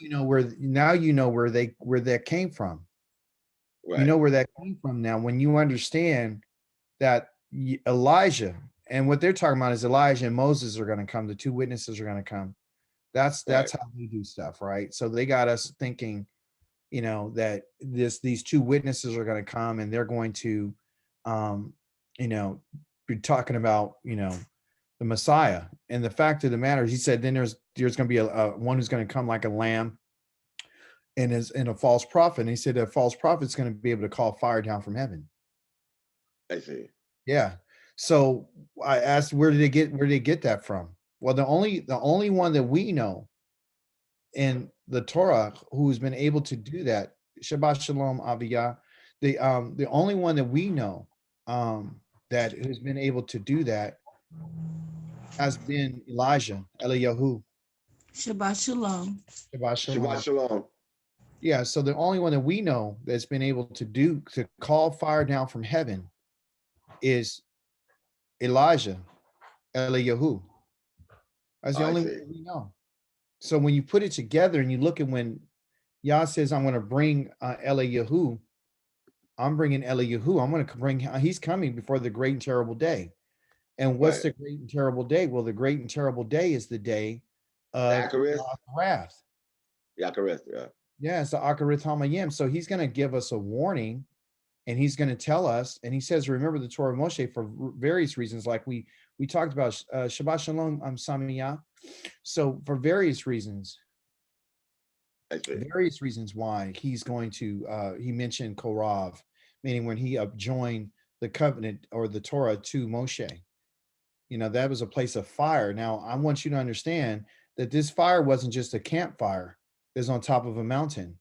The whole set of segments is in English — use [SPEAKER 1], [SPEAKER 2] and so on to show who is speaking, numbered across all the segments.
[SPEAKER 1] you know where that came from. You
[SPEAKER 2] Right.
[SPEAKER 1] know where that came from now when you understand that Elijah and what they're talking about is Elijah and Moses are going to come. The two witnesses are going to come.
[SPEAKER 2] Right.
[SPEAKER 1] That's how they do stuff, right? So they got us thinking, that these two witnesses are going to come and they're going to, um, you know, be talking about, the Messiah. And the fact of the matter is, he said, then there's going to be a one who's going to come like a lamb and is in a false prophet. And he said a false prophet is going to be able to call fire down from heaven.
[SPEAKER 2] I see.
[SPEAKER 1] Yeah. So I asked, where did they get that from? Well, the only one that we know in the Torah who's been able to do that, Shabbat Shalom Aviyah, the only one that we know that has been able to do that has been Elijah, Eliyahu,
[SPEAKER 3] Shabbat Shalom.
[SPEAKER 1] Shabbat
[SPEAKER 2] Shabbat
[SPEAKER 1] Shalom.
[SPEAKER 2] shalom.
[SPEAKER 1] Yeah, so the only one that we know that's been able to call fire down from heaven is Elijah, Eliyahu. That's the
[SPEAKER 2] I
[SPEAKER 1] only one
[SPEAKER 2] see.
[SPEAKER 1] that we know. So when you put it together and you look at when Yah says, I'm going to bring Eliyahu, I'm bringing Eliyahu. I'm going to bring, he's coming before the great and terrible day. And what's
[SPEAKER 2] Right.
[SPEAKER 1] the great and terrible day? Well, the great and terrible day is the day of
[SPEAKER 2] Yakareth.
[SPEAKER 1] God's wrath.
[SPEAKER 2] Yakareth. Yeah.
[SPEAKER 1] Yeah, it's the Akarith Hamayim. So he's going to give us a warning and he's going to tell us, and he says, remember the Torah of Moshe for various reasons, like we talked about Shabbat Shalom Samiyah. So for various reasons why he's going to, he mentioned Korav, meaning when he joined the covenant or the Torah to Moshe, that was a place of fire. Now, I want you to understand that this fire wasn't just a campfire that's on top of a mountain.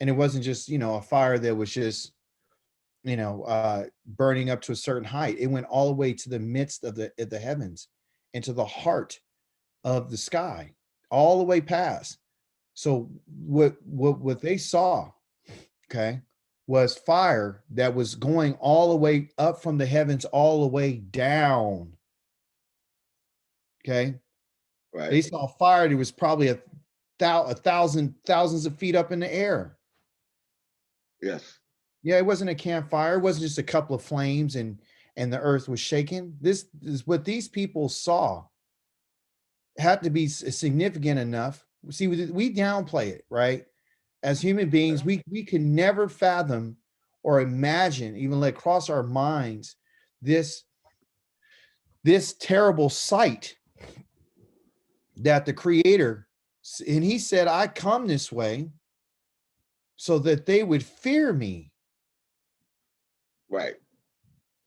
[SPEAKER 1] And it wasn't just, a fire that was just, burning up to a certain height. It went all the way to the midst of the heavens and to the heart of the sky, all the way past. So what they saw, okay, was fire that was going all the way up from the heavens, all the way down. Okay.
[SPEAKER 2] Right.
[SPEAKER 1] They saw fire that was probably thousands of feet up in the air.
[SPEAKER 2] Yes.
[SPEAKER 1] Yeah, it wasn't a campfire. It wasn't just a couple of flames and the earth was shaking. This is what these people saw. Had to be significant enough. See, we downplay it, right? As human beings, we can never fathom or imagine, even let cross our minds, this terrible sight that the Creator, and he said, I come this way so that they would fear me.
[SPEAKER 2] Right.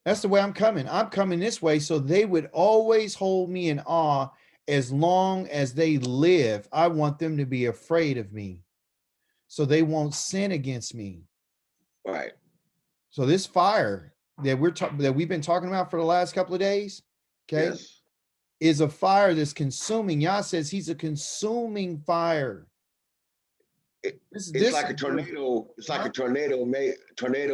[SPEAKER 1] That's the way I'm coming. I'm coming this way so they would always hold me in awe as long as they live. I want them to be afraid of me so they won't sin against me.
[SPEAKER 2] Right.
[SPEAKER 1] So this fire that we've been talking about for the last couple of days, okay,
[SPEAKER 2] Yes.
[SPEAKER 1] is a fire that's consuming. Yah says he's a consuming fire.
[SPEAKER 2] It's like a tornado. It's like a tornado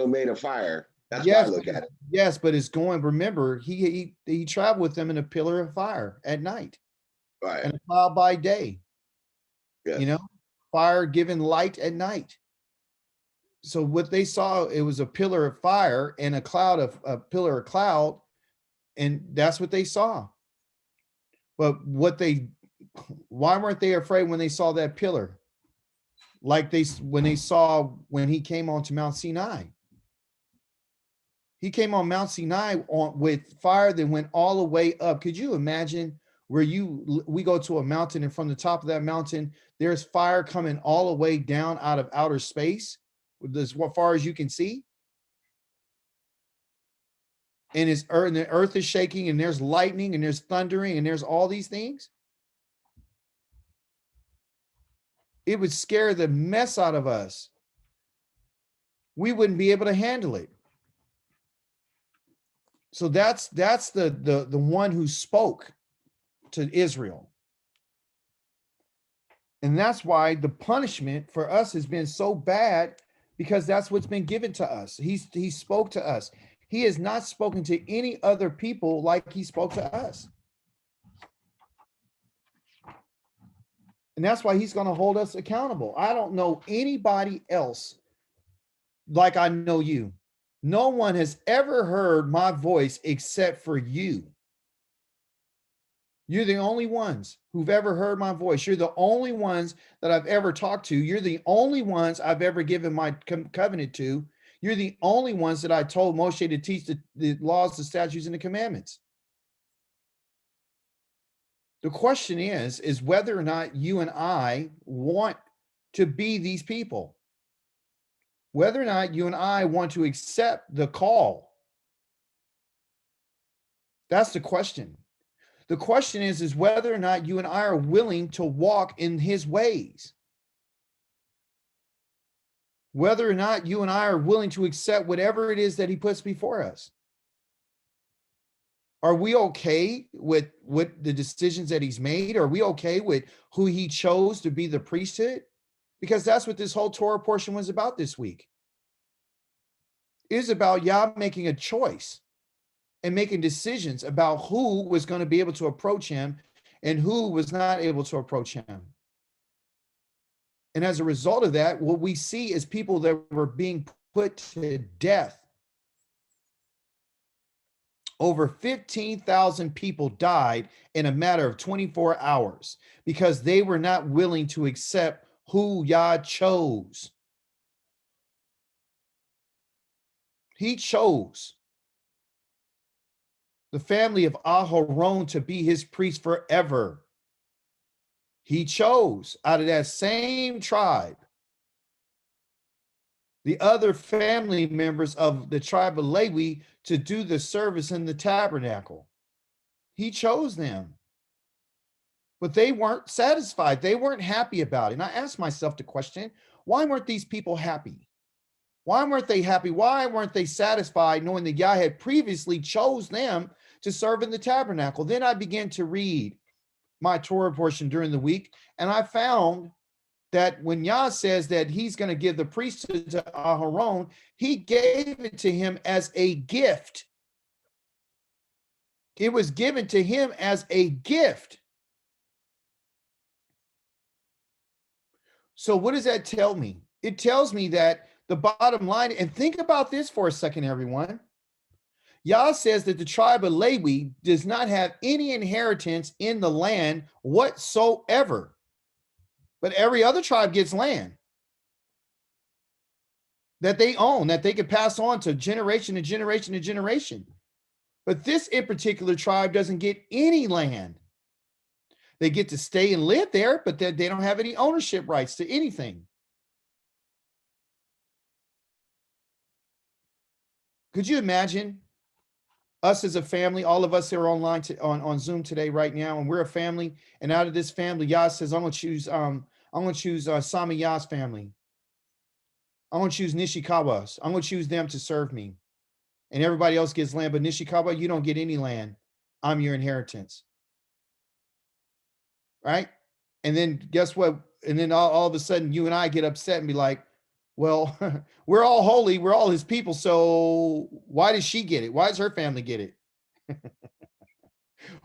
[SPEAKER 2] made of fire. That's why I look at it.
[SPEAKER 1] Yes, but it's going. Remember, he traveled with them in a pillar of fire at night,
[SPEAKER 2] Right.
[SPEAKER 1] and a cloud by day.
[SPEAKER 2] Yes.
[SPEAKER 1] Fire giving light at night. So what they saw, it was a pillar of fire and a pillar of cloud, and that's what they saw. But why weren't they afraid when they saw that pillar? Like when he came onto Mount Sinai. He came on Mount Sinai with fire that went all the way up. Could you imagine we go to a mountain and from the top of that mountain, there's fire coming all the way down out of outer space, as far as you can see? And the earth is shaking and there's lightning and there's thundering and there's all these things. It would scare the mess out of us. We wouldn't be able to handle it. So that's the one who spoke to Israel. And that's why the punishment for us has been so bad, because that's what's been given to us. He spoke to us. He has not spoken to any other people like he spoke to us. And that's why he's going to hold us accountable. I don't know anybody else like I know you. No one has ever heard my voice except for you. You're the only ones who've ever heard my voice. You're the only ones that I've ever talked to. You're the only ones I've ever given my covenant to. You're the only ones that I told Moshe to teach the laws, the statutes, and the commandments. The question is whether or not you and I want to be these people. Whether or not you and I want to accept the call. That's the question. The question is whether or not you and I are willing to walk in his ways. Whether or not you and I are willing to accept whatever it is that he puts before us. Are we okay with the decisions that he's made? Are we okay with who he chose to be the priesthood? Because that's what this whole Torah portion was about this week. It is about Yah making a choice and making decisions about who was going to be able to approach him and who was not able to approach him. And as a result of that, what we see is people that were being put to death. Over 15,000 people died in a matter of 24 hours because they were not willing to accept who Yah chose. He chose the family of Aharon to be his priest forever. He chose out of that same tribe the other family members of the tribe of Lewi to do the service in the tabernacle. He chose them. But they weren't satisfied. They weren't happy about it. And I asked myself the question, why weren't these people happy? Why weren't they happy? Why weren't they satisfied knowing that Yah had previously chose them to serve in the tabernacle? Then I began to read my Torah portion during the week, and I found that when Yah says that he's going to give the priesthood to Aharon, he gave it to him as a gift. It was given to him as a gift. So what does that tell me? It tells me that the bottom line, and think about this for a second, everyone. Yah says that the tribe of Lewi does not have any inheritance in the land whatsoever. But every other tribe gets land that they own, that they can pass on to generation to generation to generation. But this in particular tribe doesn't get any land. They get to stay and live there, but they don't have any ownership rights to anything. Could you imagine us as a family, all of us that are online on Zoom today right now, and we're a family, and out of this family, Yah says, I'm going to choose Sami Yah's family. I'm going to choose Nishikawa's. I'm going to choose them to serve me. And everybody else gets land, but Nishikawa, you don't get any land. I'm your inheritance. Right? And then guess what? And then all of a sudden you and I get upset and be like, well, we're all holy. We're all his people. So why does she get it? Why does her family get it?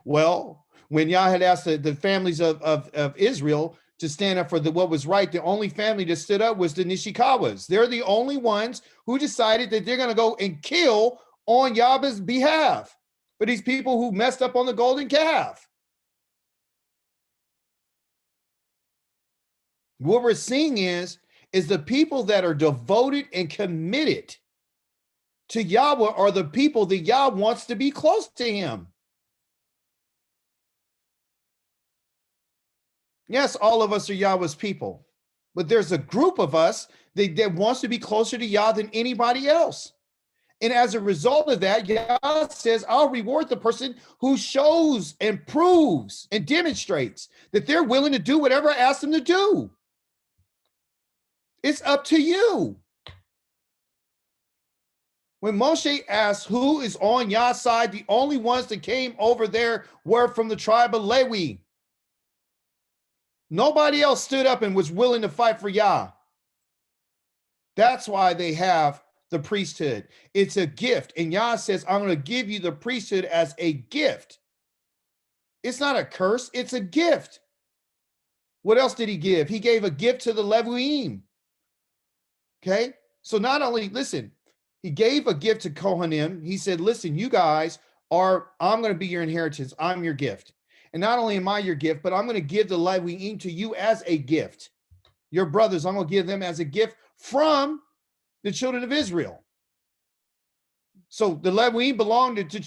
[SPEAKER 1] Well, when Yah had asked the families of Israel to stand up for what was right, the only family that stood up was the Nishikawas. They're the only ones who decided that they're going to go and kill on Yahweh's behalf for these people who messed up on the golden calf. What we're seeing is the people that are devoted and committed to Yahweh are the people that Yah wants to be close to him. Yes, all of us are Yahweh's people, but there's a group of us that wants to be closer to Yah than anybody else. And as a result of that, Yah says, I'll reward the person who shows and proves and demonstrates that they're willing to do whatever I ask them to do. It's up to you. When Moshe asked who is on Yah's side, the only ones that came over there were from the tribe of Lewi. Nobody else stood up and was willing to fight for Yah. That's why they have the priesthood. It's a gift. And Yah says, I'm going to give you the priesthood as a gift. It's not a curse. It's a gift. What else did he give? He gave a gift to the LEWI. Okay. So not only, listen, he gave a gift to COHANIM. He said, listen, you guys I'm going to be your inheritance. I'm your gift. And not only am I your gift, but I'm going to give the LEWI to you as a gift. Your brothers, I'm going to give them as a gift from the children of Israel. So the LEWI belonged to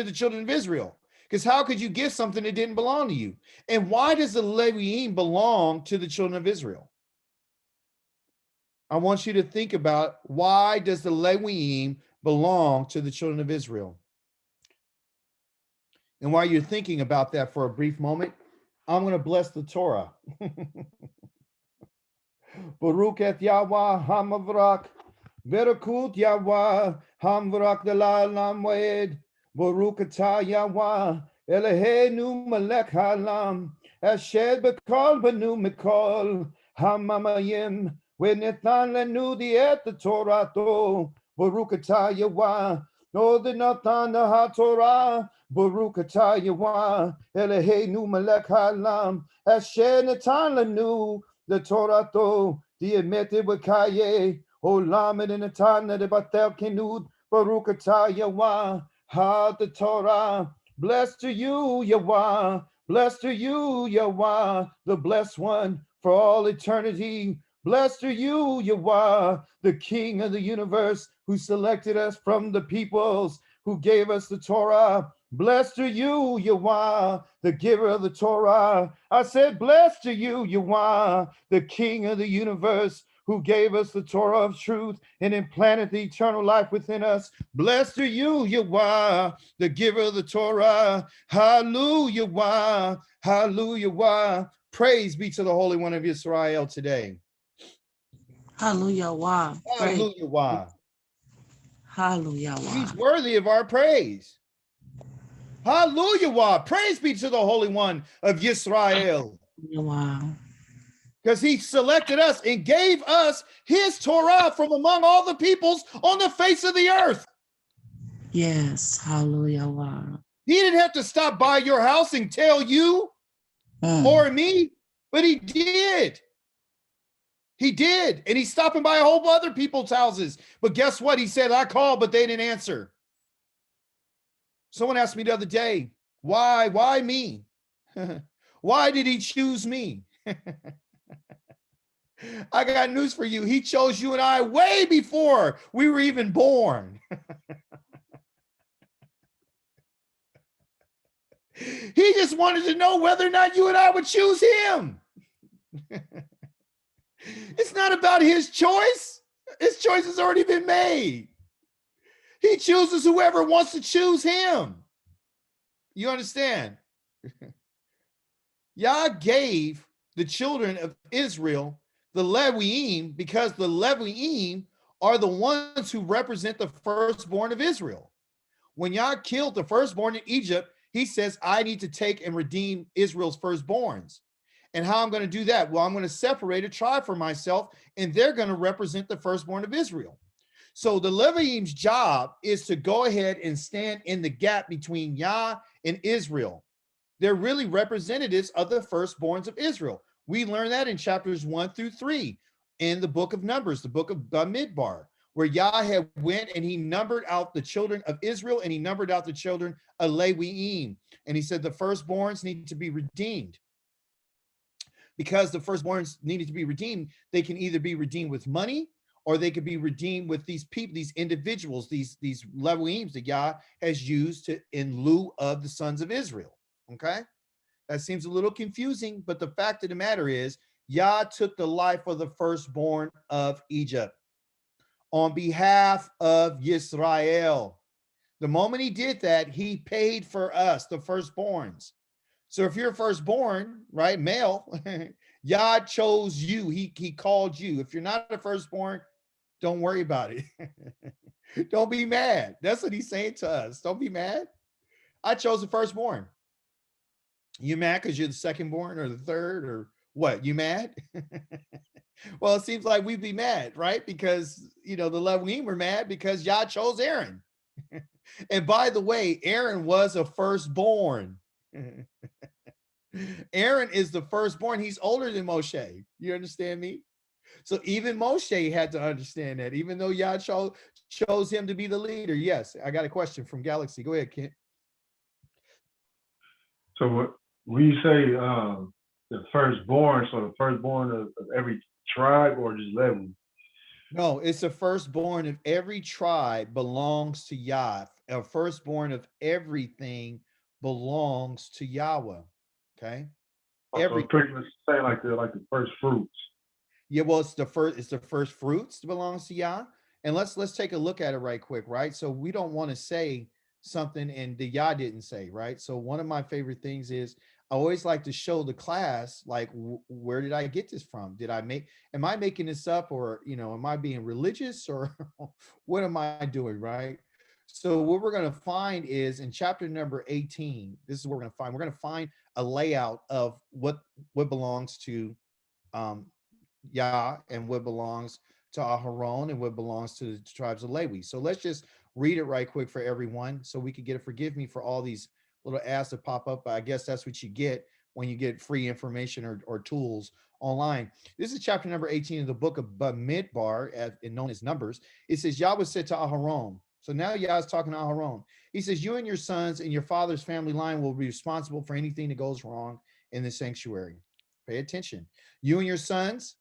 [SPEAKER 1] the children of Israel. Because how could you give something that didn't belong to you? And why does the LEWI belong to the children of Israel? I want you to think about, why does the LEWI belong to the children of Israel? And while you're thinking about that for a brief moment, I'm going to bless the Torah. Baruch et Yahweh hamavrak, Berakut Yahweh hamavrak delalam waed, Baruch atah Yahweh Eloheinu melech halam, Asher bekol banu mikol hamamayim, V'nitnan lenu diet the Torah to, Baruch atah Yahweh, no the Natan HaTorah, Baruch atah Yahweh Eloheinu melech halam, Asher natan lenu the Torah to, the emitted wakaye, olam and the Tana de batel kenud, Baruch atah Yahweh, ha the Torah, blessed to you, Yahweh, blessed to you, Yahweh, the blessed one for all eternity. Blessed to you, Yahweh, the King of the universe, who selected us from the peoples, who gave us the Torah. Blessed to you, Yahweh, the giver of the Torah. I said, blessed to you, Yahweh, the King of the universe, who gave us the Torah of truth and implanted the eternal life within us. Blessed to you, Yahweh, the giver of the Torah. Hallelujah, hallelujah. Praise be to the Holy One of Israel today.
[SPEAKER 3] Hallelujah. Wow.
[SPEAKER 1] Hallelujah, why?
[SPEAKER 3] Hallelujah. Wow.
[SPEAKER 1] He's worthy of our praise. Hallelujah, why? Praise be to the Holy One of Yisrael.
[SPEAKER 3] Wow.
[SPEAKER 1] Because he selected us and gave us his Torah from among all the peoples on the face of the earth.
[SPEAKER 3] Yes. Hallelujah. Wow.
[SPEAKER 1] He didn't have to stop by your house and tell you or me, but he did. He did. And he's stopping by a whole other people's houses. But guess what? He said, I called, but they didn't answer. Someone asked me the other day, why me? Why did he choose me? I got news for you. He chose you and I way before we were even born. He just wanted to know whether or not you and I would choose him. It's not about his choice. His choice has already been made. He chooses whoever wants to choose him. You understand? Yah gave the children of Israel the LEWI because the LEWI are the ones who represent the firstborn of Israel. When Yah killed the firstborn in Egypt, he says, I need to take and redeem Israel's firstborns. And how I'm going to do that? Well, I'm going to separate a tribe for myself, and they're going to represent the firstborn of Israel. So the LEWI's job is to go ahead and stand in the gap between Yah and Israel. They're really representatives of the firstborns of Israel. We learn that in chapters 1-3 in the book of Numbers, the book of Bamidbar, where Yah had went and he numbered out the children of Israel and he numbered out the children of LEWI. And he said the firstborns need to be redeemed. Because the firstborns needed to be redeemed, they can either be redeemed with money or they could be redeemed with these people, these individuals, these LEWI that Yah has used in lieu of the sons of Israel. Okay, that seems a little confusing, but the fact of the matter is, Yah took the life of the firstborn of Egypt on behalf of YISRAEL. The moment he did that, he paid for us, the firstborns. So if you're firstborn, right, male, Yah chose you. He called you. If you're not a firstborn, don't worry about it. Don't be mad. That's what he's saying to us. Don't be mad. I chose the firstborn. You mad because you're the secondborn or the third or what? You mad? Well, it seems like we'd be mad, right? Because, you know, the LEWI were mad because Yah chose Aaron. And by the way, Aaron was a firstborn. Aaron is the firstborn. He's older than Moshe. You understand me? So even Moshe had to understand that, even though Yah chose him to be the leader. Yes, I got a question from Galaxy. Go ahead, Kent.
[SPEAKER 4] So when you say the firstborn, so the firstborn of every tribe or just Levi?
[SPEAKER 1] No, it's the firstborn of every tribe belongs to Yah. A firstborn of everything belongs to Yahweh. Okay.
[SPEAKER 4] So it's pretty much saying like the first fruits.
[SPEAKER 1] Yeah, well, it's the first fruits that belongs to Yah. And let's take a look at it right quick, right? So we don't want to say something and the Yah didn't say, right? So one of my favorite things is I always like to show the class, like, where did I get this from? Am I making this up, or, am I being religious, or what am I doing, right? So what we're going to find is in chapter number 18, this is what we're going to find. We're going to find a layout of what belongs to Yah and what belongs to Aharon and what belongs to the tribes of Lewi. So let's just read it right quick for everyone so we could get it. Forgive me for all these little ads that pop up, but I guess that's what you get when you get free information or tools online. This is chapter number 18 of the book of Bamidbar, known as Numbers. It says, Yahweh said to Aharon. So now Yah is talking to Aharon. He says, you and your sons and your father's family line will be responsible for anything that goes wrong in the sanctuary. Pay attention. You and your sons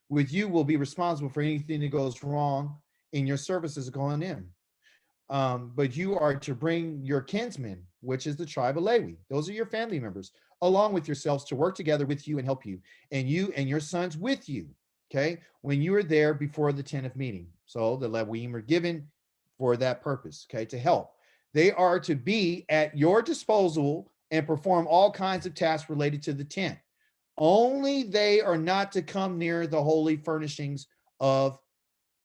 [SPEAKER 1] with you will be responsible for anything that goes wrong in your services going in. But you are to bring your kinsmen, which is the tribe of Lewi. Those are your family members, along with yourselves, to work together with you and help you, and you and your sons with you. Okay, when you are there before the tent of meeting. So the Lewiim are given for that purpose, okay, to help. They are to be at your disposal and perform all kinds of tasks related to the tent. Only they are not to come near the holy furnishings or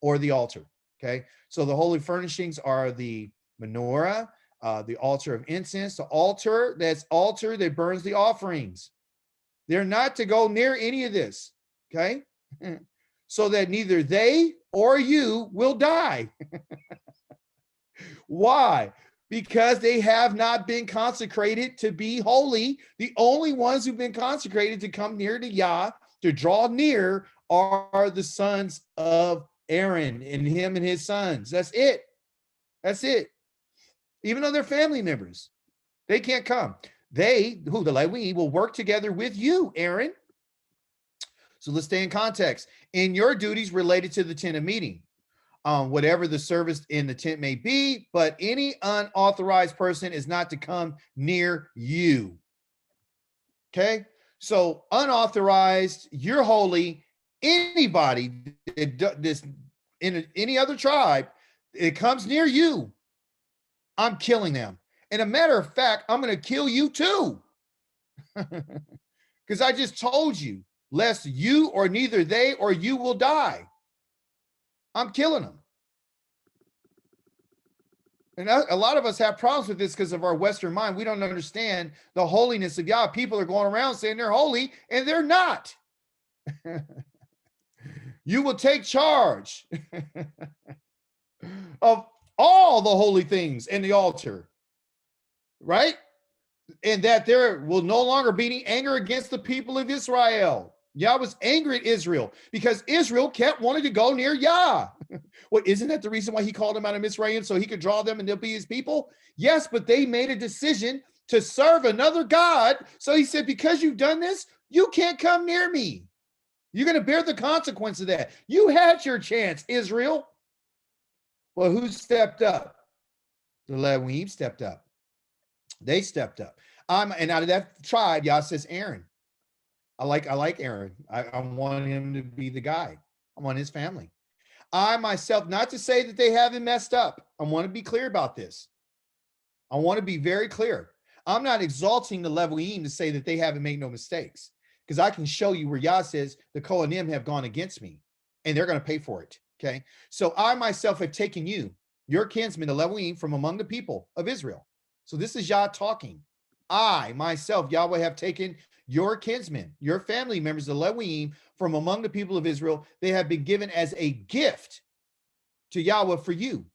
[SPEAKER 1] the altar. Okay, so the holy furnishings are the menorah, the altar of incense, the altar that burns the offerings. They're not to go near any of this. Okay, so that neither they or you will die. Why? Because they have not been consecrated to be holy. The only ones who've been consecrated to come near to Yah, to draw near, are the sons of Aaron and him and his sons. That's it. That's it. Even though they're family members, they can't come. The Lewi, will work together with you, Aaron. So let's stay in context. In your duties related to the tent of meeting, whatever the service in the tent may be, but any unauthorized person is not to come near you. Okay, so unauthorized, you're holy. Anybody this in any other tribe, it comes near you, I'm killing them. And a matter of fact, I'm going to kill you too, because I just told you, lest you or neither they or you will die. I'm killing them. And a lot of us have problems with this because of our Western mind. We don't understand the holiness of Yah. People are going around saying they're holy and they're not. You will take charge of all the holy things in the altar, right? And that there will no longer be any anger against the people of Israel. Yah was angry at Israel because Israel kept wanting to go near Yah. Well, isn't that the reason why he called them out of Israel, so he could draw them and they'll be his people? Yes, but they made a decision to serve another God. So he said, because you've done this, you can't come near me. You're going to bear the consequence of that. You had your chance, Israel. Well, who stepped up? The Lewiim stepped up. They stepped up. And out of that tribe, Yah says Aaron. I like Aaron. I want him to be the guy. I want his family. I myself, not to say that they haven't messed up. I want to be clear about this. I want to be very clear. I'm not exalting the Lewiim to say that they haven't made no mistakes, because I can show you where Yah says the COHANIM have gone against me and they're going to pay for it. Okay. So I myself have taken you, your kinsmen, the Lewiim, from among the people of Israel. So this is Yah talking. I myself, Yahweh, have taken your kinsmen, your family members, the Lewiim, from among the people of Israel. They have been given as a gift to Yahweh for you.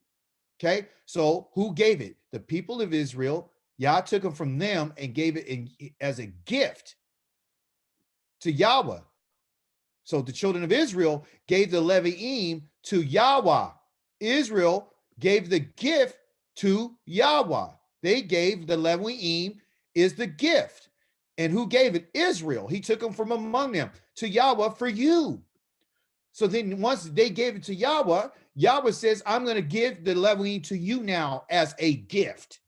[SPEAKER 1] Okay, so who gave it? The people of Israel Yah took them from them and gave it as a gift to Yahweh. So the children of Israel gave the Levi'im to Yahweh. Israel gave the gift to Yahweh. They gave the Levi'im is the gift. And who gave it? Israel. He took them from among them to Yahweh for you. So then once they gave it to Yahweh, Yahweh says, I'm going to give the Levi'im to you now as a gift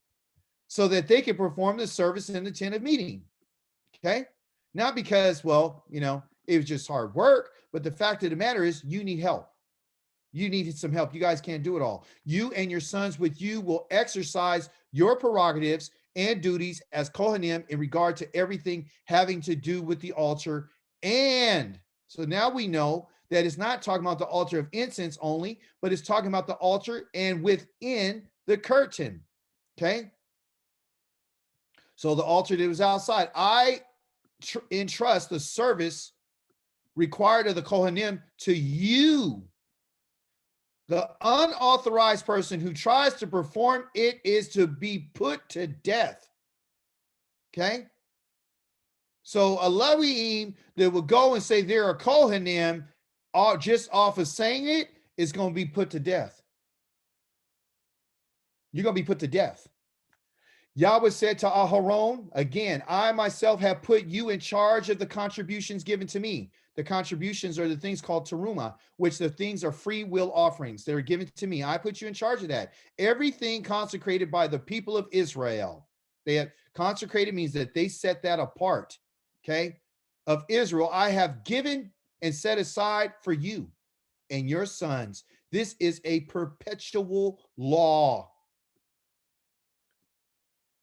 [SPEAKER 1] so that they can perform the service in the tent of meeting. Okay? Not because, well, you know, it was just hard work, but the fact of the matter is you need help. You needed some help. You guys can't do it all. You and your sons with you will exercise your prerogatives and duties as Kohanim in regard to everything having to do with the altar. And so now we know that it's not talking about the altar of incense only, but it's talking about the altar and within the curtain. Okay. So the altar that was outside, I entrust the service required of the Kohanim to you. The unauthorized person who tries to perform it is to be put to death. Okay. So a Levi'im that will go and say they're a Kohanim just off of saying it is going to be put to death. You're going to be put to death. Yahweh said to Aharon, again, I myself have put you in charge of the contributions given to me. The contributions are the things called terumah, which the things are free will offerings. They're given to me. I put you in charge of that. Everything consecrated by the people of Israel. They have consecrated means that they set that apart. Okay. Of Israel, I have given and set aside for you and your sons. This is a perpetual law.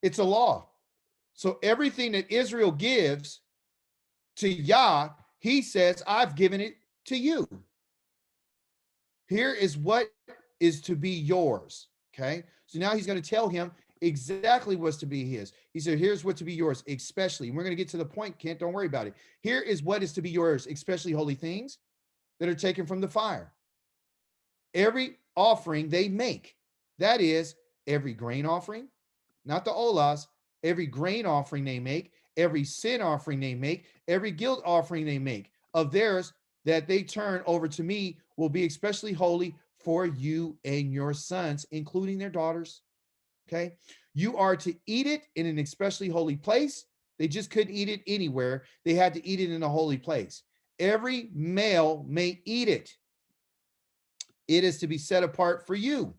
[SPEAKER 1] It's a law. So everything that Israel gives to Yah, he says, I've given it to you. Here is what is to be yours. Okay. So now he's going to tell him exactly what's to be his. He said, here's what to be yours, especially. We're going to get to the point, Kent. Don't worry about it. Here is what is to be yours, especially holy things that are taken from the fire. Every offering they make, that is every grain offering, not the olas, every grain offering they make, every sin offering they make, every guilt offering they make of theirs that they turn over to me will be especially holy for you and your sons, including their daughters. Okay. You are to eat it in an especially holy place. They just couldn't eat it anywhere. They had to eat it in a holy place. Every male may eat it. It is to be set apart for you.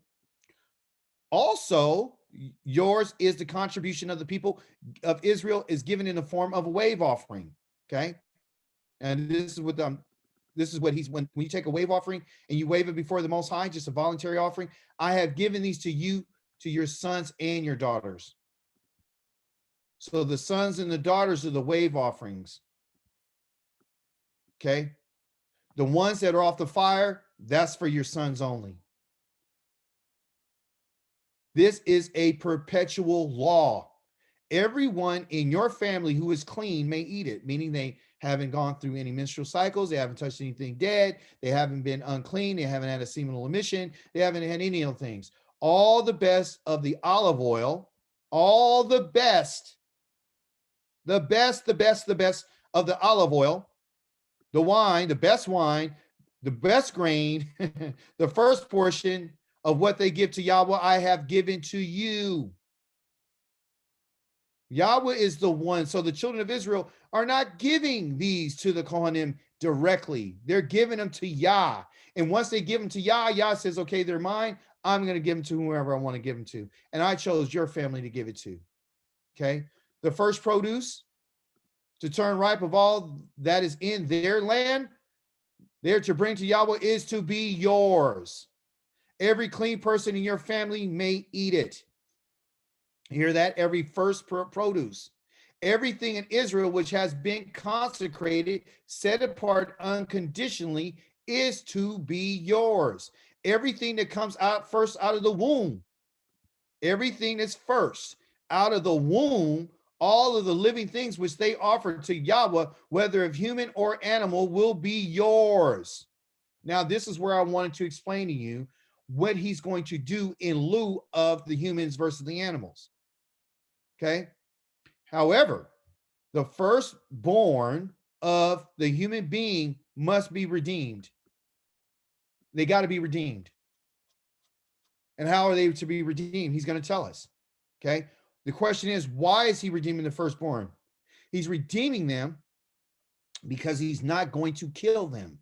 [SPEAKER 1] Also, yours is the contribution of the people of Israel is given in the form of a wave offering. Okay. And this is what he's, when you take a wave offering and you wave it before the Most High, just a voluntary offering, I have given these to you, to your sons and your daughters. So the sons and the daughters are the wave offerings. Okay. The ones that are off the fire, that's for your sons only. This is a perpetual law. Everyone in your family who is clean may eat it, meaning they haven't gone through any menstrual cycles, they haven't touched anything dead, they haven't been unclean, they haven't had a seminal emission, they haven't had any of the things. All the best of the olive oil, all the best of the olive oil, the wine, the best grain, the first portion of what they give to Yahweh, I have given to you. Yahweh is the one. So the children of Israel are not giving these to the Kohanim directly. They're giving them to Yah. And once they give them to Yah, Yah says, okay, they're mine. I'm going to give them to whoever I want to give them to. And I chose your family to give it to. Okay. The first produce to turn ripe of all that is in their land, they're to bring to Yahweh is to be yours. Every clean person in your family may eat it. You hear that? Every first produce. Everything in Israel which has been consecrated, set apart unconditionally, is to be yours. Everything that comes out first out of the womb, everything that's first out of the womb, all of the living things which they offer to Yahweh, whether of human or animal, will be yours. Now, this is where I wanted to explain to you what he's going to do in lieu of the humans versus the animals. Okay. However, the firstborn of the human being must be redeemed. They got to be redeemed. And how are they to be redeemed? He's going to tell us. Okay. The question is, why is he redeeming the firstborn? He's redeeming them because he's not going to kill them.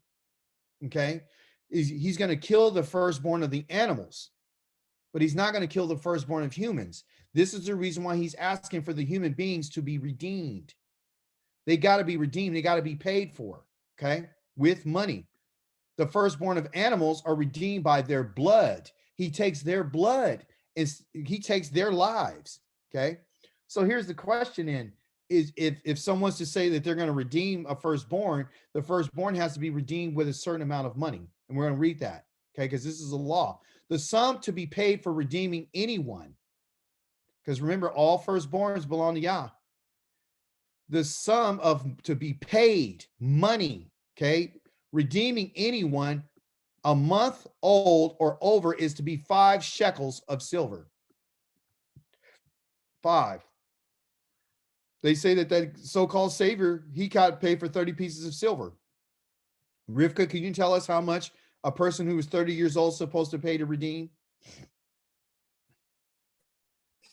[SPEAKER 1] Okay. He's going to kill the firstborn of the animals, but he's not going to kill the firstborn of humans. This is the reason why he's asking for the human beings to be redeemed. They got to be redeemed. They got to be paid for, okay, with money. The firstborn of animals are redeemed by their blood. He takes their blood and he takes their lives, okay? So here's the question is if someone's to say that they're going to redeem a firstborn, the firstborn has to be redeemed with a certain amount of money. And we're going to read that, okay, because this is a law. The sum to be paid for redeeming anyone, because remember, all firstborns belong to Yah. The sum of to be paid money, okay, redeeming anyone a month old or over is to be 5 shekels of silver. 5. They say that so-called savior, he got paid for 30 pieces of silver. Rivka, can you tell us how much a person who was 30 years old is supposed to pay to redeem?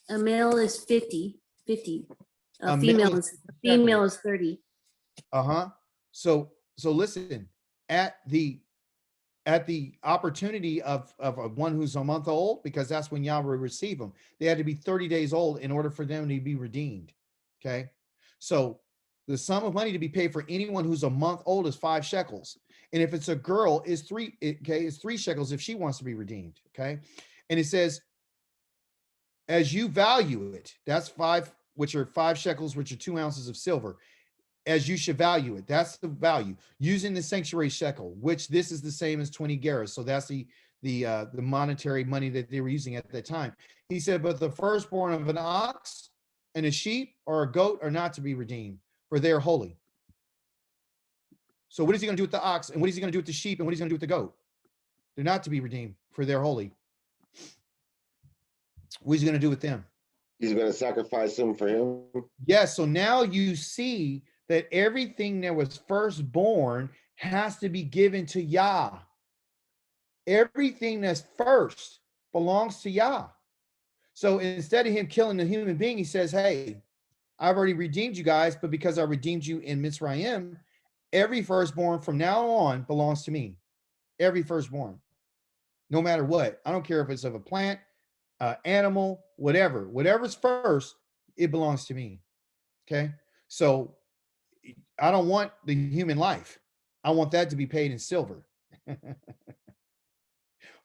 [SPEAKER 5] A male is 50. A
[SPEAKER 1] male
[SPEAKER 5] female is 30.
[SPEAKER 1] So listen, at the opportunity of one who's a month old, because that's when Yahweh receive them, they had to be 30 days old in order for them to be redeemed. Okay. So the sum of money to be paid for anyone who's a month old is 5 shekels. And if it's a girl, is 3 shekels if she wants to be redeemed. Okay. And it says, as you value it, that's 5, which are 5 shekels, which are 2 ounces of silver. As you should value it, that's the value. Using the sanctuary shekel, which this is the same as 20 gerahs. So that's the monetary money that they were using at that time. He said, but the firstborn of an ox and a sheep or a goat are not to be redeemed, for they are holy. So what is he going to do with the ox? And what is he going to do with the sheep? And what is he going to do with the goat? They're not to be redeemed, for they're holy. What is he going to do with them?
[SPEAKER 2] He's going to sacrifice them for him.
[SPEAKER 1] Yes. So now you see that everything that was firstborn has to be given to Yah. Everything that's first belongs to Yah. So instead of him killing the human being, he says, hey, I've already redeemed you guys, but because I redeemed you in Mitzrayim, every firstborn from now on belongs to me. Every firstborn, no matter what. I don't care if it's of a plant, animal, whatever's first, it belongs to me. Okay. So I don't want the human life. I want that to be paid in silver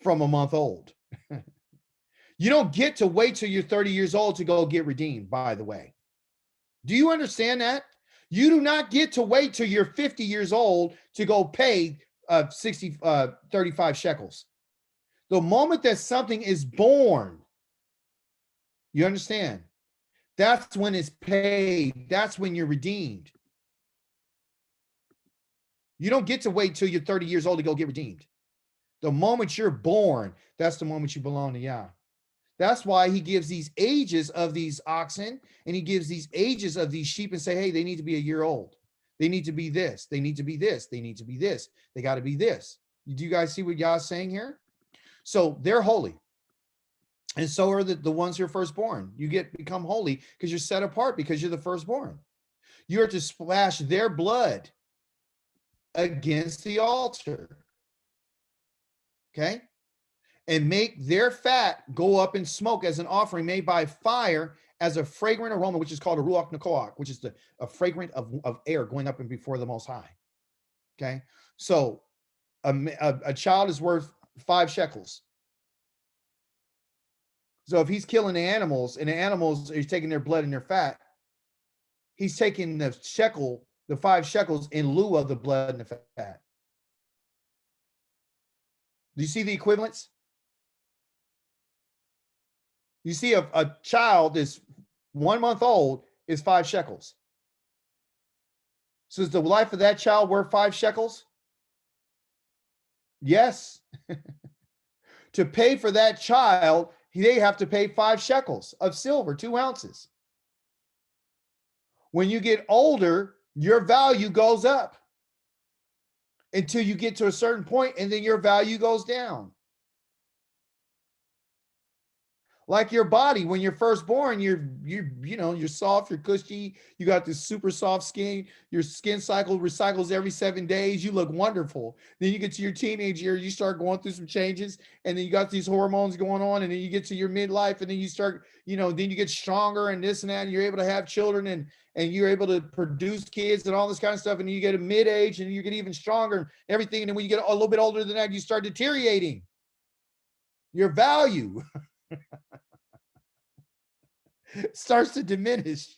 [SPEAKER 1] from a month old. You don't get to wait till you're 30 years old to go get redeemed, by the way. Do you understand that? You do not get to wait till you're 50 years old to go pay 35 shekels. The moment that something is born, you understand? That's when it's paid. That's when you're redeemed. You don't get to wait till you're 30 years old to go get redeemed. The moment you're born, that's the moment you belong to Yah. That's why he gives these ages of these oxen and he gives these ages of these sheep and say, hey, they need to be a year old. They need to be this. They need to be this. They need to be this. They got to be this. Do you guys see what Yah's saying here? So they're holy. And so are the ones who are firstborn. You become holy because you're set apart because you're the firstborn. You are to splash their blood against the altar. Okay? And make their fat go up in smoke as an offering made by fire as a fragrant aroma, which is called a ruach nekoach, which is a fragrant of air going up and before the Most High. Okay? So a child is worth 5 shekels. So if he's killing the animals and the animals are taking their blood and their fat, he's taking the 5 shekels in lieu of the blood and the fat. Do you see the equivalence? You see a child is 1 month old is 5 shekels. So is the life of that child worth 5 shekels? Yes. To pay for that child, they have to pay 5 shekels of silver, 2 ounces. When you get older, your value goes up until you get to a certain point, and then your value goes down. Like your body, when you're first born, you're soft, you're cushy, you got this super soft skin, your skin cycle recycles every 7 days, you look wonderful. Then you get to your teenage year, you start going through some changes, and then you got these hormones going on, and then you get to your midlife, and then you start, then you get stronger and this and that, and you're able to have children, and you're able to produce kids and all this kind of stuff, and you get a mid-age, and you get even stronger and everything, and then when you get a little bit older than that, you start deteriorating your value. Starts to diminish.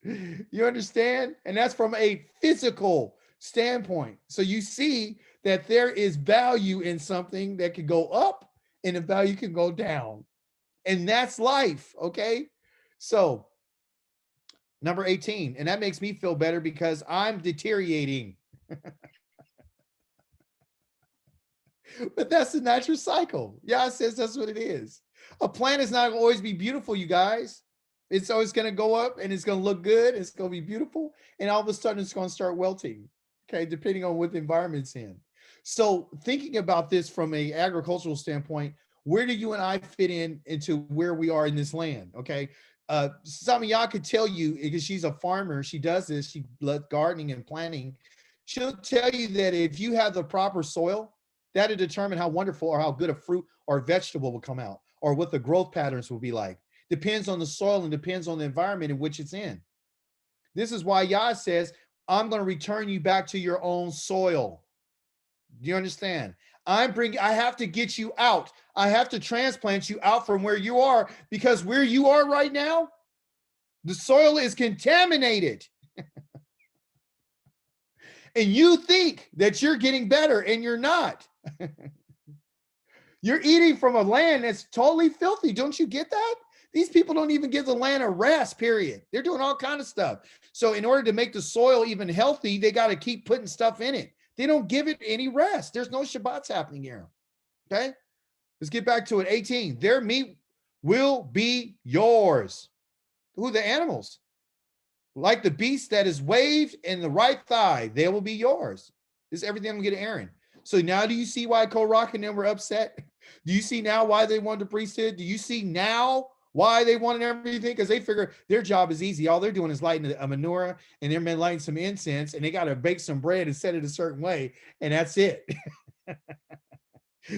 [SPEAKER 1] You understand? And that's from a physical standpoint. So you see that there is value in something that can go up and the value can go down. And that's life, okay? So number 18, and that makes me feel better because I'm deteriorating. But that's the natural cycle. Yeah, it says that's what it is. A plant is not going to always be beautiful, you guys. It's always going to go up and it's going to look good. It's going to be beautiful. And all of a sudden it's going to start wilting. Okay, depending on what the environment's in. So thinking about this from an agricultural standpoint, where do you and I fit into where we are in this land? Okay. Some of y'all could tell you, because she's a farmer, she does this, she loves gardening and planting. She'll tell you that if you have the proper soil, that'll determine how wonderful or how good a fruit or vegetable will come out, or what the growth patterns will be like. Depends on the soil and depends on the environment in which it's in. This is why Yah says, I'm going to return you back to your own soil. Do you understand? I have to get you out. I have to transplant you out from where you are, because where you are right now, the soil is contaminated. And you think that you're getting better, and you're not. You're eating from a land that's totally filthy. Don't you get that? These people don't even give the land a rest, period. They're doing all kinds of stuff. So in order to make the soil even healthy, they got to keep putting stuff in it. They don't give it any rest. There's no Shabbats happening here. Okay? Let's get back to it. 18. Their meat will be yours. Who? The animals. Like the beast that is waved in the right thigh, they will be yours. This is everything I'm going to get Aaron. So now do you see why KORACH and them were upset? Do you see now why they wanted the priesthood? Do you see now why they wanted everything? Because they figure their job is easy. All they're doing is lighting a menorah, and they're lighting some incense, and they got to bake some bread and set it a certain way, and that's it.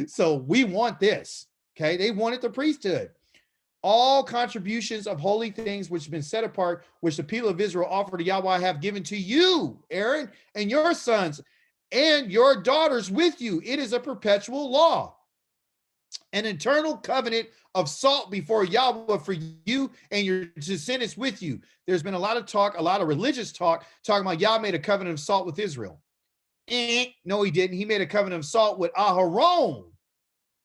[SPEAKER 1] So we want this, okay? They wanted the priesthood. All contributions of holy things which have been set apart, which the people of Israel offer to Yahweh, I have given to you, Aaron, and your sons, and your daughters with you. It is a perpetual law, an eternal covenant of salt before Yahweh for you and your descendants with you. There's been a lot of talk, a lot of religious talk, talking about Yah made a covenant of salt with Israel. No, he didn't. He made a covenant of salt with Aharon.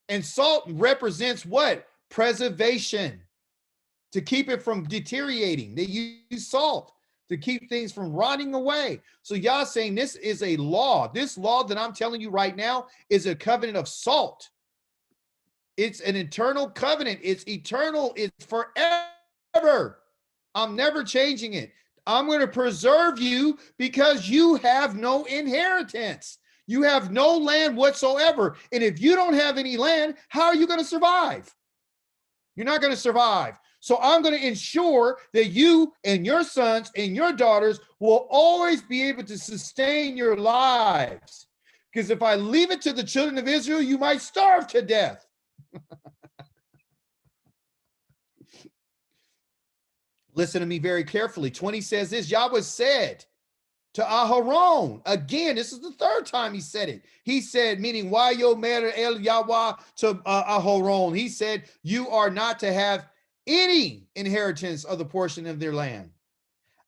[SPEAKER 1] And salt represents what? Preservation. To keep it from deteriorating. They use salt to keep things from rotting away. So Yah saying this is a law. This law that I'm telling you right now is a covenant of salt. It's an eternal covenant. It's eternal. It's forever. I'm never changing it. I'm going to preserve you because you have no inheritance. You have no land whatsoever. And if you don't have any land, how are you going to survive? You're not going to survive. So I'm going to ensure that you and your sons and your daughters will always be able to sustain your lives. Because if I leave it to the children of Israel, you might starve to death. Listen to me very carefully. 20 says this, Yahweh said to Aharon, again, this is the third time he said it. He said, meaning, why yo mer el Yahweh to Aharon. He said, you are not to have any inheritance of the portion of their land.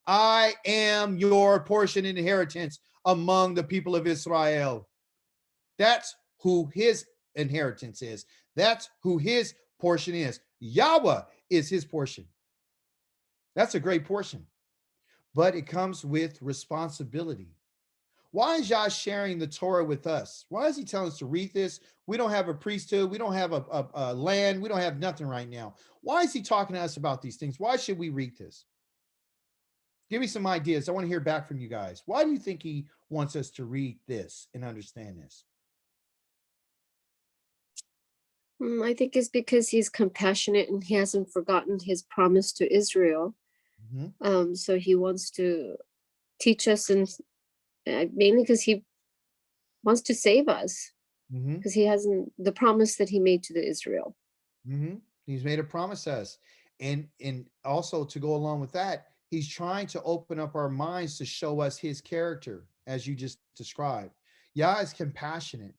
[SPEAKER 1] I am your portion and inheritance among the people of Israel. That's who his inheritance is. That's who his portion is. Yahweh is his portion. That's a great portion, but it comes with responsibility. Why is Yah sharing the Torah with us? Why is he telling us to read this? We don't have a priesthood. We don't have a land. We don't have nothing right now. Why is he talking to us about these things? Why should we read this? Give me some ideas. I want to hear back from you guys. Why do you think he wants us to read this and understand this?
[SPEAKER 6] I think it's because he's compassionate and he hasn't forgotten his promise to Israel.
[SPEAKER 1] Mhm.
[SPEAKER 6] So he wants to teach us, and mainly because he wants to save us,
[SPEAKER 1] Mhm.
[SPEAKER 6] because he hasn't the promise that he made to the Israel.
[SPEAKER 1] Mhm. He's made a promise to us. And also to go along with that, he's trying to open up our minds to show us his character, as you just described. Yah is compassionate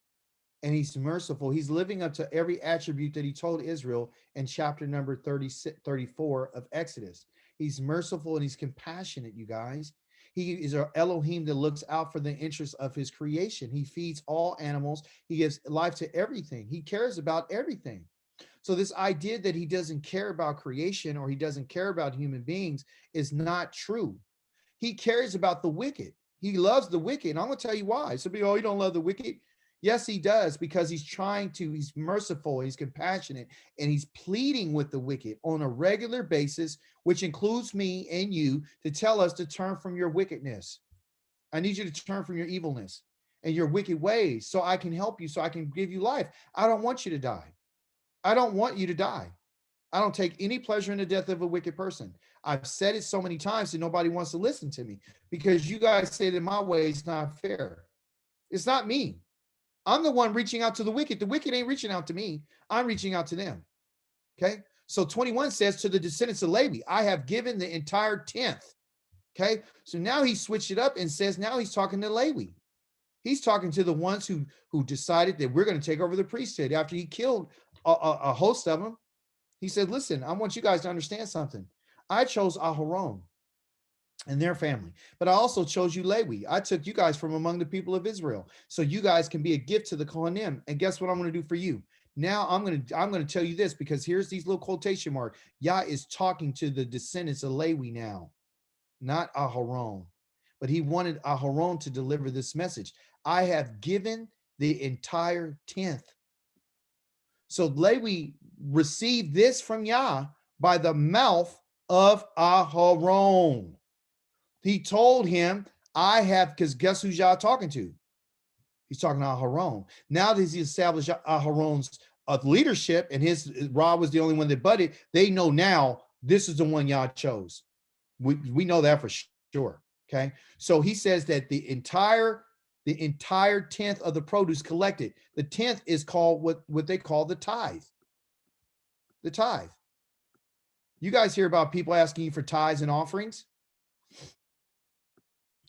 [SPEAKER 1] and he's merciful. He's living up to every attribute that he told Israel in chapter number 34 of Exodus. He's merciful and he's compassionate, you guys. He is our Elohim that looks out for the interests of his creation. He feeds all animals. He gives life to everything. He cares about everything. So this idea that he doesn't care about creation or he doesn't care about human beings is not true. He cares about the wicked. He loves the wicked. And I'm going to tell you why. Somebody, oh, you don't love the wicked. Yes, he does, because he's merciful, he's compassionate, and he's pleading with the wicked on a regular basis, which includes me and you, to tell us to turn from your wickedness. I need you to turn from your evilness and your wicked ways so I can help you, so I can give you life. I don't want you to die. I don't want you to die. I don't take any pleasure in the death of a wicked person. I've said it so many times that nobody wants to listen to me because you guys say that my way is not fair. It's not me. I'm the one reaching out to the wicked. The wicked ain't reaching out to me. I'm reaching out to them. Okay. So 21 says, to the descendants of Lewi, I have given the entire 10th. Okay. So now he switched it up and says, now he's talking to Lewi. He's talking to the ones who decided that we're going to take over the priesthood after he killed a host of them. He said, listen, I want you guys to understand something. I chose Aharon and their family, but I also chose you, Lewi. I took you guys from among the people of Israel, so you guys can be a gift to the Kohanim. And guess what I'm going to do for you? Now I'm going to tell you this, because here's these little quotation marks. Yah is talking to the descendants of Lewi now, not Aharon, but he wanted Aharon to deliver this message. I have given the entire 10th. So Lewi received this from Yah by the mouth of Aharon. He told him, I have, because guess who's Yah talking to? He's talking to Aharon. Now that he's established Aharon's leadership and his rod was the only one that budded, they know now this is the one Yah chose. We know that for sure. Okay. So he says that the entire 10th of the produce collected, the 10th is called what they call the tithe. The tithe. You guys hear about people asking you for tithes and offerings?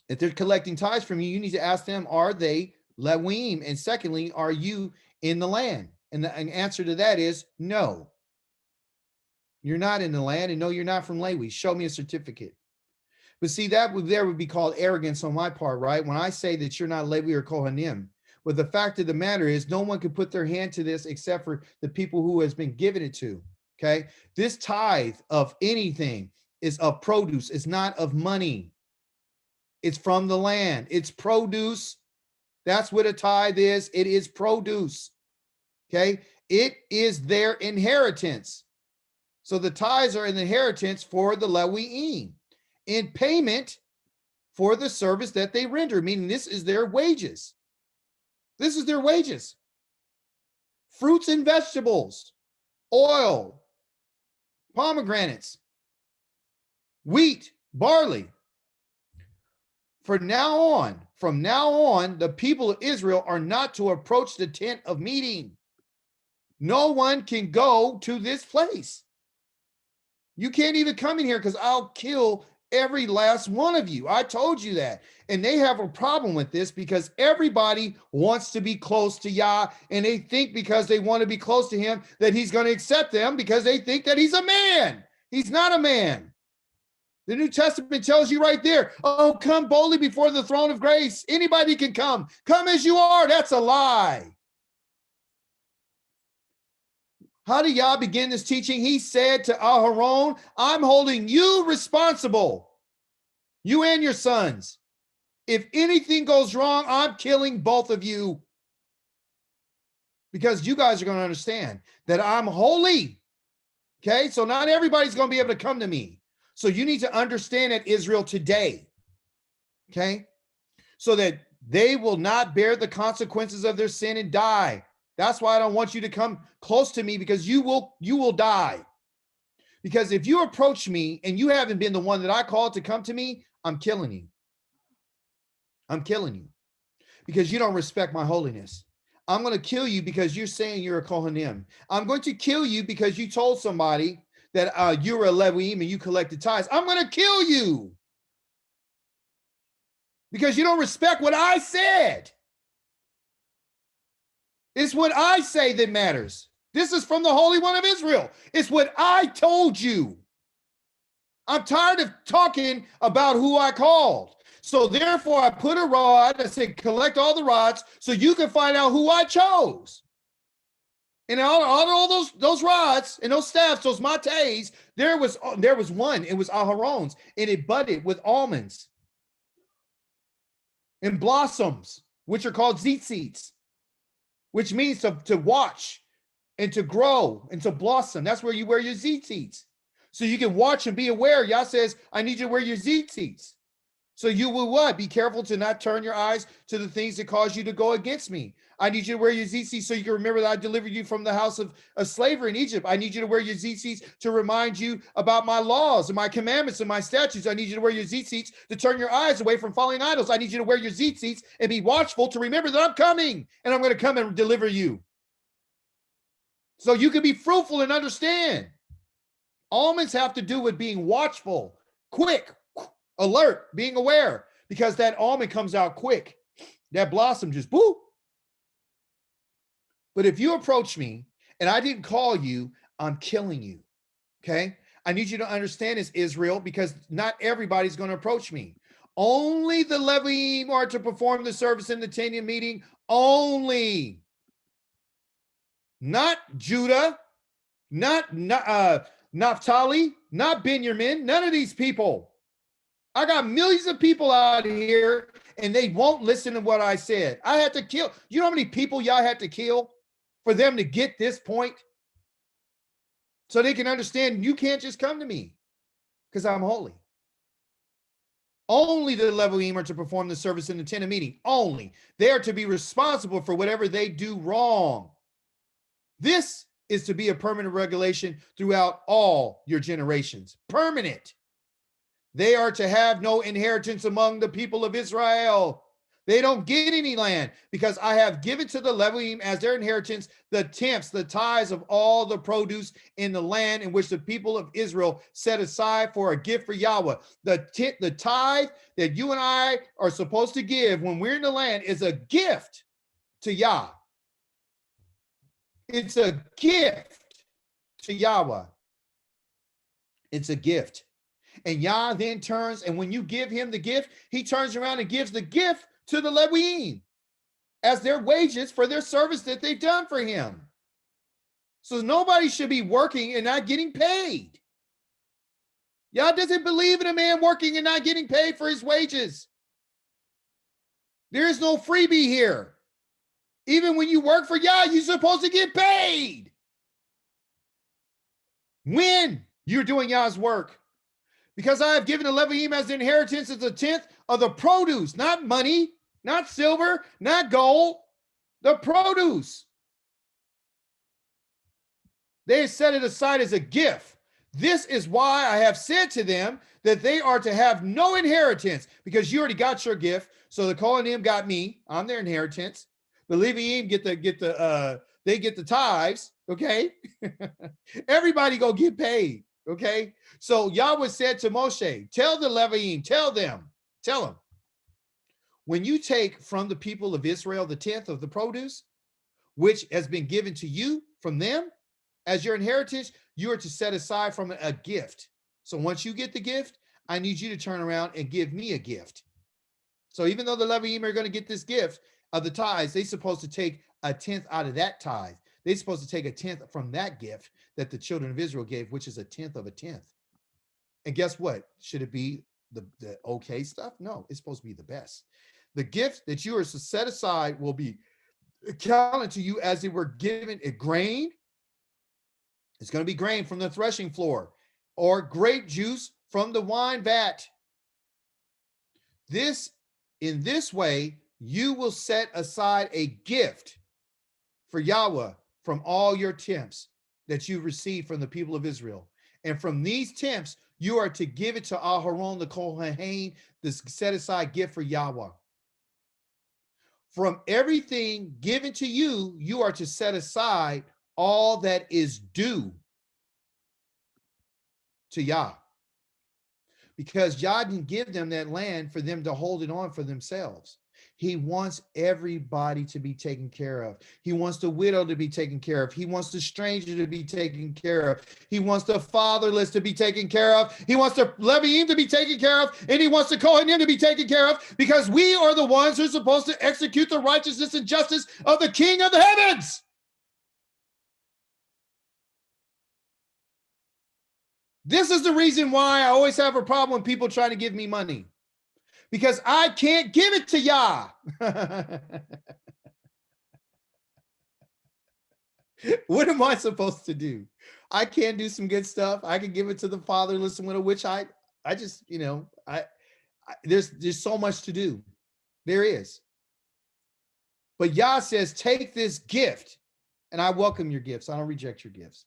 [SPEAKER 1] If they're collecting tithes from you, you need to ask them, are they Lewim? And secondly, are you in the land? And the answer to that is no. You're not in the land, and no, you're not from Lewi. Show me a certificate. But see, that would be called arrogance on my part, right? When I say that you're not Lewi or Kohanim. But the fact of the matter is, no one can put their hand to this except for the people who has been given it to. Okay. This tithe of anything is of produce. It's not of money. It's from the land. It's produce. That's what a tithe is. It is produce. Okay. It is their inheritance. So the tithes are an inheritance for the Lewi'im in payment for the service that they render, meaning this is their wages. This is their wages. Fruits and vegetables, oil, pomegranates, wheat, barley. From now on, the people of Israel are not to approach the tent of meeting. No one can go to this place. You can't even come in here because I'll kill every last one of you. I told you that. And they have a problem with this because everybody wants to be close to Yah, and they think because they want to be close to him that he's going to accept them because they think that he's a man. He's not a man. The New Testament tells you right there, oh, come boldly before the throne of grace. Anybody can come. Come as you are. That's a lie. How did Yah begin this teaching? He said to Aharon, I'm holding you responsible, you and your sons. If anything goes wrong, I'm killing both of you. Because you guys are going to understand that I'm holy. Okay, so not everybody's going to be able to come to me. So you need to understand that, Israel, today, okay? So that they will not bear the consequences of their sin and die. That's why I don't want you to come close to me, because you will die. Because if you approach me and you haven't been the one that I called to come to me, I'm killing you. I'm killing you because you don't respect my holiness. I'm going to kill you because you're saying you're a Kohanim. I'm going to kill you because you told somebody that you were a LEWI and you collected tithes. I'm going to kill you because you don't respect what I said. It's what I say that matters. This is from the Holy One of Israel. It's what I told you. I'm tired of talking about who I called. So therefore, I put a rod. I said, collect all the rods so you can find out who I chose. And all those rods and those staffs, those mates, there was one. It was Aharon's, and it budded with almonds and blossoms, which are called tzitzits, which means to watch and to grow and to blossom. That's where you wear your tzitzits. So you can watch and be aware. Yah says, I need you to wear your tzitzits. So you will what? Be careful to not turn your eyes to the things that cause you to go against me. I need you to wear your tzitzits so you can remember that I delivered you from the house of slavery in Egypt. I need you to wear your tzitzits to remind you about my laws and my commandments and my statutes. I need you to wear your tzitzits to turn your eyes away from following idols. I need you to wear your tzitzits and be watchful to remember that I'm coming and I'm going to come and deliver you. So you can be fruitful and understand. Almonds have to do with being watchful, quick, alert, being aware, because that almond comes out quick. That blossom just boop. But if you approach me and I didn't call you, I'm killing you. Okay? I need you to understand this, Israel, because not everybody's going to approach me. Only the Leviim are to perform the service in the Tanya meeting. Only. Not Judah, not Naphtali, not Benjamin, none of these people. I got millions of people out here and they won't listen to what I said. I had to kill. You know how many people y'all had to kill for them to get this point? So they can understand you can't just come to me because I'm holy. Only the Leviim are to perform the service in the tent of meeting. Only. They are to be responsible for whatever they do wrong. This is to be a permanent regulation throughout all your generations. Permanent. They are to have no inheritance among the people of Israel. They don't get any land because I have given to the Leviim as their inheritance the tenths, the tithes of all the produce in the land in which the people of Israel set aside for a gift for Yahweh. The tithe that you and I are supposed to give when we're in the land is a gift to Yah. It's a gift to Yahweh. It's a gift. And Yah then turns, and when you give him the gift, he turns around and gives the gift to the Leviim as their wages for their service that they've done for him. So nobody should be working and not getting paid. Yah doesn't believe in a man working and not getting paid for his wages. There is no freebie here. Even when you work for Yah, you're supposed to get paid. When you're doing Yah's work. Because I have given the Leviim as the inheritance as a tenth of the produce, not money, not silver, not gold, the produce. They set it aside as a gift. This is why I have said to them that they are to have no inheritance, because you already got your gift. So the Kohanim got me. I'm their inheritance. The Leviim get the tithes. Okay. Everybody go get paid. Okay. So Yahweh said to Moshe, tell the Leviim, tell them, when you take from the people of Israel the tenth of the produce, which has been given to you from them as your inheritance, you are to set aside from it a gift. So once you get the gift, I need you to turn around and give me a gift. So even though the Leviim are going to get this gift of the tithes, they're supposed to take a tenth out of that tithe. They're supposed to take a tenth from that gift that the children of Israel gave, which is a tenth of a tenth. And guess what? Should it be the okay stuff? No, it's supposed to be the best. The gift that you are to set aside will be counted to you as it were given a grain. It's going to be grain from the threshing floor, or grape juice from the wine vat. In this way, you will set aside a gift for Yahweh from all your tenths that you received from the people of Israel. And from these tenths, you are to give it to Aharon the Kohen, this set aside gift for Yahweh. From everything given to you, you are to set aside all that is due to Yah. Because Yah didn't give them that land for them to hold it on for themselves. He wants everybody to be taken care of. He wants the widow to be taken care of. He wants the stranger to be taken care of. He wants the fatherless to be taken care of. He wants the Leviim to be taken care of. And he wants the Kohanim to be taken care of, because we are the ones who are supposed to execute the righteousness and justice of the King of the heavens. This is the reason why I always have a problem when people try to give me money, because I can't give it to Yah. What am I supposed to do? I can do some good stuff. I can give it to the fatherless and widow, which I just, there's so much to do. There is. But Yah says, take this gift, and I welcome your gifts. I don't reject your gifts.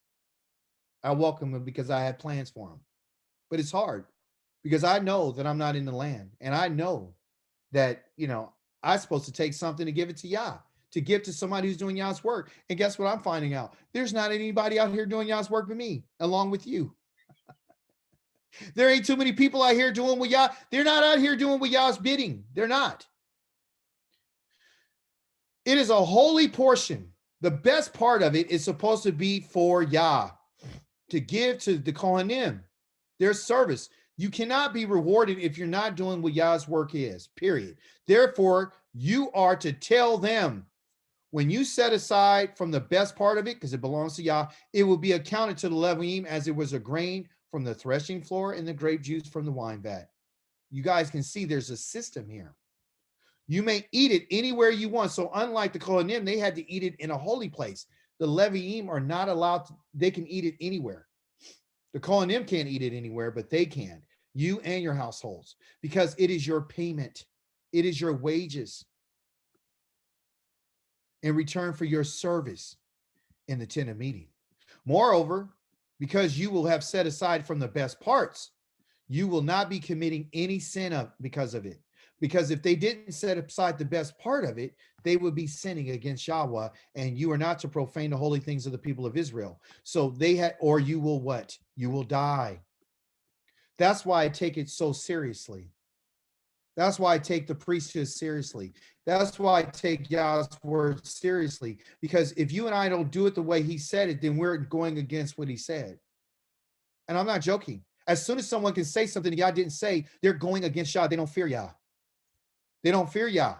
[SPEAKER 1] I welcome them because I have plans for them. But it's hard because I know that I'm not in the land. And I know that, I'm supposed to take something to give it to Yah, to give to somebody who's doing Yah's work. And guess what I'm finding out? There's not anybody out here doing Yah's work with me, along with you. There ain't too many people out here doing what Yah. They're not out here doing what Yah's bidding. They're not. It is a holy portion. The best part of it is supposed to be for Yah, to give to the Kohanim, their service. You cannot be rewarded if you're not doing what Yah's work is, period. Therefore, you are to tell them, when you set aside from the best part of it, because it belongs to Yah, it will be accounted to the Leviim as it was a grain from the threshing floor and the grape juice from the wine vat. You guys can see there's a system here. You may eat it anywhere you want. So unlike the Kohanim, they had to eat it in a holy place. The Leviim are not allowed to, they can eat it anywhere. The Kohanim can't eat it anywhere, but they can. You and your households, because it is your payment. It is your wages in return for your service in the tent of meeting. Moreover, because you will have set aside from the best parts, you will not be committing any sin because of it. Because if they didn't set aside the best part of it, they would be sinning against Yahweh, and you are not to profane the holy things of the people of Israel. So they had, or you will what? You will die. That's why I take it so seriously. That's why I take the priesthood seriously. That's why I take Yah's word seriously. Because if you and I don't do it the way he said it, then we're going against what he said. And I'm not joking. As soon as someone can say something Yah didn't say, they're going against Yah. They don't fear Yah. They don't fear Yah.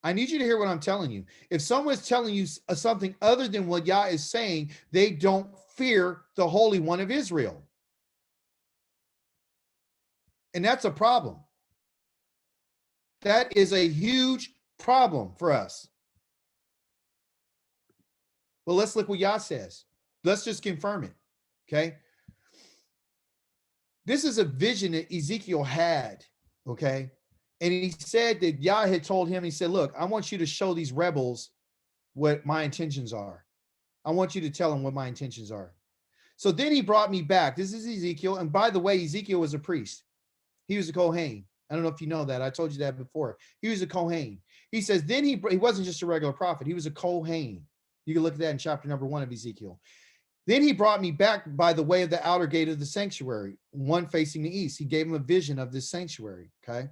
[SPEAKER 1] I need you to hear what I'm telling you. If someone's telling you something other than what Yah is saying, they don't fear the Holy One of Israel. And that's a problem. That is a huge problem for us. Well, let's look what Yah says. Let's just confirm it. Okay. This is a vision that Ezekiel had. Okay. And he said that Yah had told him, he said, look, I want you to show these rebels what my intentions are. I want you to tell them what my intentions are. So then he brought me back. This is Ezekiel. And by the way, Ezekiel was a priest. He was a Kohen. I don't know if you know that. I told you that before. He was a Kohen. He says, then he wasn't just a regular prophet. He was a Kohen. You can look at that in chapter number 1 of Ezekiel. Then he brought me back by the way of the outer gate of the sanctuary, one facing the east. He gave him a vision of this sanctuary. Okay.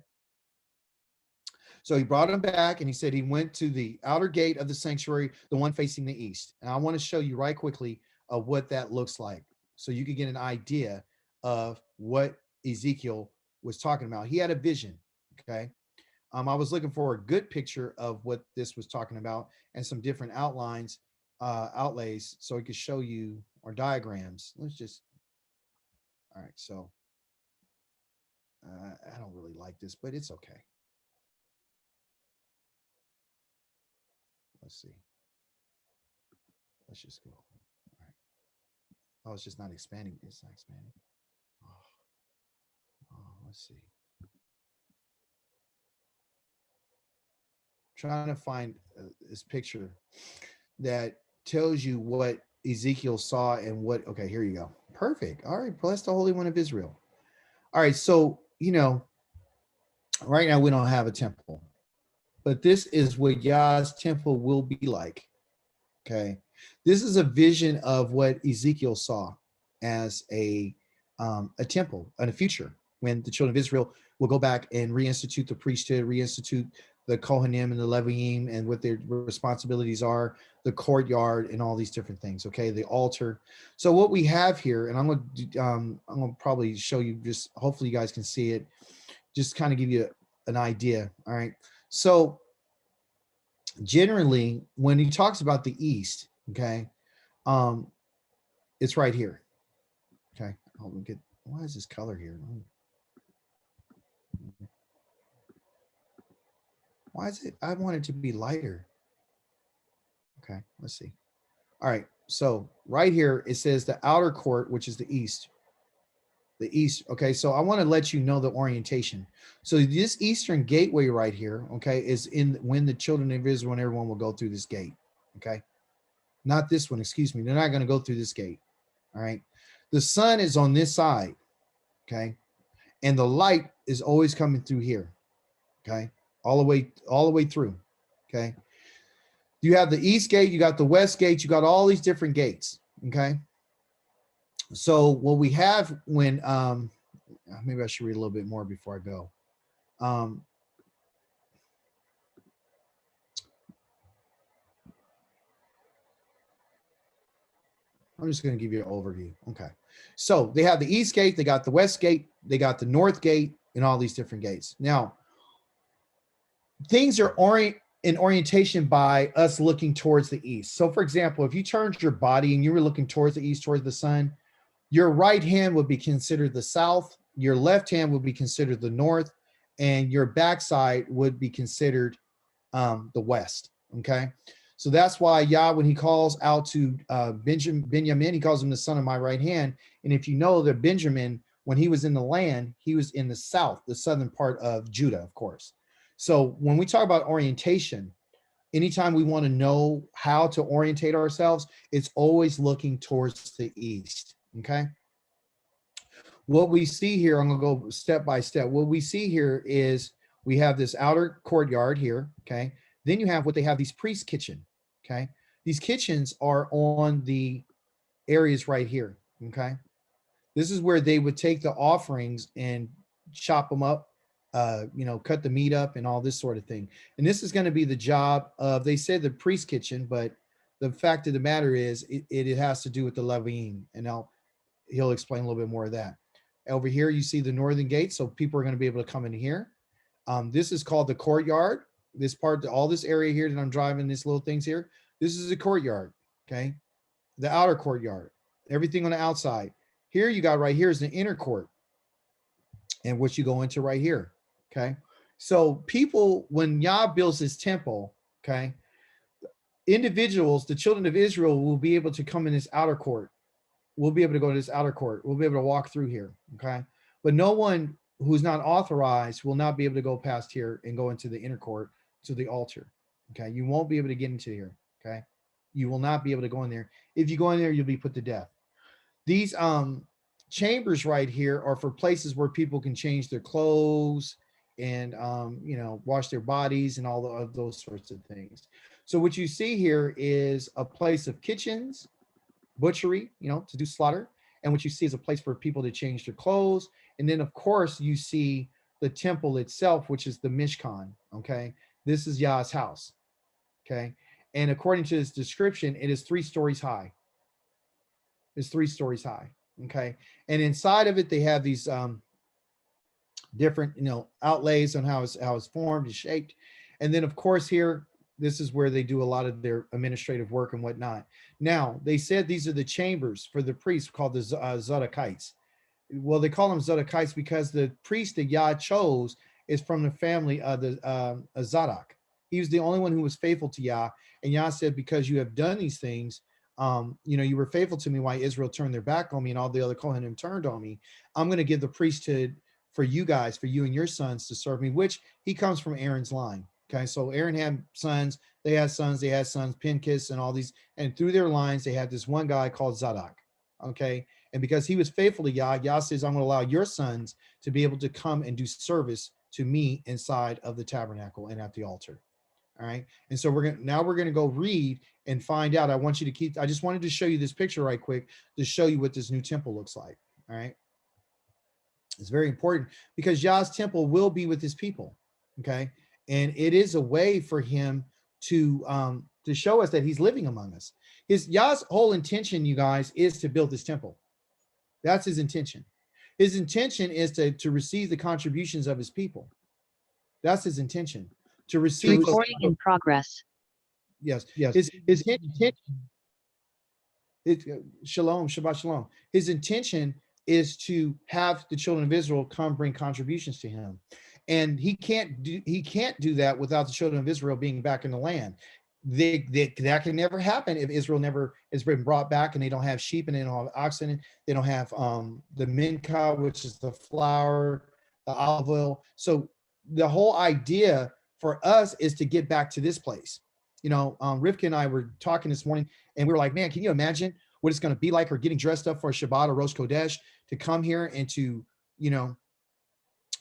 [SPEAKER 1] So he brought him back and he said he went to the outer gate of the sanctuary, the one facing the east. And I want to show you right quickly of what that looks like, so you can get an idea of what Ezekiel was talking about. He had a vision. Okay. I was looking for a good picture of what this was talking about and some different outlines, outlays, so he could show you, or diagrams. Let's just, all right. So I don't really like this, but it's okay. Let's see. Let's just go. All right. Oh, it's just not expanding. It's not expanding. Oh. let's see. Trying to find this picture that tells you what Ezekiel saw and what, okay, here you go. Perfect. All right, bless the Holy One of Israel. All right, so, right now we don't have a temple, but this is what Yah's temple will be like. Okay, this is a vision of what Ezekiel saw as a temple in the future, when the children of Israel will go back and reinstitute the priesthood, reinstitute the KOHANIM and the LEWI and what their responsibilities are, the courtyard and all these different things. Okay, the altar. So what we have here, and I'm gonna probably show you, just hopefully you guys can see it, just kind of give you an idea. All right, so generally when he talks about the east, okay, it's right here. Okay, I'll get, why is this color here? Why is it, I want it to be lighter. Okay, let's see. All right, so right here it says the outer court, which is the east. The east. Okay, so I want to let you know the orientation. So this eastern gateway right here, okay, is in when the children of Israel and everyone will go through this gate. Okay, not this one, excuse me. They're not going to go through this gate. All right, the sun is on this side. Okay, and the light is always coming through here. Okay, all the way through. Okay, you have the east gate, you got the west gate, you got all these different gates. Okay, so what we have when maybe I should read a little bit more before I go. I'm just going to give you an overview. Okay, so they have the east gate, they got the west gate, they got the north gate, and all these different gates. Now, things are in orientation by us looking towards the east. So for example, if you turned your body and you were looking towards the east, towards the sun, your right hand would be considered the south, your left hand would be considered the north, and your backside would be considered the west. Okay, so that's why Yah, when he calls out to Benjamin, he calls him the son of my right hand. And if you know that Benjamin, when he was in the land, he was in the south, the southern part of Judah, of course. So when we talk about orientation, anytime we want to know how to orientate ourselves, it's always looking towards the east. Okay. What we see here, I'm going to go step by step. What we see here is we have this outer courtyard here. Okay. Then you have what they have, these priest kitchen. Okay. These kitchens are on the areas right here. Okay. This is where they would take the offerings and chop them up, cut the meat up and all this sort of thing. And this is going to be the job of, they said the priest kitchen, but the fact of the matter is it has to do with the LEWI, and he'll explain a little bit more of that. Over here, you see the northern gate. So people are going to be able to come in here. This is called the courtyard. This part, all this area here that I'm driving, these little things here, this is the courtyard. Okay. The outer courtyard, everything on the outside. Here you got right here is the inner court, and what you go into right here. Okay. So people, when Yah builds his temple, okay, individuals, the children of Israel will be able to come in this outer court. We'll be able to go to this outer court. We'll be able to walk through here. Okay. But no one who's not authorized will not be able to go past here and go into the inner court to the altar. Okay. You won't be able to get into here. Okay. You will not be able to go in there. If you go in there, you'll be put to death. These chambers right here are for places where people can change their clothes and wash their bodies and all of those sorts of things. So what you see here is a place of kitchens, butchery, to do slaughter. And what you see is a place for people to change their clothes. And then of course you see the temple itself, which is the Mishkan. Okay. This is Yah's house. Okay. And according to this description, it is 3 stories high. It's 3 stories high. Okay. And inside of it, they have these different, outlays on how it's formed and shaped. And then of course here, this is where they do a lot of their administrative work and whatnot. Now, they said these are the chambers for the priests called the Zadokites. Well, they call them Zadokites because the priest that Yah chose is from the family of the Zadok. He was the only one who was faithful to Yah. And Yah said, because you have done these things, you were faithful to me while Israel turned their back on me and all the other Kohanim turned on me. I'm going to give the priesthood for you guys, for you and your sons to serve me, which he comes from Aaron's line. Okay, so Aaron had sons, they had sons, Pincus and all these, and through their lines, they had this one guy called Zadok. Okay, and because he was faithful to Yah, Yah says, I'm going to allow your sons to be able to come and do service to me inside of the tabernacle and at the altar. All right, and so we're gonna go read and find out. I want you to keep. I just wanted to show you this picture right quick to show you what this new temple looks like. All right, it's very important because Yah's temple will be with his people. Okay, and it is a way for him to show us that he's living among us. Yah's whole intention, you guys, is to build this temple. That's his intention. His intention is to receive the contributions of his people. That's his intention. To receive
[SPEAKER 7] recording in progress.
[SPEAKER 1] Yes. His intention. Shalom, Shabbat Shalom. His intention is to have the children of Israel come bring contributions to him, and he can't do that without the children of Israel being back in the land. That can never happen if Israel never has been brought back, and they don't have sheep and they don't have oxen, and they don't have the minka, which is the flour, the olive oil. So the whole idea for us is to get back to this place. You know, Rivka and I were talking this morning, and we were like, man, can you imagine what it's going to be like, or getting dressed up for a Shabbat or Rosh Kodesh to come here and to, you know,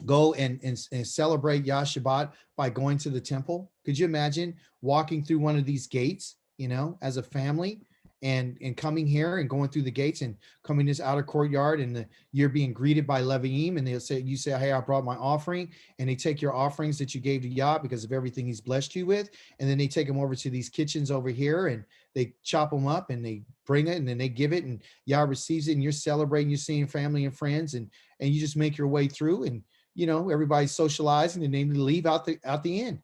[SPEAKER 1] go and celebrate Yah Shabbat by going to the temple? Could you imagine walking through one of these gates, you know, as a family, and coming here and going through the gates and coming this outer courtyard, and you're being greeted by Leviim, and you say, hey, I brought my offering, and they take your offerings that you gave to Yah because of everything he's blessed you with, and then they take them over to these kitchens over here, and they chop them up, and they bring it, and then they give it, and Yah receives it, and you're celebrating, you're seeing family and friends, and you just make your way through, and you know, everybody's socializing, and then they leave out the end.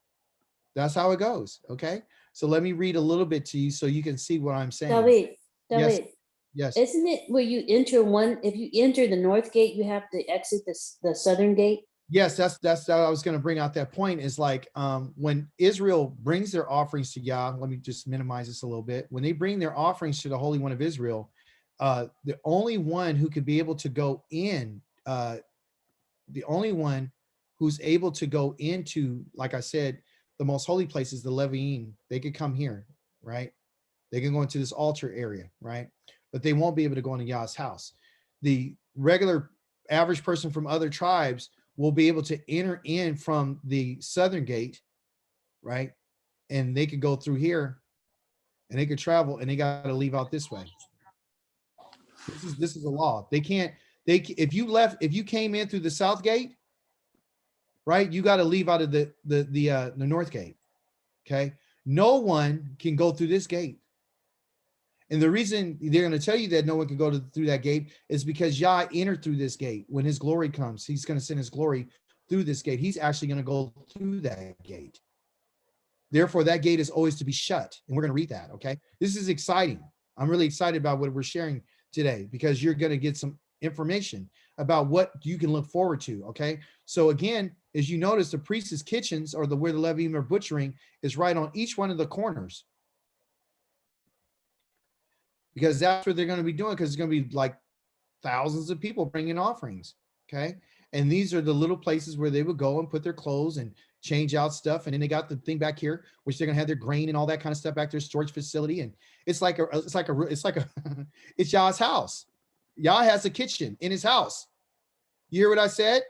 [SPEAKER 1] That's how it goes. Okay. So let me read a little bit to you so you can see what I'm saying.
[SPEAKER 5] David,
[SPEAKER 1] Yes.
[SPEAKER 5] isn't it where you enter if you enter the north gate, you have to exit the southern gate?
[SPEAKER 1] Yes, that's I was going to bring out that point, is like when Israel brings their offerings to Yah, let me just minimize this a little bit. When they bring their offerings to the Holy One of Israel, the only one who could be able to go in, the only one who's able to go into, like I said, the most holy place is the Leviim. They could come here, right? They can go into this altar area, right? But they won't be able to go into Yah's house. The regular average person from other tribes will be able to enter in from the southern gate, right? And they could go through here, and they could travel, and they got to leave out this way. This is a law. They can't. If you came in through the south gate, right, you got to leave out of the north gate. Okay, no one can go through this gate, and the reason they're going to tell you that no one can go through that gate is because Yah entered through this gate. When his glory comes, he's going to send his glory through this gate. He's actually going to go through that gate. Therefore, that gate is always to be shut, and we're going to read that. Okay, this is exciting. I'm really excited about what we're sharing today, because you're going to get some information about what you can look forward to. Okay, so again, as you notice, the priest's kitchens, or where the Leviim are butchering, is right on each one of the corners, because that's what they're going to be doing, because it's going to be like thousands of people bringing offerings. Okay, and these are the little places where they would go and put their clothes and change out stuff, and then they got the thing back here, which they're going to have their grain and all that kind of stuff back there, storage facility, and it's like it's Yah's house. Yah has a kitchen in his house. You hear what I said?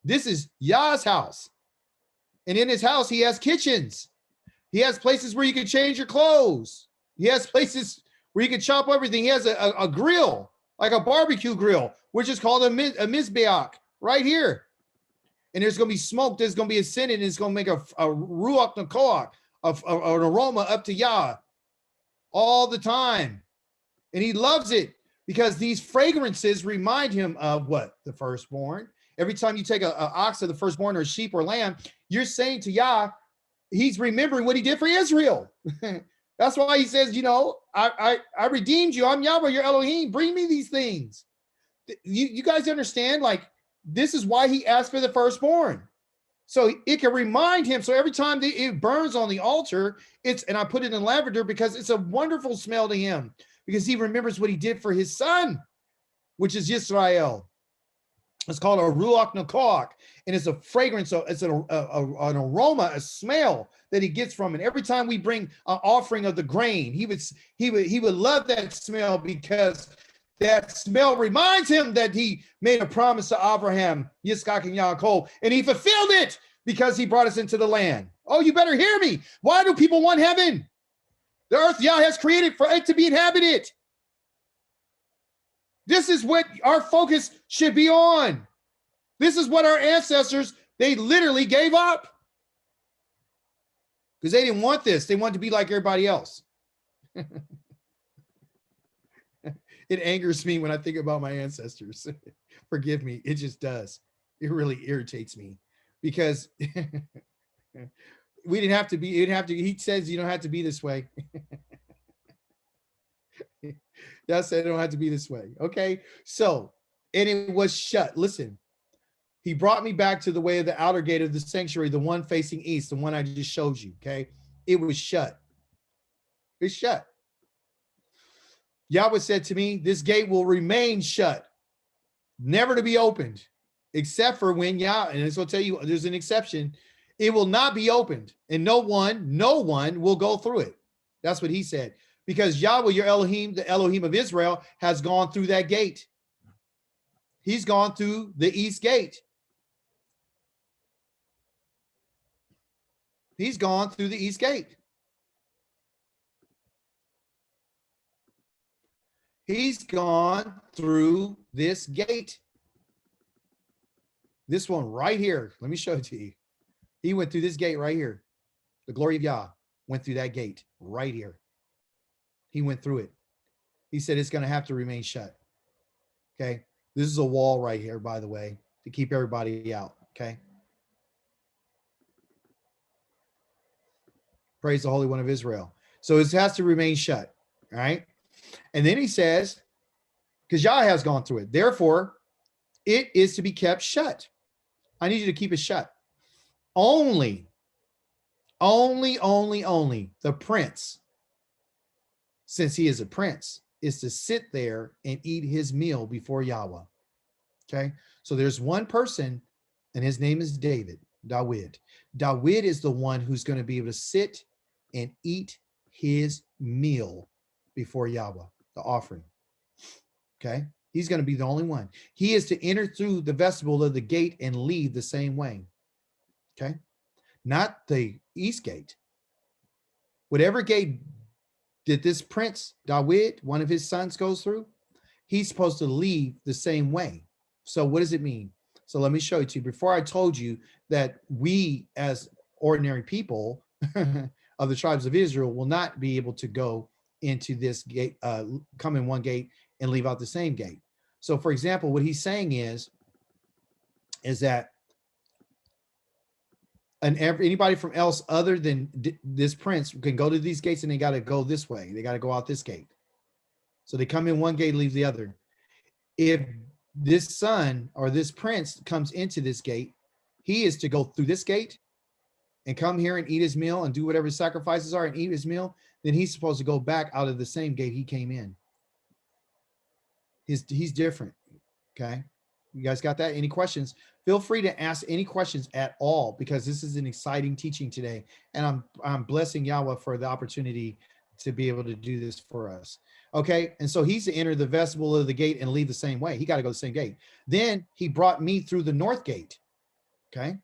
[SPEAKER 1] This is Yah's house. And in his house, he has kitchens. He has places where you can change your clothes. He has places where you can chop everything. He has a grill, like a barbecue grill, which is called a mizbeach, right here. And there's going to be smoke. There's going to be ascended, and it's going to make a ruach nakoach, an aroma up to Yah all the time. And he loves it, because these fragrances remind him of what? The firstborn. Every time you take an ox of the firstborn, or a sheep or lamb, you're saying to Yah, he's remembering what he did for Israel. That's why he says, you know, I redeemed you. I'm Yahweh, your Elohim. Bring me these things. You guys understand? Like, this is why he asked for the firstborn. So it can remind him. So every time it burns on the altar, and I put it in lavender because it's a wonderful smell to him, because he remembers what he did for his son, which is YISRAEL. It's called a ruach nakoach, and it's a fragrance. So it's an aroma, a smell that he gets from it. Every time we bring an offering of the grain, he would love that smell, because that smell reminds him that he made a promise to Abraham, Yitzchak, and Yaakov, and he fulfilled it because he brought us into the land. Oh, you better hear me. Why do people want heaven? The earth Yah has created for it to be inhabited. This is what our focus should be on. This is what our ancestors, they literally gave up. Because they didn't want this. They wanted to be like everybody else. It angers me when I think about my ancestors. Forgive me. It just does. It really irritates me. Because we didn't have to be, he says you don't have to be this way. Y'all said it don't have to be this way. Okay. So, and it was shut. Listen, he brought me back to the way of the outer gate of the sanctuary, the one facing east, the one I just showed you. Okay. It was shut. It's shut. Yahweh said to me, this gate will remain shut, never to be opened, except for when Yah, and it's going to tell you there's an exception. It will not be opened, and no one will go through it. That's what he said. Because Yahweh, your Elohim, the Elohim of Israel, has gone through that gate. He's gone through the east gate. He's gone through the east gate. He's gone through this gate. This one right here. Let me show it to you. He went through this gate right here. The glory of Yah went through that gate right here. He went through it. He said it's going to have to remain shut. Okay. This is a wall right here, by the way, to keep everybody out. Okay. Praise the Holy One of Israel. So it has to remain shut. All right. And then he says, because Yah has gone through it, therefore it is to be kept shut. I need you to keep it shut. Only the prince, since he is a prince, is to sit there and eat his meal before Yahweh. Okay. So there's one person, and his name is David. Dawid is the one who's going to be able to sit and eat his meal before Yahweh, the offering. Okay. He's going to be the only one. He is to enter through the vestibule of the gate and leave the same way. Okay. Not the east gate. Whatever gate that this prince, Dawid, one of his sons, goes through, he's supposed to leave the same way. So what does it mean? So let me show it to you. Before I told you that we as ordinary people of the tribes of Israel will not be able to go into this gate, come in one gate and leave out the same gate. So for example, what he's saying is that anybody from else other than this prince can go to these gates, and they got to go this way. They got to go out this gate. So they come in one gate, leave the other. If this son or this prince comes into this gate, he is to go through this gate and come here and eat his meal and do whatever his sacrifices are and eat his meal. Then he's supposed to go back out of the same gate he came in. He's different. Okay. You guys got that? Any questions? Feel free to ask any questions at all, because this is an exciting teaching today. And I'm blessing Yahweh for the opportunity to be able to do this for us. Okay. And so he's to enter the vestibule of the gate and leave the same way. He got to go the same gate. Then he brought me through the north gate. Okay.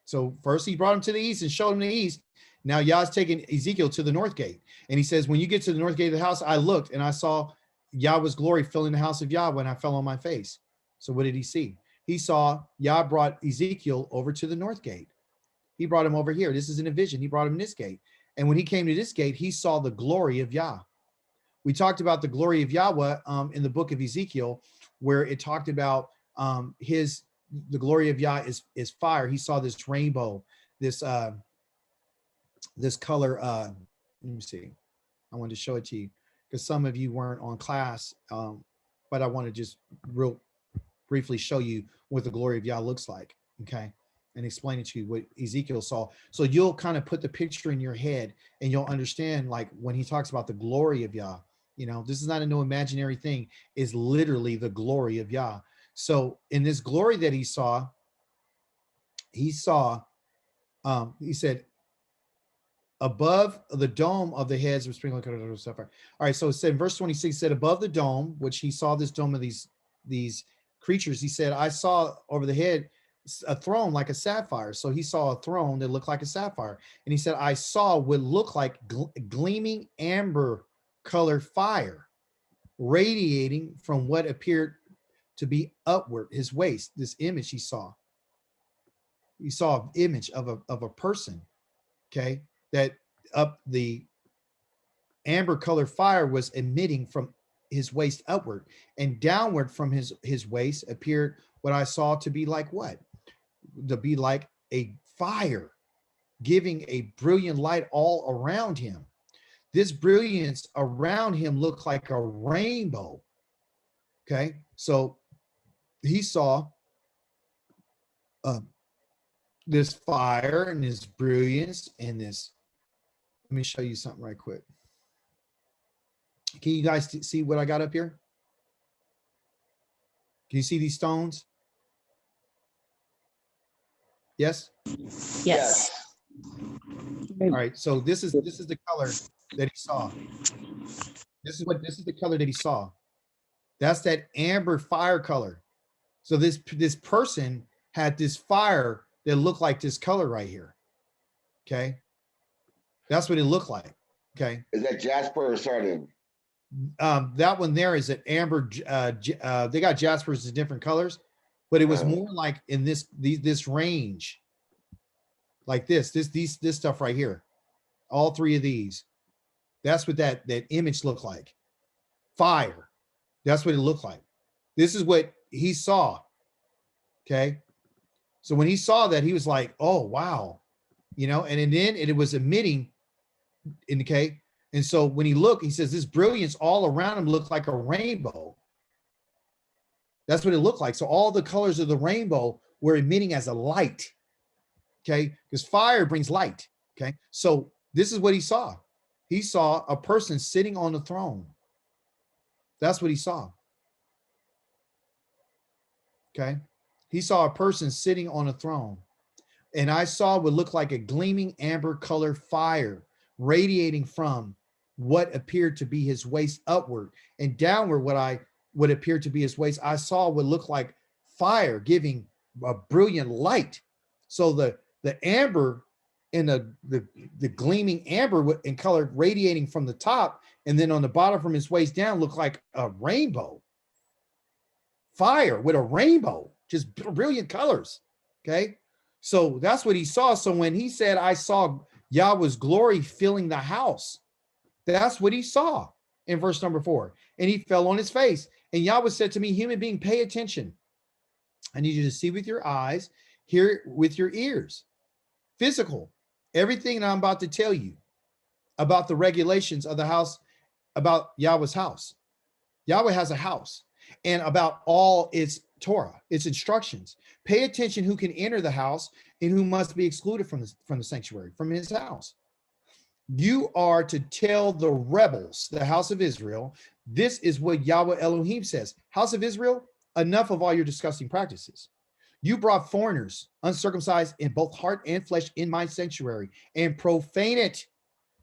[SPEAKER 1] So first he brought him to the east and showed him the east. Now Yah's taking Ezekiel to the north gate. And he says, when you get to the north gate of the house, I looked and I saw Yahweh's glory filling the house of Yahweh, and I fell on my face. So what did he see? He saw Yah brought Ezekiel over to the north gate. He brought him over here. This is in a vision. He brought him this gate. And when he came to this gate, he saw the glory of Yah. We talked about the glory of Yahweh in the book of Ezekiel, where it talked about the glory of Yah is fire. He saw this rainbow, this color. Let me see. I wanted to show it to you because some of you weren't on class, but I want to just real briefly show you what the glory of Yah looks like, okay, and explain it to you what Ezekiel saw. So you'll kind of put the picture in your head and you'll understand, like when he talks about the glory of Yah, you know, this is not a no imaginary thing, it's literally the glory of Yah. So in this glory that he saw, he said, above the dome of the heads of sprinkled sapphire. All right, so it said in verse 26, said above the dome, which he saw this dome of these creatures, he said, I saw over the head a throne like a sapphire. So he saw a throne that looked like a sapphire. And he said, I saw what looked like gleaming amber colored fire radiating from what appeared to be upward, his waist. This image he saw. He saw an image of a person, okay, that up the amber colored fire was emitting from his waist upward, and downward from his waist appeared what I saw to be like what? To be like a fire, giving a brilliant light all around him. This brilliance around him looked like a rainbow. Okay, so he saw this fire and this brilliance and this. Let me show you something right quick. Can you guys see what I got up here? Can you see these stones? Yes?
[SPEAKER 5] Yes.
[SPEAKER 1] All right, so this is the color that he saw. This is the color that he saw. That's that amber fire color. So this person had this fire that looked like this color right here. Okay. That's what it looked like. Okay.
[SPEAKER 2] Is that Jasper or Sardine?
[SPEAKER 1] That one there is an amber. They got Jaspers in different colors, but it was more like in this range, like this stuff right here. All three of these. That's what that image looked like. Fire. That's what it looked like. This is what he saw. Okay. So when he saw that, he was like, oh, wow. You know, and then it was emitting. Okay. And so when he looked, he says this brilliance all around him looked like a rainbow. That's what it looked like. So all the colors of the rainbow were emitting as a light. Okay. Because fire brings light. Okay. So this is what he saw. He saw a person sitting on the throne. That's what he saw. Okay. He saw a person sitting on a throne. And I saw what looked like a gleaming amber color fire radiating from what appeared to be his waist upward, and downward what appeared to be his waist. I saw what looked like fire giving a brilliant light. So the amber and the gleaming amber in color radiating from the top, and then on the bottom from his waist down looked like a rainbow. Fire with a rainbow, just brilliant colors. Okay. So that's what he saw. So when he said, I saw Yahweh's glory filling the house, that's what he saw in verse number 4. And he fell on his face. And Yahweh said to me, human being, pay attention. I need you to see with your eyes, hear with your ears. Physical. Everything that I'm about to tell you about the regulations of the house, about Yahweh's house. Yahweh has a house, and about all its Torah, its instructions. Pay attention who can enter the house and who must be excluded from the sanctuary, from his house. You are to tell the rebels, the house of Israel, this is what Yahweh Elohim says. House of Israel, enough of all your disgusting practices. You brought foreigners, uncircumcised in both heart and flesh, in my sanctuary and profane it.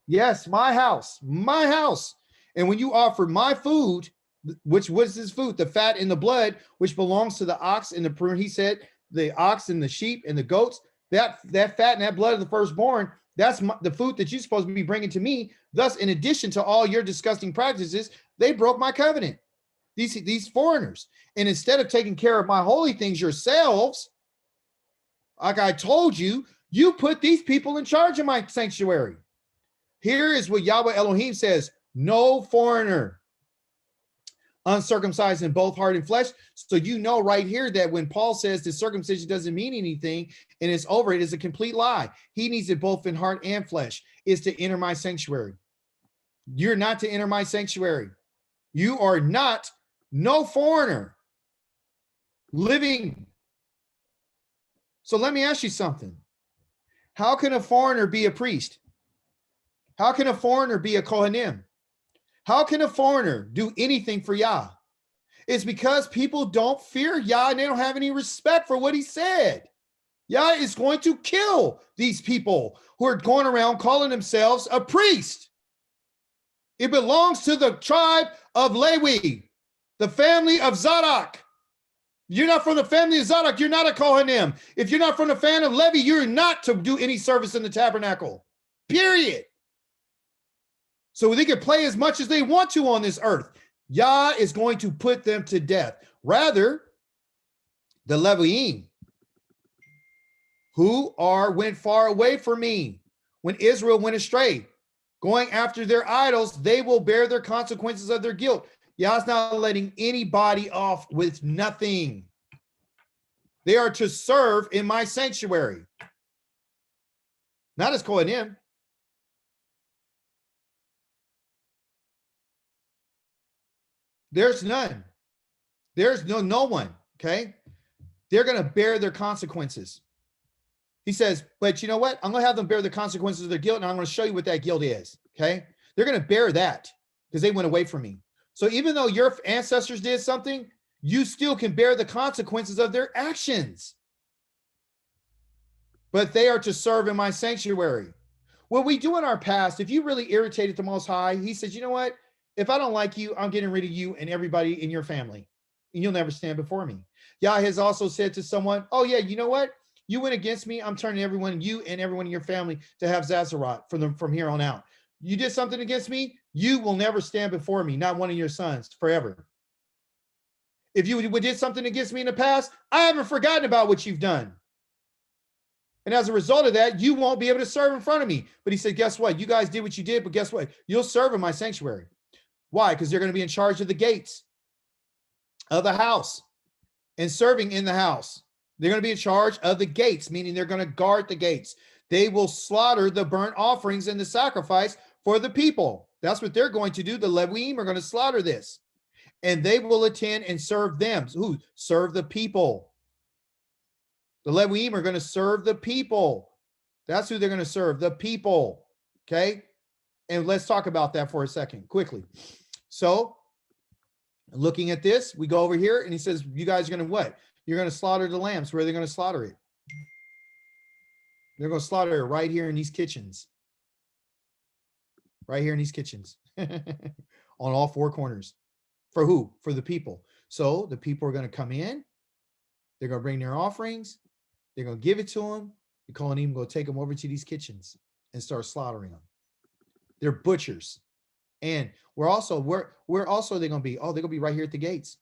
[SPEAKER 1] Yes, my house, my house. And when you offered my food, which was his food, the fat and the blood, which belongs to the ox and the prune, he said, the ox and the sheep and the goats, that fat and that blood of the firstborn, that's the food that you're supposed to be bringing to me. Thus, in addition to all your disgusting practices, they broke my covenant, these foreigners. And instead of taking care of my holy things yourselves, like I told you, you put these people in charge of my sanctuary. Here is what Yahweh Elohim says, no foreigner, uncircumcised in both heart and flesh. So you know right here that when Paul says that circumcision doesn't mean anything and it's over, it is a complete lie. He needs it both in heart and flesh, is to enter my sanctuary. You're not to enter my sanctuary. You are not, no foreigner living. So let me ask you something. How can a foreigner be a priest? How can a foreigner be a Kohanim? How can a foreigner do anything for Yah? It's because people don't fear Yah and they don't have any respect for what he said. Yah is going to kill these people who are going around calling themselves a priest. It belongs to the tribe of Lewi, the family of Zadok. You're not from the family of Zadok, you're not a Kohanim. If you're not from the family of Levi, you're not to do any service in the tabernacle. Period. So they can play as much as they want to on this earth. Yah is going to put them to death. Rather, the Levi'im, who went far away from me when Israel went astray, going after their idols, they will bear their consequences of their guilt. Yah's not letting anybody off with nothing. They are to serve in my sanctuary. Not as Kohanim. There's none. There's no one, okay? They're going to bear their consequences. He says, but you know what? I'm going to have them bear the consequences of their guilt, and I'm going to show you what that guilt is, okay? They're going to bear that because they went away from me. So even though your ancestors did something, you still can bear the consequences of their actions. But they are to serve in my sanctuary. What we do in our past, if you really irritated the Most High, he says, you know what? If I don't like you, I'm getting rid of you and everybody in your family, and you'll never stand before me. Yah has also said to someone, oh yeah, you know what? You went against me. I'm turning you and everyone in your family to have Zazarat from here on out. You did something against me, you will never stand before me, not one of your sons, forever. If you did something against me in the past, I haven't forgotten about what you've done. And as a result of that, you won't be able to serve in front of me. But he said, guess what? You guys did what you did, but guess what? You'll serve in my sanctuary. Why? Because they're going to be in charge of the gates of the house and serving in the house. They're going to be in charge of the gates, meaning they're going to guard the gates. They will slaughter the burnt offerings and the sacrifice for the people. That's what they're going to do. The Levi'im are going to slaughter this. And they will attend and serve them. Who? Serve the people. The Levi'im are going to serve the people. That's who they're going to serve, the people. Okay? And let's talk about that for a second, quickly. So, looking at this, we go over here, and he says, you guys are going to what? You're going to slaughter the lambs. Where are they going to slaughter it? They're going to slaughter it right here in these kitchens. Right here in these kitchens. On all four corners. For who? For the people. So the people are going to come in. They're going to bring their offerings. They're going to give it to them. The Kohanim go take them over to these kitchens and start slaughtering them. They're butchers. And where else are they going to be? Oh, they're going to be right here at the gates.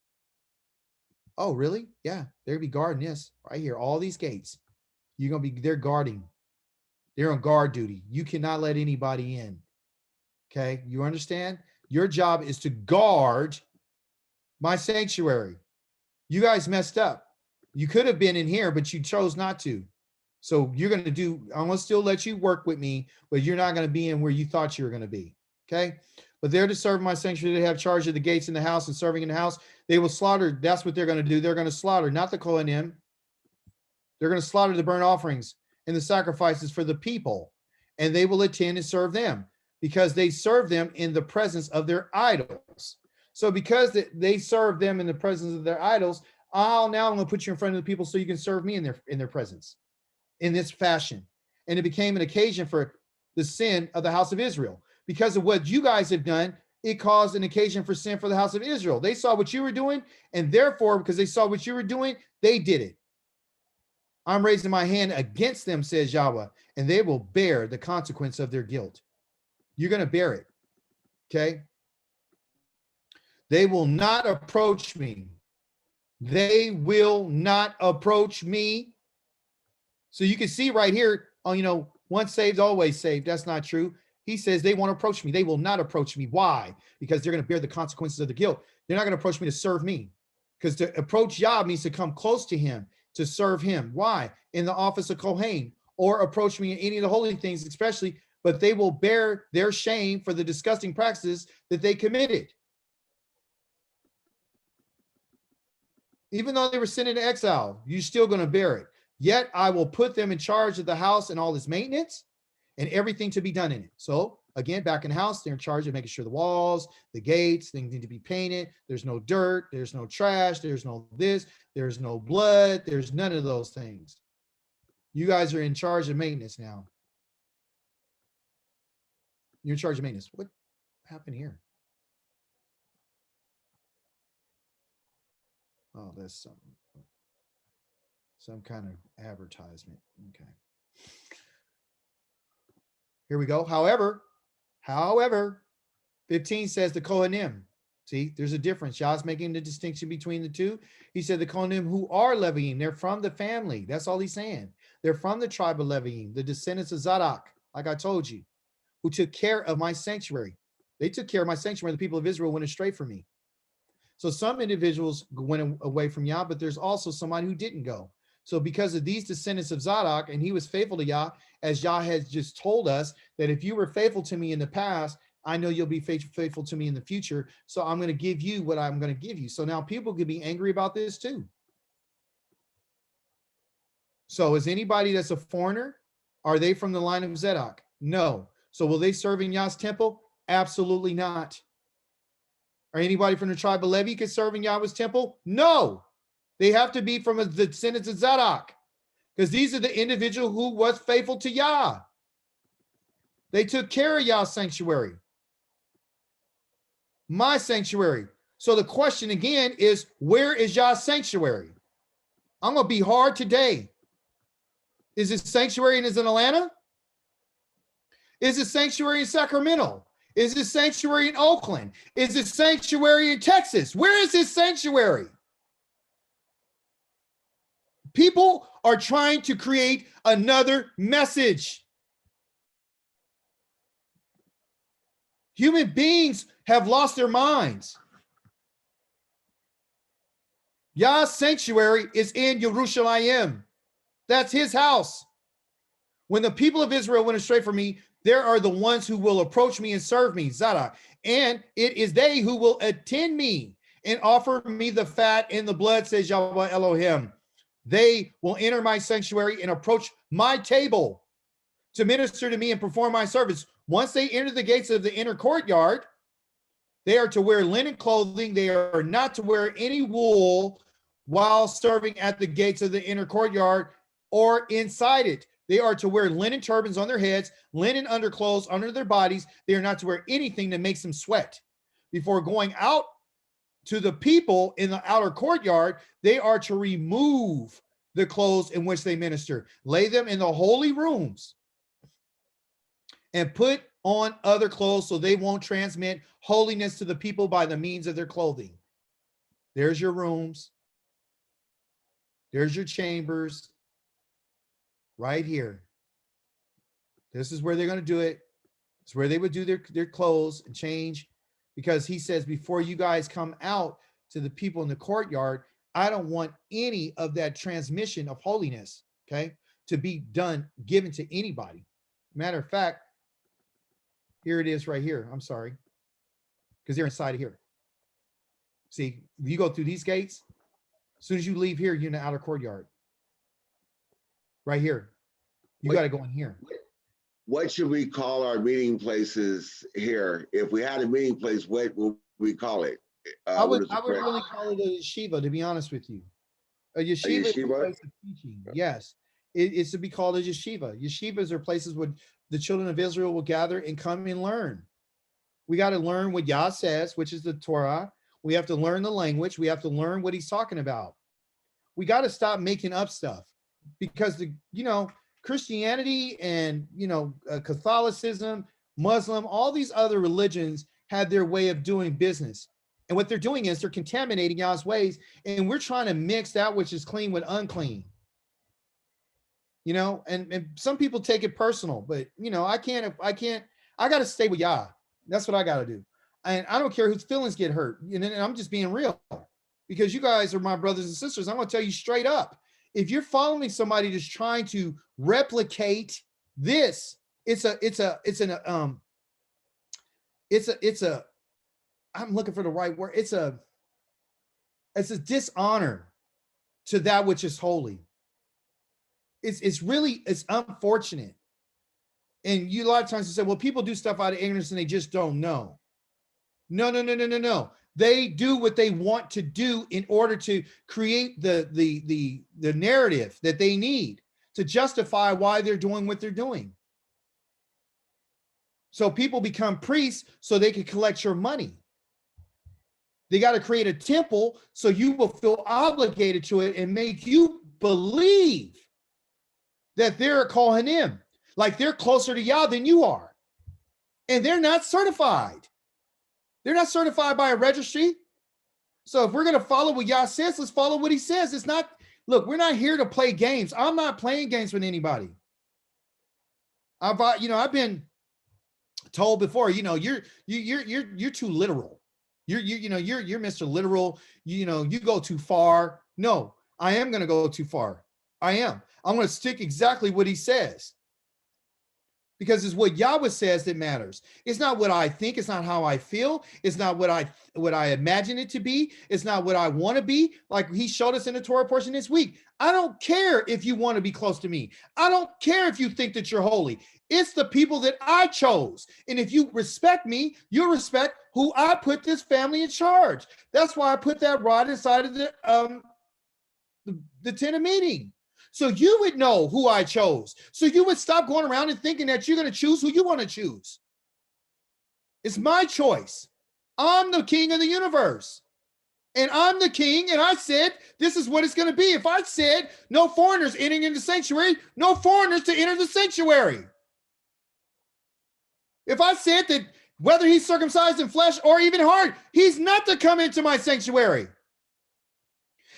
[SPEAKER 1] Oh, really? Yeah, they're going to be guarding this right here. All these gates. They're guarding. They're on guard duty. You cannot let anybody in. Okay, you understand? Your job is to guard my sanctuary. You guys messed up. You could have been in here, but you chose not to. So I'm going to still let you work with me, but you're not going to be in where you thought you were going to be. Okay, but they're to serve my sanctuary. They have charge of the gates in the house and serving in the house. They will slaughter. That's what they're going to do. They're going to slaughter, not the Kohanim. They're going to slaughter the burnt offerings and the sacrifices for the people, and they will attend and serve them because they serve them in the presence of their idols. So because they serve them in the presence of their idols, now I'm going to put you in front of the people so you can serve me in their presence in this fashion. And it became an occasion for the sin of the house of Israel. Because of what you guys have done, it caused an occasion for sin for the house of Israel. They saw what you were doing, and therefore, because they saw what you were doing, they did it. I'm raising my hand against them, says Yahweh, and they will bear the consequence of their guilt. You're going to bear it. Okay? They will not approach me. They will not approach me. So you can see right here, once saved, always saved. That's not true. He says they won't approach me. They will not approach me. Why? Because they're going to bear the consequences of the guilt. They're not going to approach me to serve me. Because to approach Yah means to come close to him, to serve him. Why? In the office of Kohen, or approach me in any of the holy things, especially, but they will bear their shame for the disgusting practices that they committed. Even though they were sent into exile, you're still going to bear it. Yet I will put them in charge of the house and all its maintenance and everything to be done in it. So again, back in the house, they're in charge of making sure the walls, the gates, things need to be painted. There's no dirt, there's no trash, there's no this, there's no blood, there's none of those things. You guys are in charge of maintenance now. You're in charge of maintenance. What happened here? Oh, that's some kind of advertisement. Okay. Here we go. However, 15 says the Kohanim. See, there's a difference. Yah's making the distinction between the two. He said the Kohanim who are Leviim, they're from the family. That's all he's saying. They're from the tribe of Leviim, the descendants of Zadok, like I told you, who took care of my sanctuary. They took care of my sanctuary. The people of Israel went astray from me. So some individuals went away from Yah, but there's also somebody who didn't go. So because of these descendants of Zadok, and he was faithful to Yah, as Yah has just told us, that if you were faithful to me in the past, I know you'll be faithful to me in the future. So I'm going to give you what I'm going to give you. So now people could be angry about this too. So is anybody that's a foreigner, are they from the line of Zadok? No. So will they serve in Yah's temple? Absolutely not. Are anybody from the tribe of Levi could serve in Yahweh's temple? No. They have to be from the descendants of Zadok, because these are the individual who was faithful to Yah. They took care of Yah's sanctuary, my sanctuary. So the question again is, where is Yah's sanctuary? I'm going to be hard today. Is it sanctuary in Atlanta? Is it sanctuary in Sacramento? Is it sanctuary in Oakland? Is it sanctuary in Texas? Where is this sanctuary? People are trying to create another message. Human beings have lost their minds. Yah's sanctuary is in Yerushalayim. That's his house. When the people of Israel went astray from me, there are the ones who will approach me and serve me, Zadok, and it is they who will attend me and offer me the fat and the blood, says Yahweh Elohim. They will enter my sanctuary and approach my table to minister to me and perform my service. Once they enter the gates of the inner courtyard, they are to wear linen clothing. They are not to wear any wool while serving at the gates of the inner courtyard or inside it. They are to wear linen turbans on their heads, linen underclothes under their bodies. They are not to wear anything that makes them sweat. Before going out to the people in the outer courtyard, they are to remove the clothes in which they minister, lay them in the holy rooms, and put on other clothes so they won't transmit holiness to the people by the means of their clothing. There's your rooms. There's your chambers. Right here. This is where they're going to do it. It's where they would do their clothes and change, because he says, before you guys come out to the people in the courtyard, I don't want any of that transmission of holiness, okay, to be done, given to anybody. Matter of fact, here it is right here. I'm sorry, because they're inside of here. See, you go through these gates. As soon as you leave here, you're in the outer courtyard. Right here. You got to go in here.
[SPEAKER 2] What should we call our meeting places here? If we had a meeting place, what would we call it?
[SPEAKER 1] I would really call it a yeshiva, to be honest with you. A yeshiva is a place of teaching. Yes. It's to be called a yeshiva. Yeshivas are places where the children of Israel will gather and come and learn. We got to learn what Yah says, which is the Torah. We have to learn the language. We have to learn what he's talking about. We got to stop making up stuff. Because Christianity and Catholicism, Muslim, all these other religions had their way of doing business, and what they're doing is they're contaminating Yah's ways, and we're trying to mix that which is clean with unclean. And some people take it personal, but I got to stay with Yah. That's what I got to do, and I don't care whose feelings get hurt. And I'm just being real, because you guys are my brothers and sisters. I'm going to tell you straight up. If you're following somebody that's trying to replicate this, I'm looking for the right word. It's a dishonor to that which is holy. It's unfortunate. And you, a lot of times you say, well, people do stuff out of ignorance and they just don't know. No. They do what they want to do in order to create the narrative that they need to justify why they're doing what they're doing. So people become priests so they can collect your money. They got to create a temple so you will feel obligated to it and make you believe that they're a Kohanim, like they're closer to Yah than you are. And they're not certified. They're not certified by a registry. So if we're going to follow what Yah says, let's follow what he says. It's not, look, we're not here to play games. I'm not playing games with anybody. I've been told before, you're too literal. You're Mr. Literal. You go too far. No, I am going to go too far. I am. I'm going to stick exactly what he says. Because it's what Yahweh says that matters. It's not what I think. It's not how I feel. It's not what I imagine it to be. It's not what I want to be. Like he showed us in the Torah portion this week. I don't care if you want to be close to me. I don't care if you think that you're holy. It's the people that I chose. And if you respect me, you'll respect who I put this family in charge. That's why I put that rod inside of the tent of meeting. So you would know who I chose. So you would stop going around and thinking that you're going to choose who you want to choose. It's my choice. I'm the king of the universe. And I'm the king. And I said, this is what it's going to be. If I said no foreigners entering into the sanctuary, no foreigners to enter the sanctuary. If I said that whether he's circumcised in flesh or even heart, he's not to come into my sanctuary.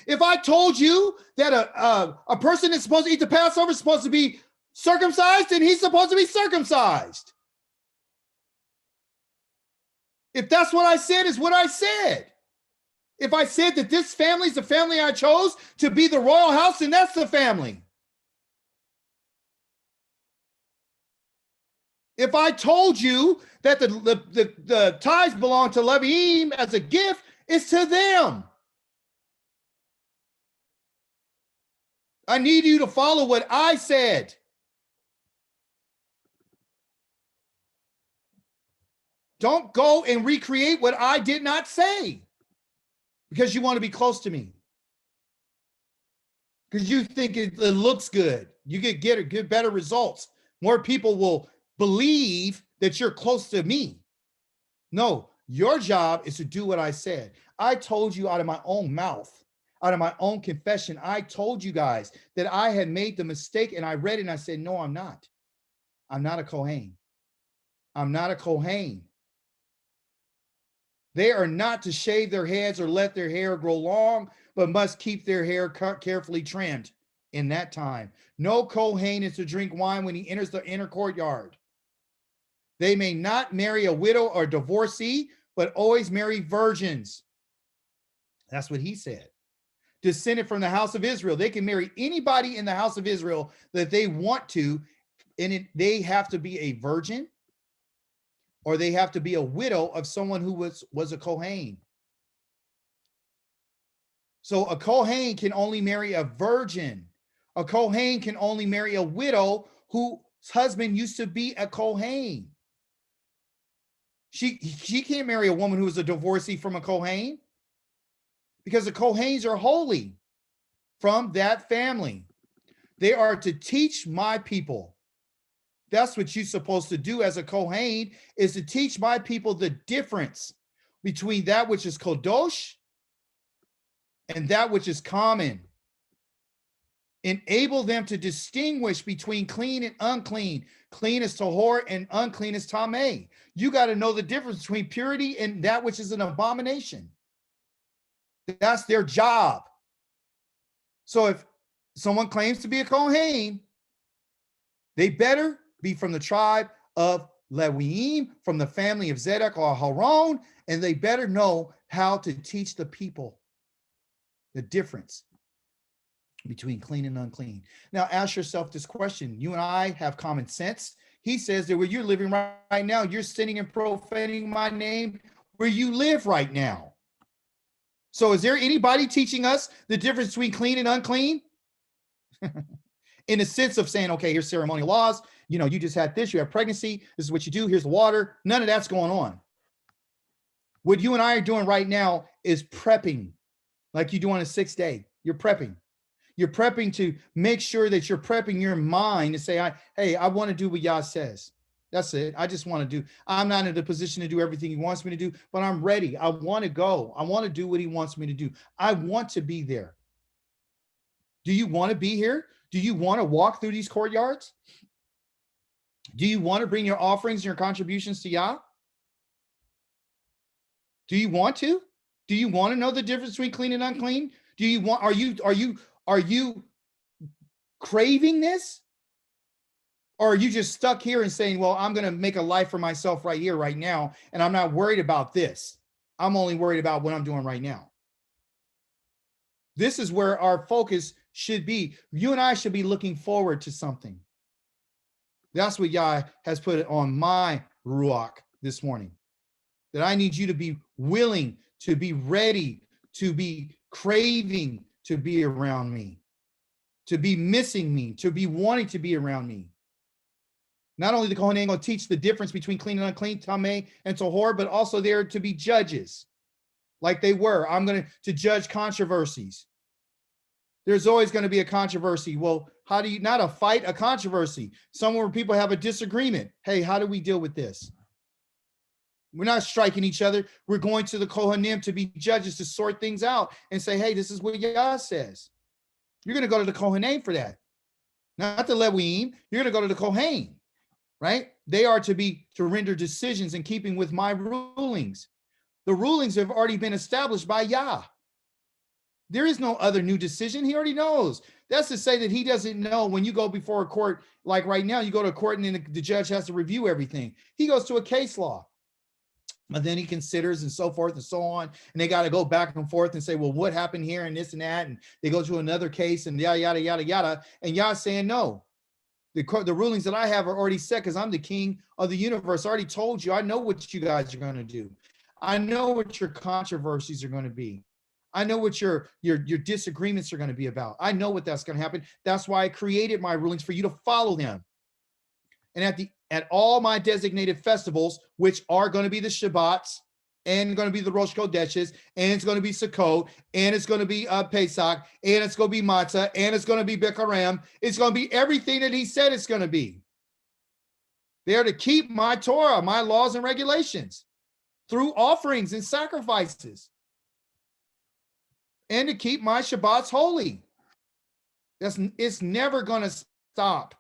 [SPEAKER 1] If I told you that a person that's supposed to eat the Passover is supposed to be circumcised, then he's supposed to be circumcised. If that's what I said, is what I said. If I said that this family is the family I chose to be the royal house, then that's the family. If I told you that the tithes belong to LEWI as a gift, it's to them. I need you to follow what I said. Don't go and recreate what I did not say because you want to be close to me. Because you think it looks good. You get better results. More people will believe that you're close to me. No, your job is to do what I said. I told you out of my own mouth. Out of my own confession, I told you guys that I had made the mistake, and I read it and I said, no, I'm not. I'm not a Kohen. I'm not a Kohen. They are not to shave their heads or let their hair grow long, but must keep their hair carefully trimmed in that time. No Kohen is to drink wine when he enters the inner courtyard. They may not marry a widow or divorcee, but always marry virgins. That's what he said. Descended from the house of Israel. They can marry anybody in the house of Israel that they want to, and they have to be a virgin or they have to be a widow of someone who was a Kohen. So a Kohen can only marry a virgin. A Kohen can only marry a widow whose husband used to be a Kohen. She can't marry a woman who is a divorcee from a Kohen. Because the Kohens are holy from that family. They are to teach my people. That's what you're supposed to do as a Kohen, is to teach my people the difference between that which is Kodosh and that which is common. Enable them to distinguish between clean and unclean. Clean is tahor and unclean is tameh. You got to know the difference between purity and that which is an abomination. That's their job. So if someone claims to be a Kohen, they better be from the tribe of LEWI, from the family of Zedek or Haron, and they better know how to teach the people the difference between clean and unclean. Now ask yourself this question. You and I have common sense. He says that where you're living right now, you're sinning and profaning my name where you live right now. So is there anybody teaching us the difference between clean and unclean? in the sense of saying, okay, here's ceremonial laws. You know, you just had this, you have pregnancy. This is what you do. Here's the water. None of that's going on. What you and I are doing right now is prepping, like you do on a 6th day. You're prepping. You're prepping to make sure that you're prepping your mind to say, hey, I want to do what Yah says. That's it. I just want to do. I'm not in the position to do everything he wants me to do, but I'm ready. I want to go. I want to do what he wants me to do. I want to be there. Do you want to be here? Do you want to walk through these courtyards? Do you want to bring your offerings and your contributions to Yah? Do you want to? Do you want to know the difference between clean and unclean? Do you want, are you craving this? Or are you just stuck here and saying, well, I'm going to make a life for myself right here, right now, and I'm not worried about this. I'm only worried about what I'm doing right now. This is where our focus should be. You and I should be looking forward to something. That's what Yah has put on my ruach this morning. That I need you to be willing, to be ready, to be craving to be around me, to be missing me, to be wanting to be around me. Not only the Kohanim going to teach the difference between clean and unclean, Tameh and Tahor, but also there to be judges, like they were. I'm going to judge controversies. There's always going to be a controversy. Well, how do you, not a fight, a controversy, somewhere where people have a disagreement. Hey, how do we deal with this? We're not striking each other. We're going to the Kohanim to be judges, to sort things out and say, hey, this is what Yah says. You're going to go to the Kohanim for that. Not the LEWI. You're going to go to the Kohen, right? They are to render decisions in keeping with my rulings. The rulings have already been established by Yah. There is no other new decision. He already knows. That's to say that he doesn't know when you go before a court, like right now, you go to a court and then the judge has to review everything. He goes to a case law. But then he considers and so forth and so on. And they got to go back and forth and say, well, what happened here and this and that? And they go to another case and yada, yada, yada, yada. And Yah's saying, no, the rulings that I have are already set because I'm the king of the universe. I already told you. I know what you guys are going to do. I know what your controversies are going to be. I know what your disagreements are going to be about. I know what that's going to happen. That's why I created my rulings for you to follow them. And at all my designated festivals, which are going to be the Shabbats, and going to be the Rosh Chodeshes, and it's going to be Sukkot, and it's going to be Pesach, and it's going to be Matzah, and it's going to be Bekaram. It's going to be everything that he said it's going to be. They're to keep my Torah, my laws and regulations through offerings and sacrifices, and to keep my Shabbats holy. It's never going to stop.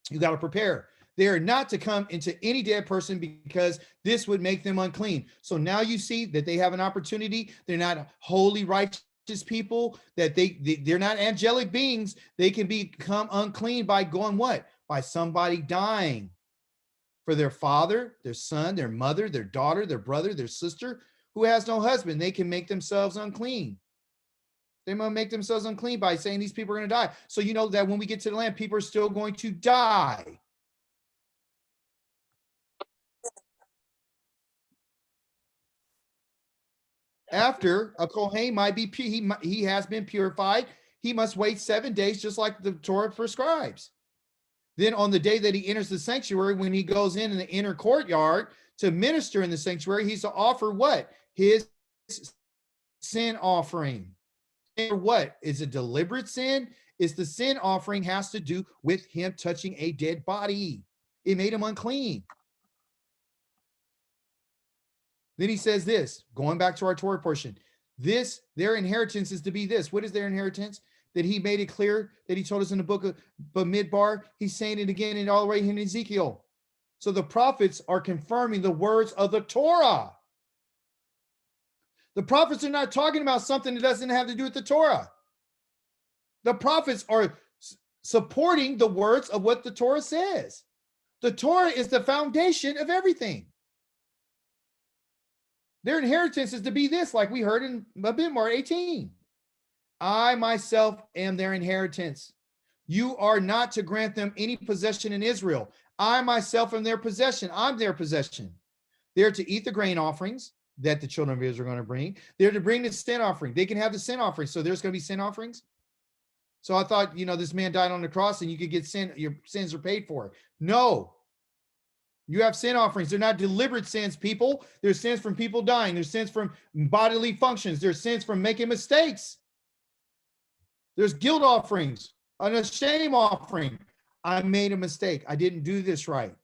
[SPEAKER 1] You got to prepare. They are not to come into any dead person because this would make them unclean. So now you see that they have an opportunity. They're not holy, righteous people, that they're not angelic beings. They can become unclean by going what? By somebody dying for their father, their son, their mother, their daughter, their brother, their sister who has no husband. They can make themselves unclean. They might make themselves unclean by saying these people are going to die. So you know that when we get to the land, people are still going to die. After a Kohen might be, he has been purified, he must wait 7 days, just like the Torah prescribes. Then on the day that he enters the sanctuary, when he goes in the inner courtyard to minister in the sanctuary, he's to offer what? His sin offering. What is a deliberate sin? Is the sin offering has to do with him touching a dead body. It made him unclean. Then he says this, going back to our Torah portion, their inheritance is to be this. What is their inheritance? That he made it clear, that he told us in the book of Bamidbar. He's saying it again and all the way in Ezekiel. So the prophets are confirming the words of the Torah. The prophets are not talking about something that doesn't have to do with the Torah. The prophets are supporting the words of what the Torah says. The Torah is the foundation of everything. Their inheritance is to be this, like we heard in Bamidbar 18. I myself am their inheritance. You are not to grant them any possession in Israel. I myself am their possession. I'm their possession. They're to eat the grain offerings that the children of Israel are going to bring. They're to bring the sin offering. They can have the sin offering. So there's going to be sin offerings. So I thought, this man died on the cross and you could get your sins are paid for. No. You have sin offerings. They're not deliberate sins, people. There's sins from people dying. There's sins from bodily functions. There's sins from making mistakes. There's guilt offerings and a shame offering. I made a mistake. I didn't do this right.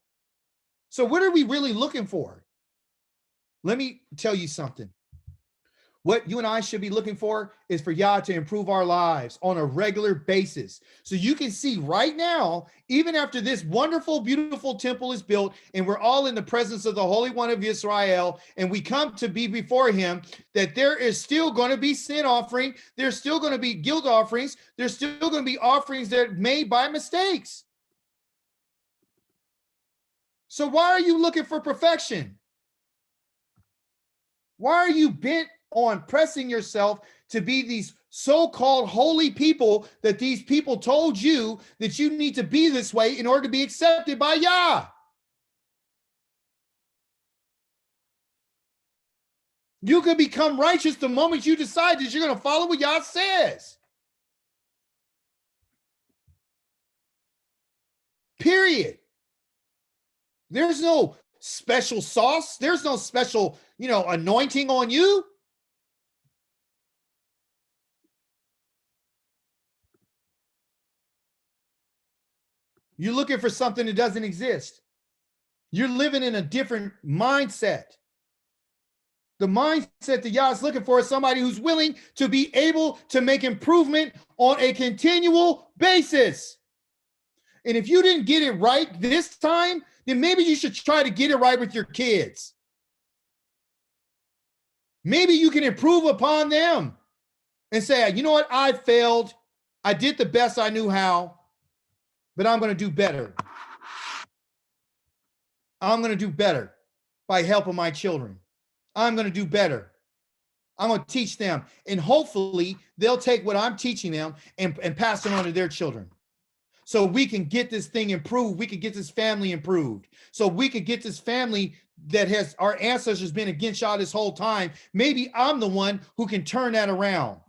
[SPEAKER 1] So what are we really looking for? Let me tell you something. What you and I should be looking for is for Yah to improve our lives on a regular basis. So you can see right now, even after this wonderful, beautiful temple is built and we're all in the presence of the Holy One of Israel and we come to be before him, that there is still going to be sin offering. There's still going to be guilt offerings. There's still going to be offerings that are made by mistakes. So why are you looking for perfection? Why are you bent on pressing yourself to be these so-called holy people that these people told you that you need to be this way in order to be accepted by Yah? You can become righteous the moment you decide that you're going to follow what Yah says. Period. There's no special sauce. There's no special, anointing on you. You're looking for something that doesn't exist. You're living in a different mindset. The mindset that Yah is looking for is somebody who's willing to be able to make improvement on a continual basis. And if you didn't get it right this time, then maybe you should try to get it right with your kids. Maybe you can improve upon them and say, you know what? I failed. I did the best I knew how. But I'm going to do better. I'm going to do better by helping my children. I'm going to do better. I'm going to teach them. And hopefully they'll take what I'm teaching them and pass it on to their children. So we can get this thing improved. We can get this family improved. So we can get this family that has our ancestors been against y'all this whole time. Maybe I'm the one who can turn that around.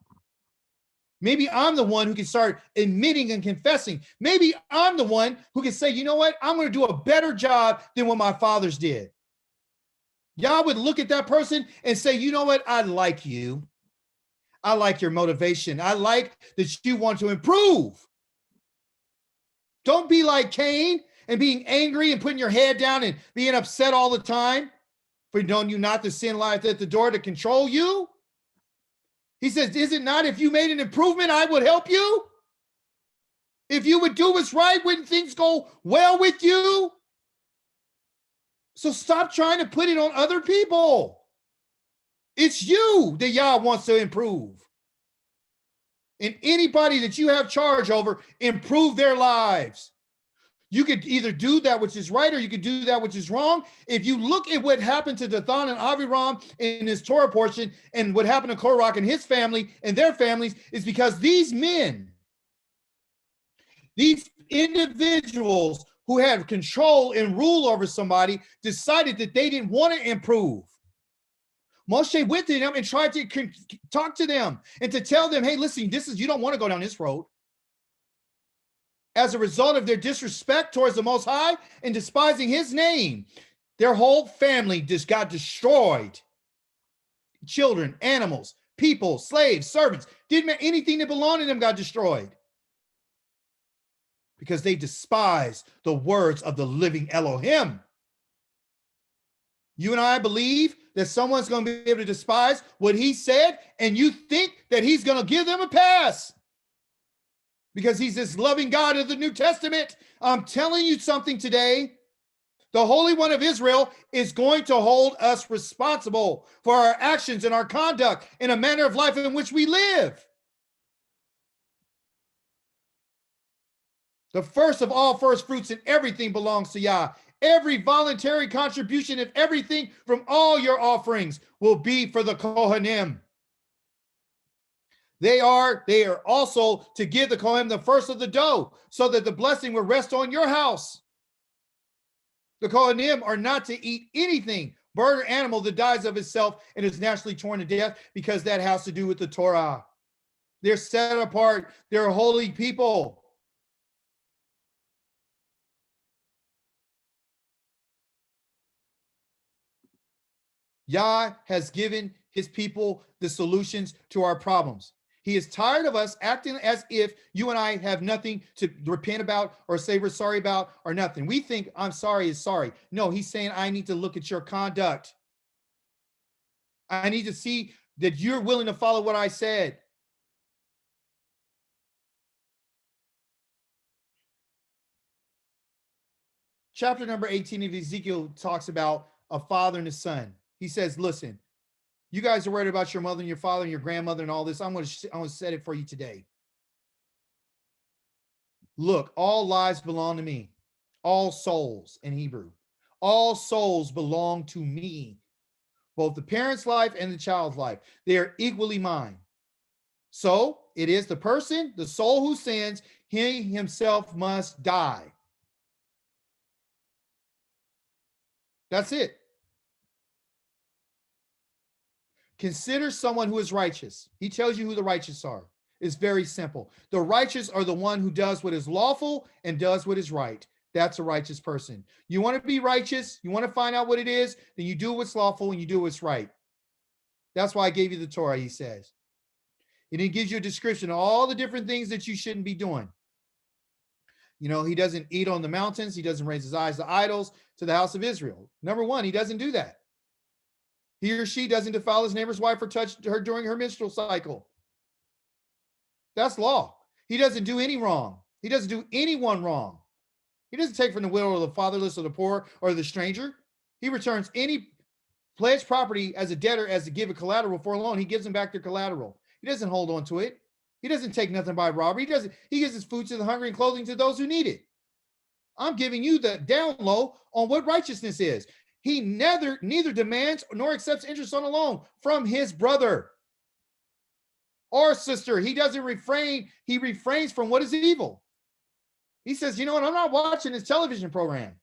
[SPEAKER 1] Maybe I'm the one who can start admitting and confessing. Maybe I'm the one who can say, you know what? I'm going to do a better job than what my fathers did. Y'all would look at that person and say, you know what? I like you. I like your motivation. I like that you want to improve. Don't be like Cain and being angry and putting your head down and being upset all the time. For knowing you not the sin lieth at the door to control you. He says, is it not if you made an improvement, I would help you? If you would do what's right, wouldn't things go well with you? So stop trying to put it on other people. It's you that Yah wants to improve. And anybody that you have charge over, improve their lives. You could either do that which is right or you could do that which is wrong. If you look at what happened to Dathan and Aviram in his Torah portion and what happened to KORACH and his family and their families, is because these men, these individuals who had control and rule over somebody, decided that they didn't want to improve. Moshe went to them and tried to talk to them and to tell them, hey, listen, you don't want to go down this road. As a result of their disrespect towards the Most High and despising his name, their whole family just got destroyed. Children, animals, people, slaves, servants, didn't matter, anything that belonged to them got destroyed. Because they despise the words of the living Elohim. You and I believe that someone's going to be able to despise what he said, and you think that he's going to give them a pass. Because he's this loving God of the New Testament. I'm telling you something today. The Holy One of Israel is going to hold us responsible for our actions and our conduct in a manner of life in which we live. The first of all first fruits and everything belongs to Yah. Every voluntary contribution of everything from all your offerings will be for the COHANIM. They are also to give the Kohen the first of the dough so that the blessing will rest on your house. The Kohanim are not to eat anything, bird or animal that dies of itself and is naturally torn to death, because that has to do with the Torah. They're set apart. They're holy people. Yah has given his people the solutions to our problems. He is tired of us acting as if you and I have nothing to repent about or say we're sorry about or nothing. We think I'm sorry is sorry. No, he's saying I need to look at your conduct. I need to see that you're willing to follow what I said. Chapter number 18 of Ezekiel talks about a father and a son. He says, listen, you guys are worried about your mother and your father and your grandmother and all this. I'm going to set it for you today. Look, all lives belong to me. All souls in Hebrew. All souls belong to me. Both the parent's life and the child's life. They are equally mine. So it is the person, the soul who sins, he himself must die. That's it. Consider someone who is righteous. He tells you who the righteous are. It's very simple. The righteous are the one who does what is lawful and does what is right. That's a righteous person. You want to be righteous, you want to find out what it is, then you do what's lawful and you do what's right. That's why I gave you the Torah, he says. And it gives you a description of all the different things that you shouldn't be doing. You know, he doesn't eat on the mountains. He doesn't raise his eyes to idols, to the house of Israel. Number one, he doesn't do that. He or she doesn't defile his neighbor's wife or touch her during her menstrual cycle. That's law. He doesn't do any wrong. He doesn't do anyone wrong. He doesn't take from the widow or the fatherless or the poor or the stranger. He returns any pledged property as a debtor as to give a collateral for a loan. He gives them back their collateral. He doesn't hold on to it. He doesn't take nothing by robbery. He gives his food to the hungry and clothing to those who need it. I'm giving you the down low on what righteousness is. He neither demands nor accepts interest on a loan from his brother or sister. He doesn't refrain. He refrains from what is evil. He says, you know what? I'm not watching this television program.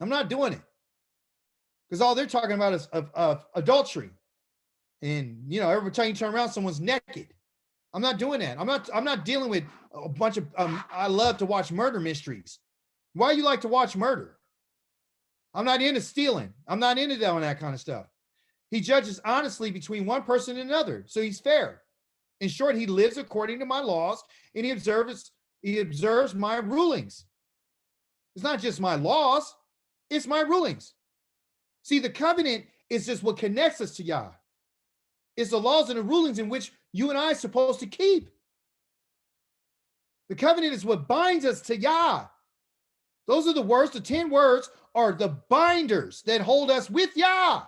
[SPEAKER 1] I'm not doing it. Because all they're talking about is of adultery. And, you know, every time you turn around, someone's naked. I'm not doing that. I'm not dealing with a bunch of, I love to watch murder mysteries. Why you like to watch murder? I'm not into stealing. I'm not into that kind of stuff. He judges honestly between one person and another. So he's fair. In short, he lives according to my laws and he observes my rulings. It's not just my laws, it's my rulings. See, the covenant is just what connects us to Yah. It's the laws and the rulings in which you and I are supposed to keep. The covenant is what binds us to Yah. Those are the words, the 10 words are the binders that hold us with Yah.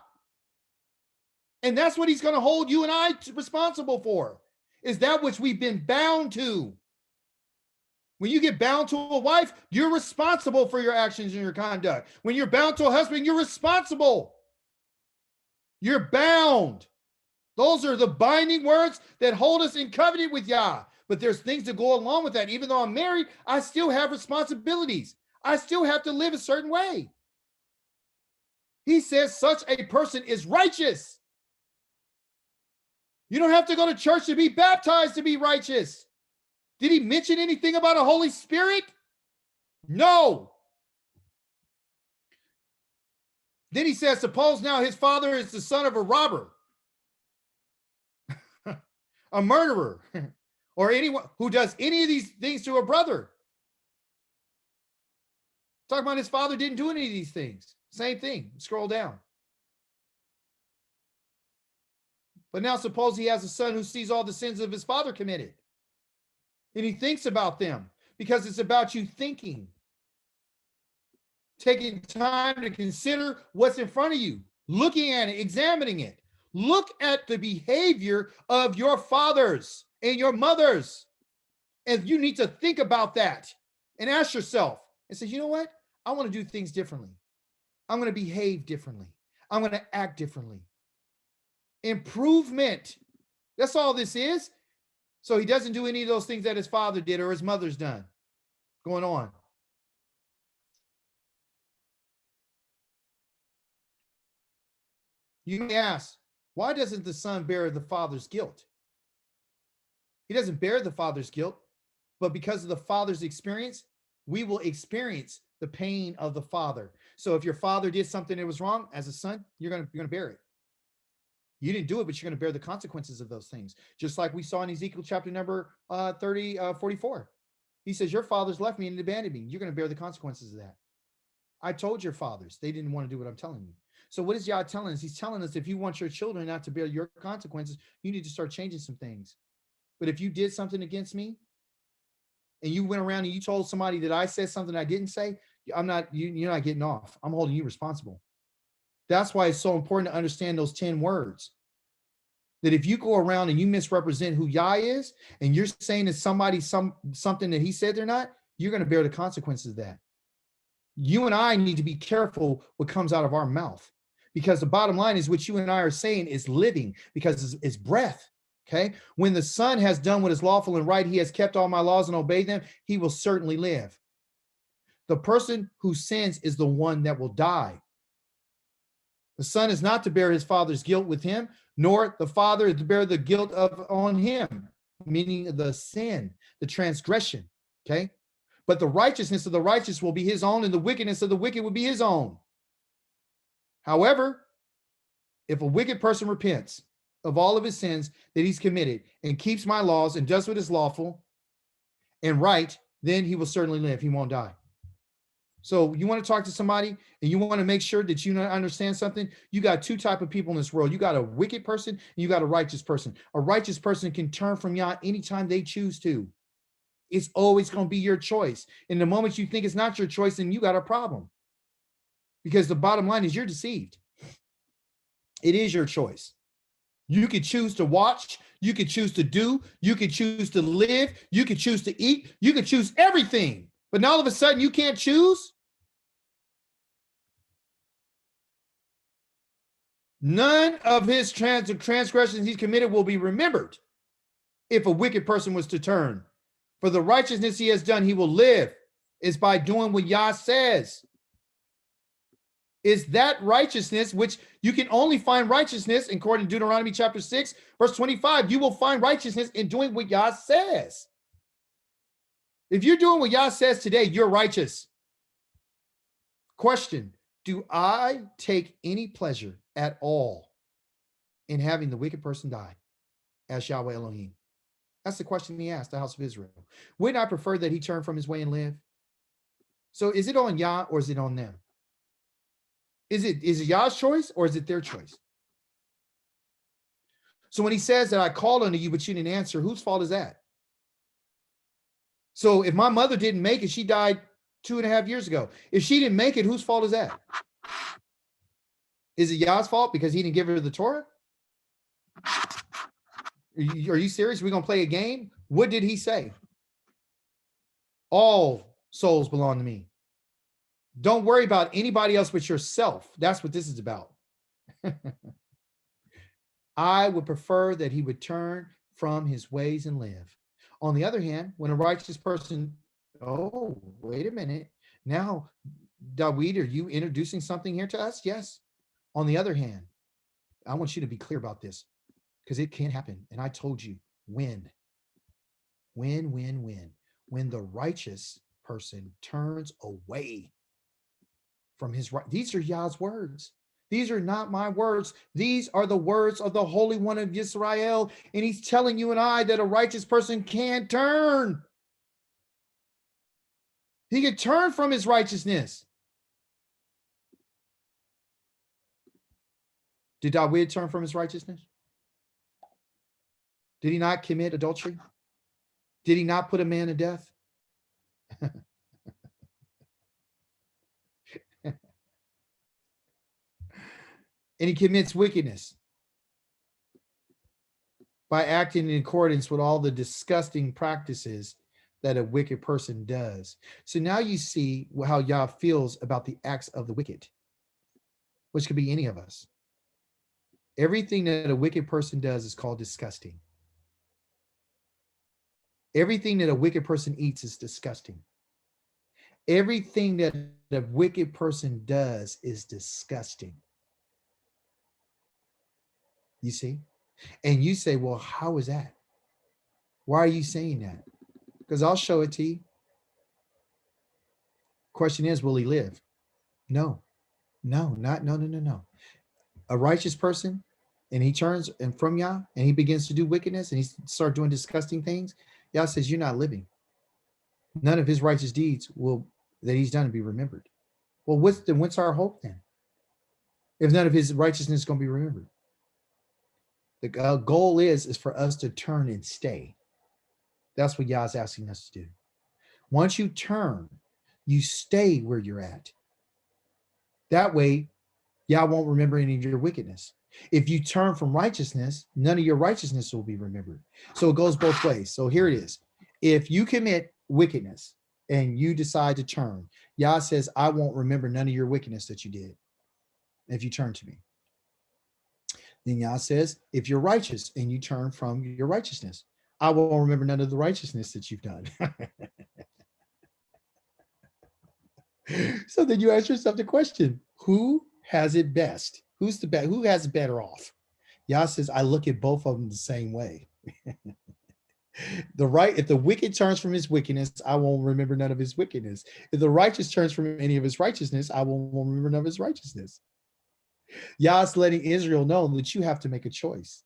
[SPEAKER 1] And that's what he's going to hold you and I responsible for, is that which we've been bound to. When you get bound to a wife, you're responsible for your actions and your conduct. When you're bound to a husband, you're responsible. You're bound. Those are the binding words that hold us in covenant with Yah. But there's things that go along with that. Even though I'm married, I still have responsibilities. I still have to live a certain way. He says such a person is righteous. You don't have to go to church to be baptized to be righteous. Did he mention anything about a Holy Spirit? No. Then he says, suppose now his father is the son of a robber, a murderer, or anyone who does any of these things to a brother. Talking about his father didn't do any of these things. Same thing. Scroll down. But now suppose he has a son who sees all the sins of his father committed. And he thinks about them, because it's about you thinking. Taking time to consider what's in front of you, looking at it, examining it. Look at the behavior of your fathers and your mothers. And you need to think about that and ask yourself and say, you know what? I want to do things differently. I'm going to behave differently. I'm going to act differently. Improvement. That's all this is. So he doesn't do any of those things that his father did or his mother's done. Going on. You may ask, why doesn't the son bear the father's guilt? He doesn't bear the father's guilt, but because of the father's experience, we will experience the pain of the father. So if your father did something that was wrong, as a son, you're gonna bear it. You didn't do it, but you're gonna bear the consequences of those things. Just like we saw in Ezekiel chapter number 44. He says, your fathers left me and abandoned me. You're gonna bear the consequences of that. I told your fathers, they didn't want to do what I'm telling you. So what is Yah telling us? He's telling us if you want your children not to bear your consequences, you need to start changing some things. But if you did something against me and you went around and you told somebody that I said something I didn't say, you're not getting off. I'm holding you responsible. That's why it's so important to understand those 10 words. That if you go around and you misrepresent who Yah is, and you're saying to somebody something that he said they're not, you're going to bear the consequences of that. You and I need to be careful what comes out of our mouth, because the bottom line is what you and I are saying is living, because it's breath. Okay. When the Son has done what is lawful and right, he has kept all my laws and obeyed them, he will certainly live. The person who sins is the one that will die. The Son is not to bear his father's guilt with him, nor the father is to bear the guilt on him, meaning the sin, the transgression. Okay. But the righteousness of the righteous will be his own, and the wickedness of the wicked will be his own. However, if a wicked person repents of all of his sins that he's committed and keeps my laws and does what is lawful and right, then he will certainly live. He won't die. So you want to talk to somebody and you want to make sure that you understand something. You got two types of people in this world. You got a wicked person and you got a righteous person. A righteous person can turn from Yah anytime they choose to. It's always going to be your choice. And the moment you think it's not your choice, then you got a problem. Because the bottom line is you're deceived. It is your choice. You could choose to watch. You could choose to do. You could choose to live. You could choose to eat. You could choose everything. But now all of a sudden you can't choose. None of his transgressions he's committed will be remembered if a wicked person was to turn. For the righteousness he has done, he will live. Is by doing what Yah says. Is that righteousness, which you can only find righteousness according to Deuteronomy chapter 6, verse 25. You will find righteousness in doing what Yah says. If you're doing what Yah says today, you're righteous. Question: do I take any pleasure at all in having the wicked person die as Yahweh Elohim? That's the question he asked the house of Israel. Wouldn't I prefer that he turn from his way and live? So is it on Yah or is it on them? Is it Yah's choice or is it their choice? So when he says that I called unto you, but you didn't answer, whose fault is that? So if my mother didn't make it, she died 2.5 years ago. If she didn't make it, whose fault is that? Is it Yah's fault because he didn't give her the Torah? Are you serious? We're going to play a game? What did he say? All souls belong to me. Don't worry about anybody else but yourself. That's what this is about. I would prefer that he would turn from his ways and live. On the other hand, when a righteous person, oh, wait a minute. Now, Dawid, are you introducing something here to us? Yes. On the other hand, I want you to be clear about this because it can happen. And I told you when. When the righteous person turns away from his right. These are Yah's words. These are not my words. These are the words of the Holy One of YISRAEL. And he's telling you and I that a righteous person can turn. He can turn from his righteousness. Did Dawid turn from his righteousness? Did he not commit adultery? Did he not put a man to death? And he commits wickedness by acting in accordance with all the disgusting practices that a wicked person does. So now you see how Yah feels about the acts of the wicked, which could be any of us. Everything that a wicked person does is called disgusting. Everything that a wicked person eats is disgusting. Everything that a wicked person does is disgusting. You see? And you say, well, how is that? Why are you saying that? Because I'll show it to you. Question is, will he live? No, no, not, no, no, no, no. A righteous person, and he turns and from Yah, and he begins to do wickedness, and he start doing disgusting things. Yah says, you're not living. None of his righteous deeds will that he's done be remembered. Well, what's our hope then? If none of his righteousness is going to be remembered. The goal is for us to turn and stay. That's what Yah's asking us to do. Once you turn, you stay where you're at. That way, Yah won't remember any of your wickedness. If you turn from righteousness, none of your righteousness will be remembered. So it goes both ways. So here it is. If you commit wickedness and you decide to turn, Yah says, I won't remember none of your wickedness that you did if you turn to me. Then Yah says, if you're righteous and you turn from your righteousness, I won't remember none of the righteousness that you've done. So then you ask yourself the question, who has it best? Who's the best? Who has it better off? Yah says, I look at both of them the same way. If the wicked turns from his wickedness, I won't remember none of his wickedness. If the righteous turns from any of his righteousness, I won't remember none of his righteousness. Yah's letting Israel know that you have to make a choice.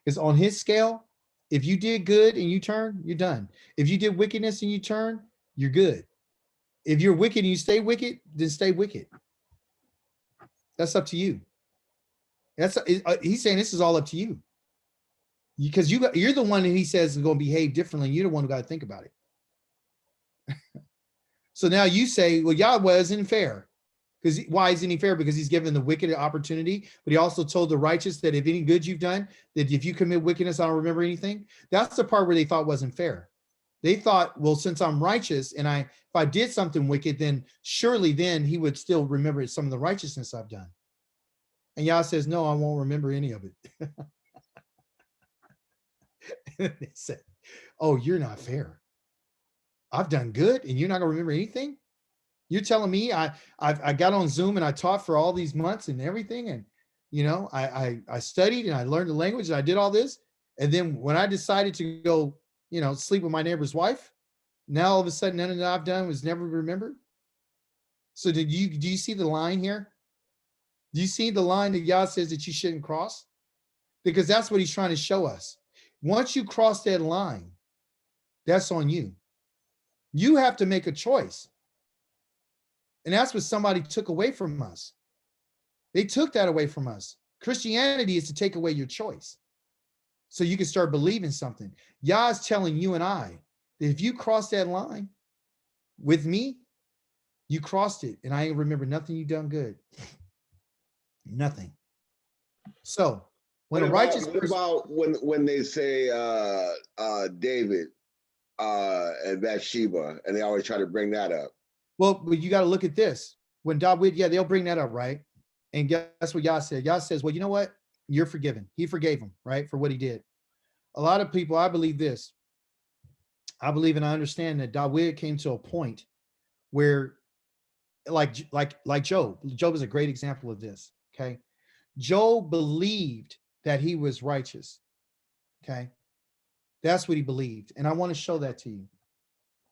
[SPEAKER 1] Because on his scale, if you did good and you turn, you're done. If you did wickedness and you turn, you're good. If you're wicked and you stay wicked, then stay wicked. That's up to you. He's saying this is all up to you. Because you're the one that he says is going to behave differently. You're the one who got to think about it. So now you say, well, Yahweh isn't fair. Because why isn't he fair? Because he's given the wicked an opportunity, but he also told the righteous that if any good you've done, that if you commit wickedness, I don't remember anything. That's the part where they thought wasn't fair. They thought, well, since I'm righteous and if I did something wicked, then surely then he would still remember some of the righteousness I've done. And Yah says, no, I won't remember any of it. They said, oh, you're not fair. I've done good and you're not going to remember anything? You're telling me I got on Zoom and I taught for all these months and everything. And, you know, I studied and I learned the language and I did all this. And then when I decided to go, you know, sleep with my neighbor's wife, now all of a sudden none of that I've done was never remembered. So do you see the line here? Do you see the line that Yah says that you shouldn't cross? Because that's what he's trying to show us. Once you cross that line, that's on you. You have to make a choice. And that's what somebody took away from us. They took that away from us. Christianity is to take away your choice so you can start believing something. Yah is telling you and I that if you cross that line with me, you crossed it. And I ain't remember nothing you done good. Nothing. So when
[SPEAKER 2] what about when they say David and Bathsheba, and they always try to bring that up?
[SPEAKER 1] Well, but you got to look at this. When David, yeah, they'll bring that up, right? And guess what Yah said? Yah says, well, you know what? You're forgiven. He forgave him, right? For what he did. A lot of people, I believe this. I believe and I understand that David came to a point where like Job. Job is a great example of this, okay? Job believed that he was righteous, okay? That's what he believed. And I want to show that to you.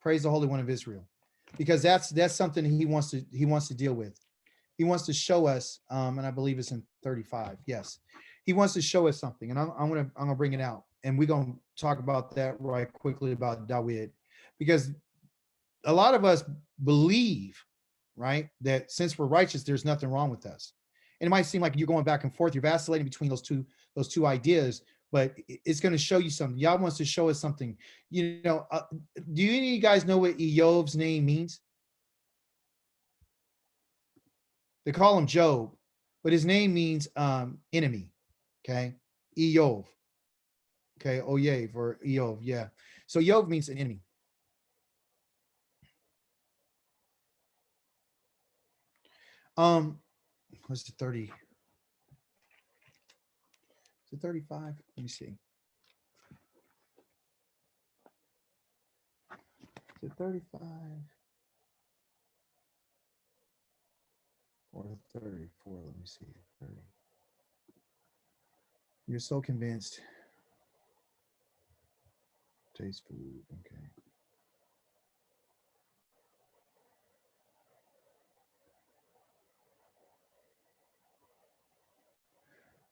[SPEAKER 1] Praise the Holy One of Israel. Because that's something he wants to deal with. He wants to show us, and I believe it's in 35. Yes, he wants to show us something, and I'm gonna bring it out, and we're gonna talk about that right quickly about David, because a lot of us believe, right, that since we're righteous, there's nothing wrong with us, and it might seem like you're going back and forth, you're vacillating between those two ideas. But it's going to show you something. Yah wants to show us something. You know, do any of you guys know what Ezekiel's name means? They call him Job, but his name means enemy. Okay, Ezekiel. Okay, Oyev or Ezekiel. Yeah. So Job means an enemy. What's the 30? Is it 35? Let me see. Is it 35 or 34? Let me see. 30. You're so convinced. Taste food. Okay.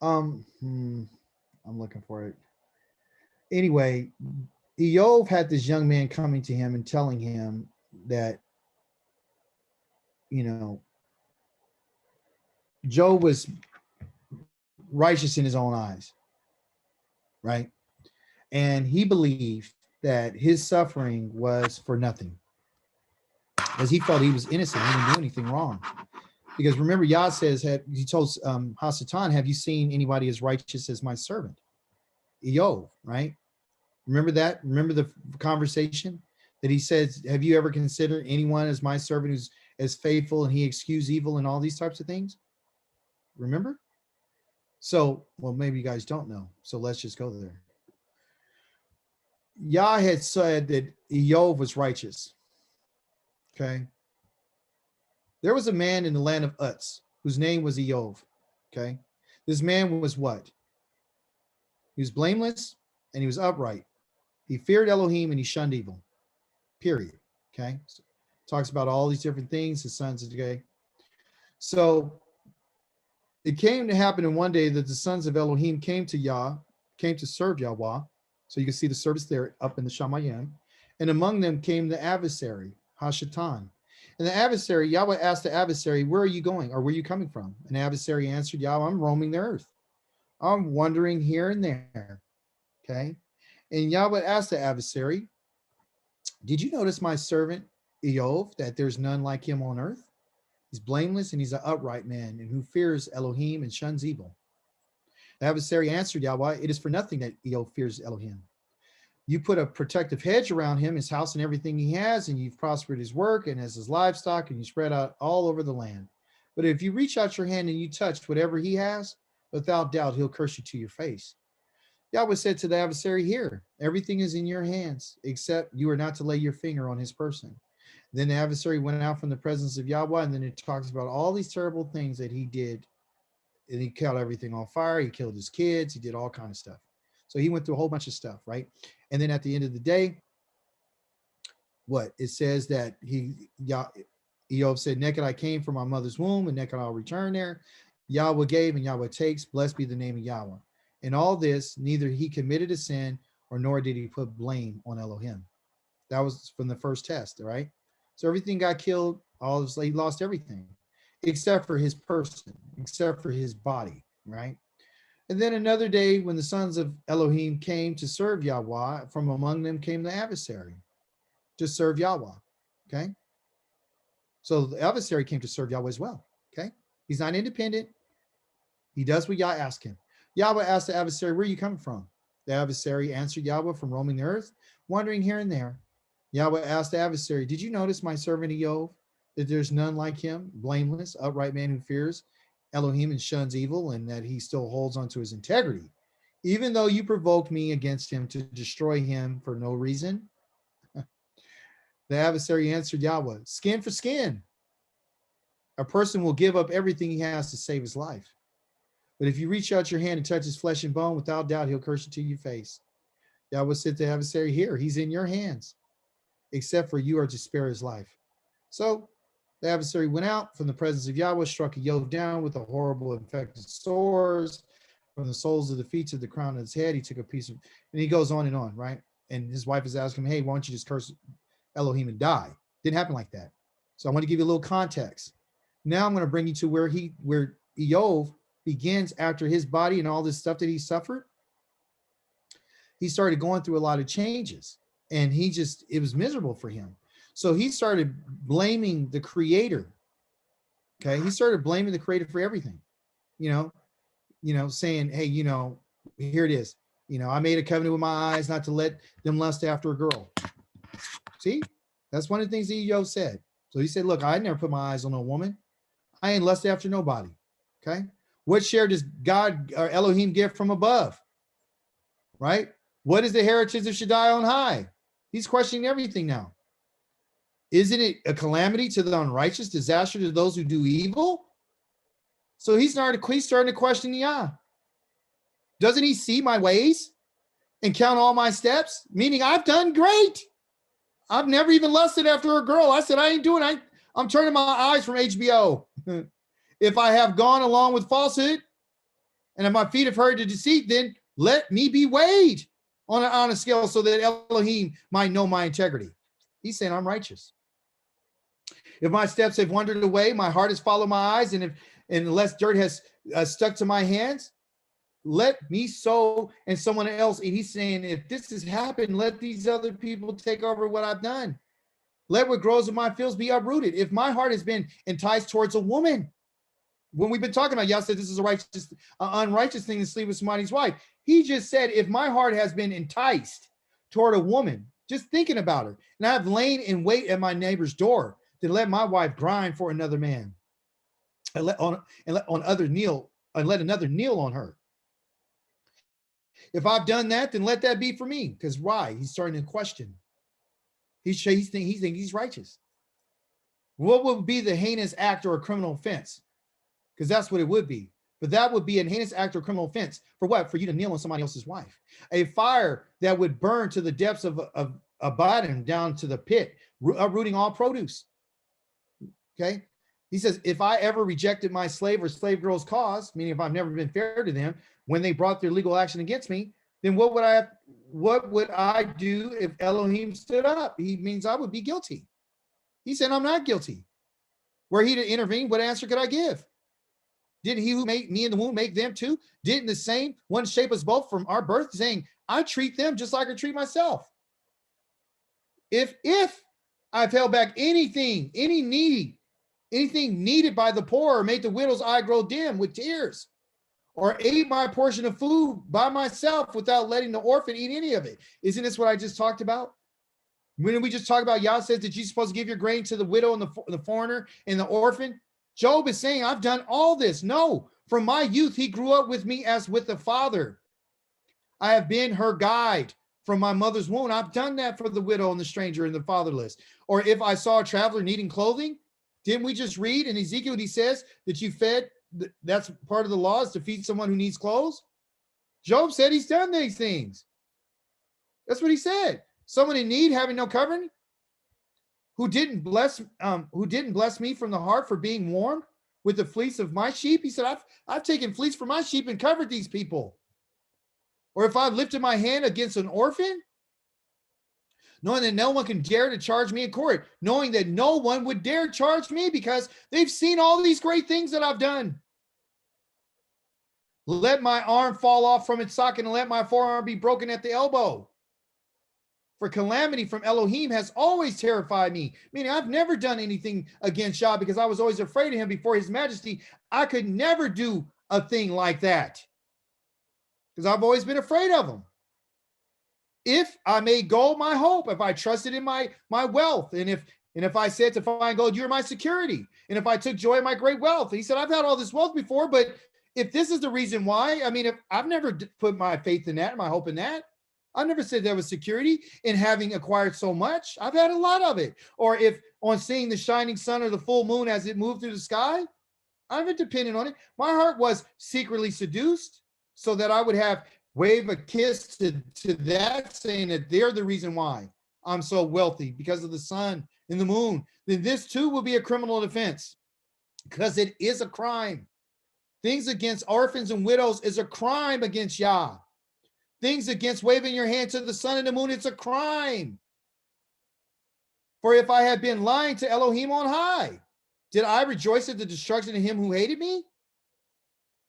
[SPEAKER 1] I'm looking for it. Anyway, Eov had this young man coming to him and telling him that, you know, Job was righteous in his own eyes, right? And he believed that his suffering was for nothing, because he felt he was innocent. He didn't do anything wrong. Because remember, Yah says, he told Hasatan, have you seen anybody as righteous as my servant Eov, right? Remember that? Remember the conversation that he says, have you ever considered anyone as my servant who's as faithful and he excused evil and all these types of things? Remember? So, well, maybe you guys don't know. So let's just go there. Yah had said that Eov was righteous. Okay. There was a man in the land of Uz whose name was Eov. Okay. This man was what? He was blameless and he was upright. He feared Elohim and he shunned evil. Period. Okay. So, talks about all these different things, his sons of okay. So it came to happen in one day that the sons of Elohim came to serve Yahweh. So you can see the service there up in the Shamayim. And among them came the adversary, Hashatan. And the adversary, Yahweh asked the adversary, where are you going? Or where are you coming from? And the adversary answered, Yahweh, I'm roaming the earth. I'm wandering here and there. Okay. And Yahweh asked the adversary, did you notice my servant Eov, that there's none like him on earth? He's blameless and he's an upright man and who fears Elohim and shuns evil. The adversary answered Yahweh, it is for nothing that Eov fears Elohim. You put a protective hedge around him, his house and everything he has, and you've prospered his work and as his livestock, and you spread out all over the land. But if you reach out your hand and you touch whatever he has, without doubt, he'll curse you to your face. Yahweh said to the adversary, here, everything is in your hands, except you are not to lay your finger on his person. Then the adversary went out from the presence of Yahweh, and then it talks about all these terrible things that he did. And he killed everything on fire. He killed his kids. He did all kinds of stuff. So he went through a whole bunch of stuff, right? And then at the end of the day, what? It says that Eov said, naked I came from my mother's womb, and naked I'll return there. Yahweh gave and Yahweh takes. Blessed be the name of Yahweh. In all this, neither he committed a sin, or nor did he put blame on Elohim. That was from the first test, right? So everything got killed. He lost everything, except for his person, except for his body, right? And then another day, when the sons of Elohim came to serve Yahweh, from among them came the adversary to serve Yahweh, okay? So the adversary came to serve Yahweh as well, okay? He's not independent. He does what Yah asked him. Yahweh asked the adversary, where are you coming from? The adversary answered Yahweh, from roaming the earth, wandering here and there. Yahweh asked the adversary, did you notice my servant Eov, that there's none like him, blameless, upright man who fears Elohim and shuns evil, and that he still holds on to his integrity, even though you provoked me against him to destroy him for no reason? The adversary answered Yahweh, skin for skin. A person will give up everything he has to save his life. But if you reach out your hand and touch his flesh and bone, without doubt, he'll curse you to your face. Yahweh said to the adversary, here, he's in your hands, except for you are to spare his life. So the adversary went out from the presence of Yahweh, struck Eov down with a horrible infected sores from the soles of the feet to the crown of his head. He took a piece of, and he goes on and on, right? And his wife is asking him, hey, why don't you just curse Elohim and die? Didn't happen like that. So I want to give you a little context. Now I'm going to bring you to where Eov begins after his body and all this stuff that he suffered. He started going through a lot of changes, and it was miserable for him. So he started blaming the creator. Okay. He started blaming the creator for everything, saying, hey, here it is. I made a covenant with my eyes not to let them lust after a girl. See, that's one of the things that Eov said. So he said, look, I never put my eyes on a woman. I ain't lust after nobody. Okay. What share does God or Elohim give from above? Right? What is the heritage of Shaddai on high? He's questioning everything now. Isn't it a calamity to the unrighteous, disaster to those who do evil? So he's starting to question Yah. Doesn't he see my ways? and count all my steps, meaning I've done great. I've never even lusted after a girl. I said, I ain't doing it. I'm turning my eyes from HBO. If I have gone along with falsehood and if my feet have heard the deceit, then let me be weighed on an honest scale so that Elohim might know my integrity. He's saying I'm righteous. If my steps have wandered away, my heart has followed my eyes, and unless dirt has stuck to my hands, let me sow and someone else. And he's saying, if this has happened, let these other people take over what I've done. Let what grows in my fields be uprooted. If my heart has been enticed towards a woman, when we've been talking about, y'all said this is a unrighteous thing to sleep with somebody's wife. He just said, if my heart has been enticed toward a woman, just thinking about her, and I've lain in wait at my neighbor's door to let my wife grind for another man, and let another kneel on her. If I've done that, then let that be for me. Because why? He's starting to question. He's thinking he's righteous. What would be the heinous act or a criminal offense? Because that's what it would be. But that would be a heinous act or criminal offense. For what? For you to kneel on somebody else's wife. A fire that would burn to the depths of Abaddon down to the pit, uprooting all produce. Okay? He says, if I ever rejected my slave or slave girl's cause, meaning if I've never been fair to them when they brought their legal action against me, then what would I do if Elohim stood up? He means I would be guilty. He said, I'm not guilty. Were he to intervene, what answer could I give? Didn't he who made me in the womb make them too? Didn't the same one shape us both from our birth, saying, I treat them just like I treat myself? If I've held back anything needed by the poor, or made the widow's eye grow dim with tears, or ate my portion of food by myself without letting the orphan eat any of it. Isn't this what I just talked about? When we just talked about, Yah says that you're supposed to give your grain to the widow and the foreigner and the orphan. Job is saying, I've done all this. No, from my youth, he grew up with me as with a father. I have been her guide from my mother's womb. I've done that for the widow and the stranger and the fatherless. Or if I saw a traveler needing clothing, didn't we just read in Ezekiel, he says that you fed, that's part of the law, is to feed someone who needs clothes? Job said he's done these things. That's what he said. Someone in need having no covering, who didn't bless me from the heart for being warmed with the fleece of my sheep. He said, I've taken fleece from my sheep and covered these people. Or if I've lifted my hand against an orphan, knowing that no one can dare to charge me in court, knowing that no one would dare charge me because they've seen all these great things that I've done. Let my arm fall off from its socket and let my forearm be broken at the elbow. For calamity from Elohim has always terrified me. Meaning I've never done anything against Yah because I was always afraid of him before his majesty. I could never do a thing like that because I've always been afraid of him. If I made gold my hope, if I trusted in my wealth, and if I said to find gold, you're my security, and if I took joy in my great wealth. He said, I've had all this wealth before, but if this is the reason why, I mean, if I've never put my faith in that, my hope in that. I never said there was security in having acquired so much. I've had a lot of it. Or if on seeing the shining sun or the full moon as it moved through the sky, I haven't depended on it. My heart was secretly seduced so that I would wave a kiss to that, saying that they're the reason why I'm so wealthy, because of the sun and the moon. Then this too will be a criminal offense, because it is a crime. Things against orphans and widows is a crime against Yah. Things against waving your hand to the sun and the moon, it's a crime. For if I had been lying to Elohim on high, did I rejoice at the destruction of him who hated me?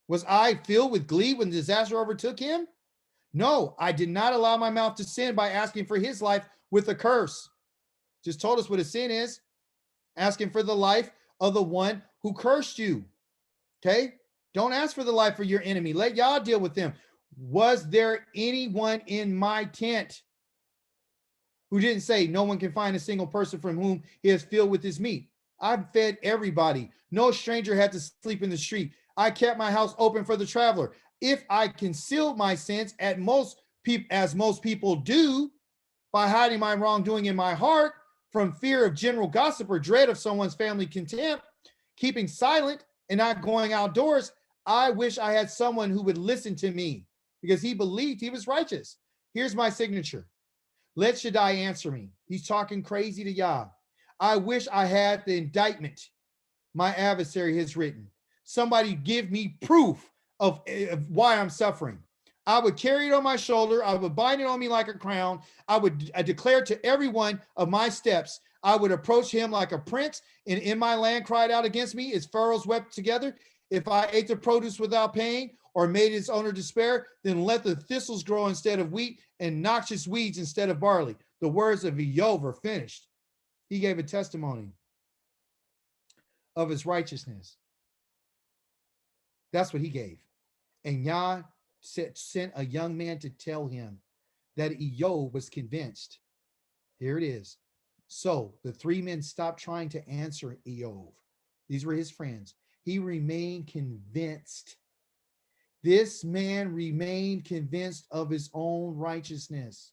[SPEAKER 1] Was I filled with glee when disaster overtook him? No, I did not allow my mouth to sin by asking for his life with a curse. Just told us what a sin is. Asking for the life of the one who cursed you. Okay? Don't ask for the life of your enemy. Let Yah deal with them. Was there anyone in my tent who didn't say, no one can find a single person from whom he is filled with his meat? I fed everybody. No stranger had to sleep in the street. I kept my house open for the traveler. If I concealed my sins as most people do by hiding my wrongdoing in my heart from fear of general gossip or dread of someone's family contempt, keeping silent and not going outdoors, I wish I had someone who would listen to me, because he believed he was righteous. Here's my signature. Let Shaddai answer me. He's talking crazy to Yah. I wish I had the indictment my adversary has written. Somebody give me proof of why I'm suffering. I would carry it on my shoulder. I would bind it on me like a crown. I would declare to every one of my steps. I would approach him like a prince, and in my land cried out against me as furrows wept together. If I ate the produce without pain or made its owner despair, then let the thistles grow instead of wheat and noxious weeds instead of barley. The words of Ezekiel are finished. He gave a testimony of his righteousness. That's what he gave. And Yah sent a young man to tell him that Ezekiel was convinced. Here it is. So the three men stopped trying to answer Ezekiel. These were his friends. He remained convinced. This man remained convinced of his own righteousness.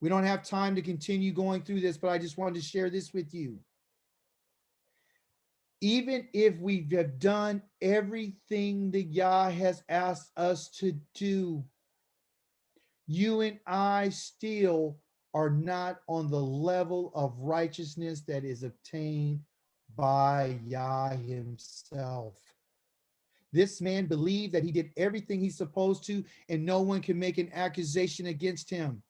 [SPEAKER 1] We don't have time to continue going through this, but I just wanted to share this with you. Even if we have done everything that Yah has asked us to do, you and I still are not on the level of righteousness that is obtained by Yah himself. This man believed that he did everything he's supposed to, and no one can make an accusation against him.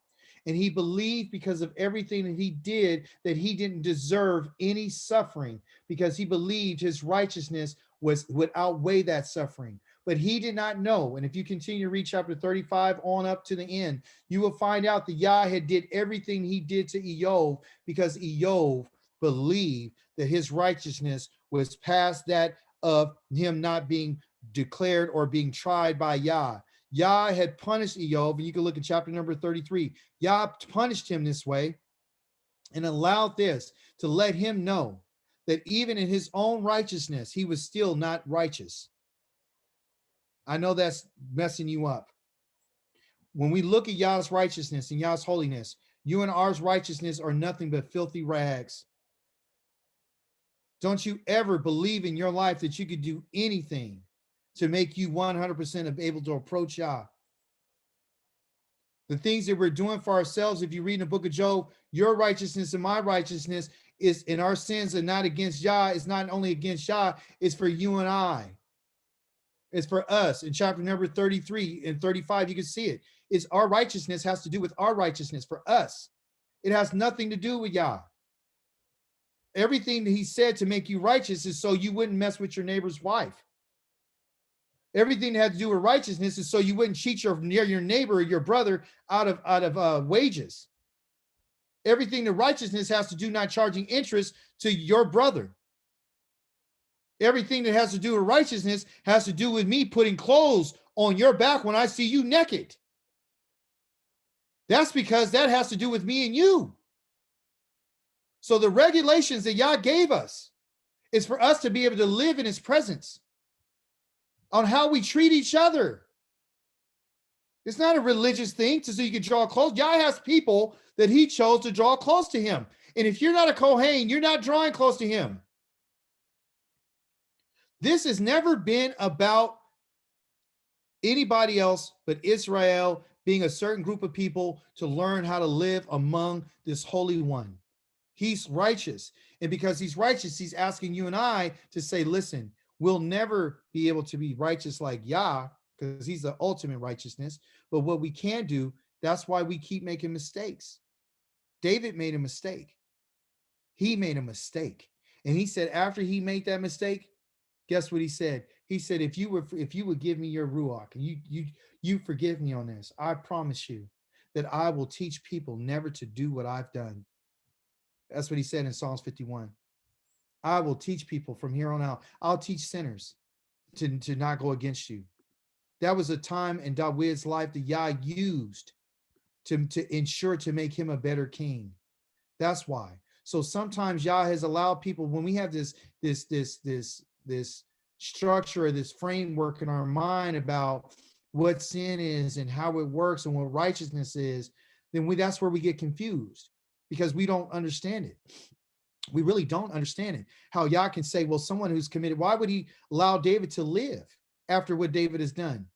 [SPEAKER 1] And he believed because of everything that he did that he didn't deserve any suffering, because he believed his righteousness would outweigh that suffering. But he did not know. And if you continue to read chapter 35 on up to the end, you will find out that Yah had did everything he did to Ezekiel because Ezekiel believed that his righteousness was past that of him not being declared or being tried by Yah. Yah had punished Ezekiel, and you can look at chapter number 33. Yah punished him this way and allowed this to let him know that even in his own righteousness, he was still not righteous. I know that's messing you up. When we look at Yah's righteousness and Yah's holiness, you and ours righteousness are nothing but filthy rags. Don't you ever believe in your life that you could do anything to make you 100% able to approach Yah. The things that we're doing for ourselves, if you read in the book of Job, your righteousness and my righteousness is, in our sins are not against Yah. It's not only against Yah, it's for you and I. It's for us. In chapter number 33 and 35, you can see it. It's our righteousness has to do with our righteousness for us. It has nothing to do with Yah. Everything that he said to make you righteous is so you wouldn't mess with your neighbor's wife. Everything that had to do with righteousness is so you wouldn't cheat your neighbor or your brother out of wages. Everything that righteousness has to do not charging interest to your brother. Everything that has to do with righteousness has to do with me putting clothes on your back when I see you naked. That's because that has to do with me and you. So the regulations that Yah gave us is for us to be able to live in his presence on how we treat each other. It's not a religious thing so you can draw close. Yah has people that he chose to draw close to him. And if you're not a Kohen, you're not drawing close to him. This has never been about anybody else but Israel being a certain group of people to learn how to live among this Holy One. He's righteous. And because he's righteous, he's asking you and I to say, listen, we'll never be able to be righteous like Yah because he's the ultimate righteousness. But what we can do, that's why we keep making mistakes. David made a mistake. He made a mistake. And he said, after he made that mistake, guess what he said? He said, if you would give me your Ruach and you forgive me on this, I promise you that I will teach people never to do what I've done. That's what he said in Psalms 51. I will teach people from here on out. I'll teach sinners to not go against you. That was a time in David's life that Yah used to ensure to make him a better king. That's why. So sometimes Yah has allowed people, when we have this structure or this framework in our mind about what sin is and how it works and what righteousness is, then that's where we get confused because we don't understand it. We really don't understand it. How Yah can say, well, someone who's committed, why would he allow David to live after what David has done?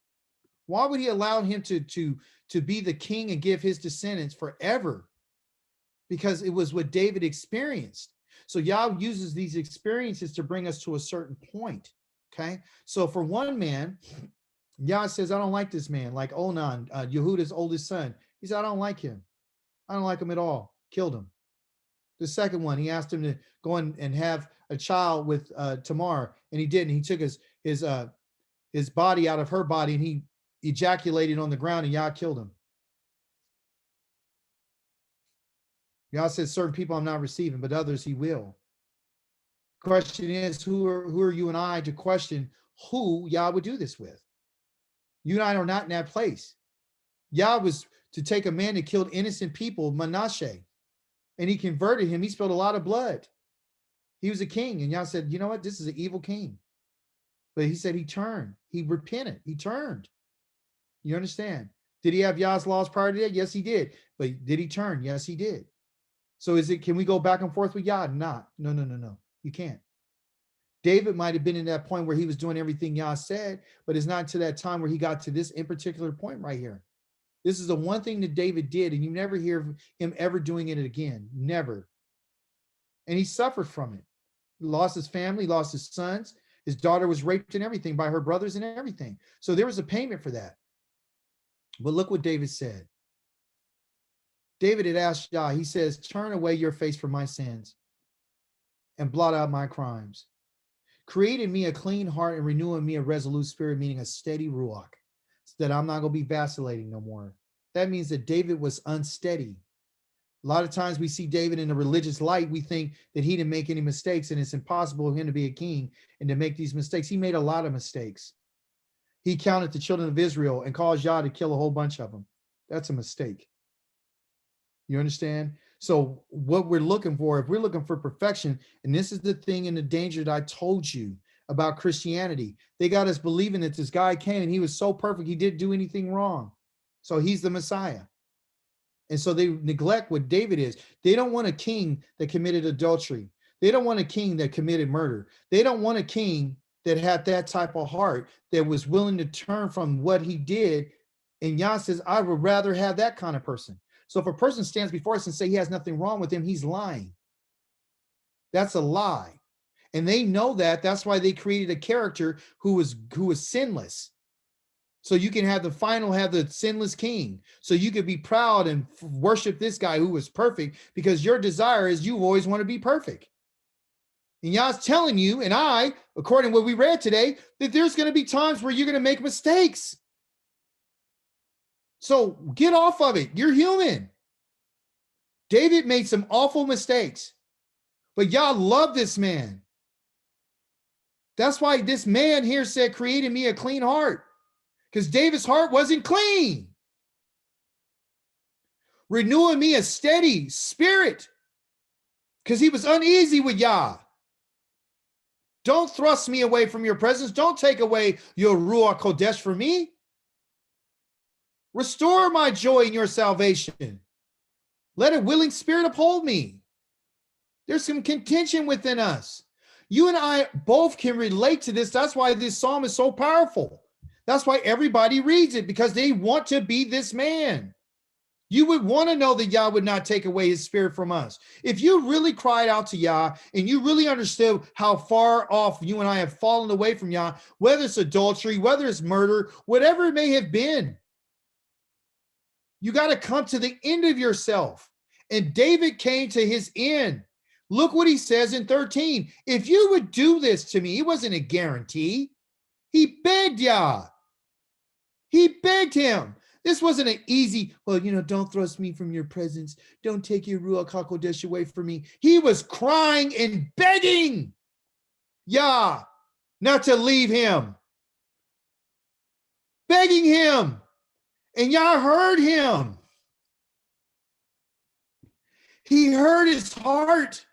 [SPEAKER 1] Why would he allow him to be the king and give his descendants forever? Because it was what David experienced. So Yah uses these experiences to bring us to a certain point. Okay. So for one man, Yah says, I don't like this man, like Onan, Yehuda's oldest son. He said, I don't like him. I don't like him at all. Killed him. The second one, he asked him to go and have a child with Tamar, and he didn't. He took his body out of her body, and he ejaculated on the ground, and Yah killed him. Yah says, certain people I'm not receiving, but others he will. Question is, who are you and I to question who Yah would do this with? You and I are not in that place. Yah was to take a man that killed innocent people, Manasseh, and he converted him. He spilled a lot of blood. He was a king, and Yah said, you know what? This is an evil king. But he said he turned. He repented. He turned. You understand? Did he have Yah's laws prior to that? Yes, he did. But did he turn? Yes, he did. So can we go back and forth with Yah? Not. No. You can't. David might have been in that point where he was doing everything Yah said, but it's not to that time where he got to this in particular point right here. This is the one thing that David did, and you never hear of him ever doing it again. Never. And he suffered from it. He lost his family, lost his sons. His daughter was raped and everything by her brothers and everything. So there was a payment for that. But look what David said. David had asked Yah, he says, turn away your face from my sins and blot out my crimes. Create in me a clean heart and renew in me a resolute spirit, meaning a steady ruach, so that I'm not going to be vacillating no more. That means that David was unsteady. A lot of times we see David in a religious light. We think that he didn't make any mistakes, and it's impossible for him to be a king and to make these mistakes. He made a lot of mistakes. He counted the children of Israel and caused Yah to kill a whole bunch of them. That's a mistake. You understand? So what we're looking for, if we're looking for perfection, and this is the thing and the danger that I told you about Christianity, they got us believing that this guy came and he was so perfect, he didn't do anything wrong. So he's the Messiah. And so they neglect what David is. They don't want a king that committed adultery. They don't want a king that committed murder. They don't want a king that had that type of heart, that was willing to turn from what he did. And Yah says, I would rather have that kind of person. So if a person stands before us and say he has nothing wrong with him, he's lying. That's a lie. And they know that. That's why they created a character who was sinless. So you can have the sinless king. So you could be proud and worship this guy who was perfect, because your desire is you always want to be perfect. And Yah's telling you and I, according to what we read today, that there's going to be times where you're going to make mistakes. So get off of it. You're human. David made some awful mistakes, but Yah loved this man. That's why this man here said, create in me a clean heart, because David's heart wasn't clean. Renew in me a steady spirit, because he was uneasy with Yah. Don't thrust me away from your presence. Don't take away your Ruach Kodesh from me. Restore my joy in your salvation. Let a willing spirit uphold me. There's some contention within us. You and I both can relate to this. That's why this psalm is so powerful. That's why everybody reads it, because they want to be this man. You would want to know that Yah would not take away his spirit from us. If you really cried out to Yah and you really understood how far off you and I have fallen away from Yah, whether it's adultery, whether it's murder, whatever it may have been, you got to come to the end of yourself. And David came to his end. Look what he says in 13. If you would do this to me, it wasn't a guarantee. He begged Yah. He begged him. This wasn't an easy, well, don't thrust me from your presence. Don't take your Ruach HaKodesh away from me. He was crying and begging Yah not to leave him. Begging him. And Yah heard him. He heard his heart.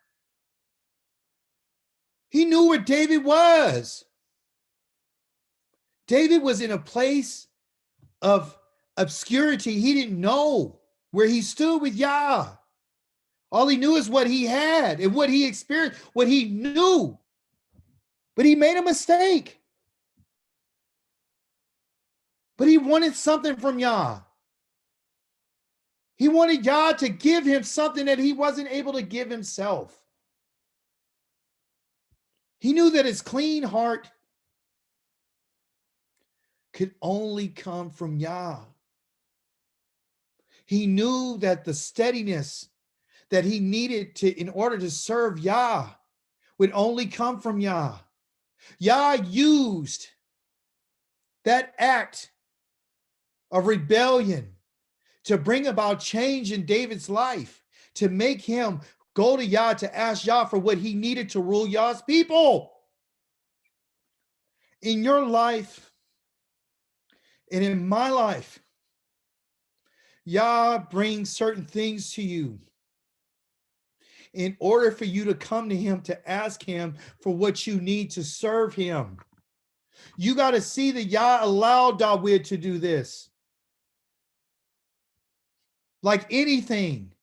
[SPEAKER 1] He knew where David was. David was in a place of obscurity. He didn't know where he stood with Yah. All he knew is what he had and what he experienced, what he knew. But he made a mistake. But he wanted something from Yah. He wanted Yah to give him something that he wasn't able to give himself. He knew that his clean heart could only come from Yah. He knew that the steadiness that he needed to in order to serve Yah would only come from Yah. Yah used that act of rebellion to bring about change in David's life, to make him go to Yah to ask Yah for what he needed to rule Yah's people. In your life and in my life, Yah brings certain things to you in order for you to come to him to ask him for what you need to serve him. You got to see that Yah allowed David to do this. Like anything,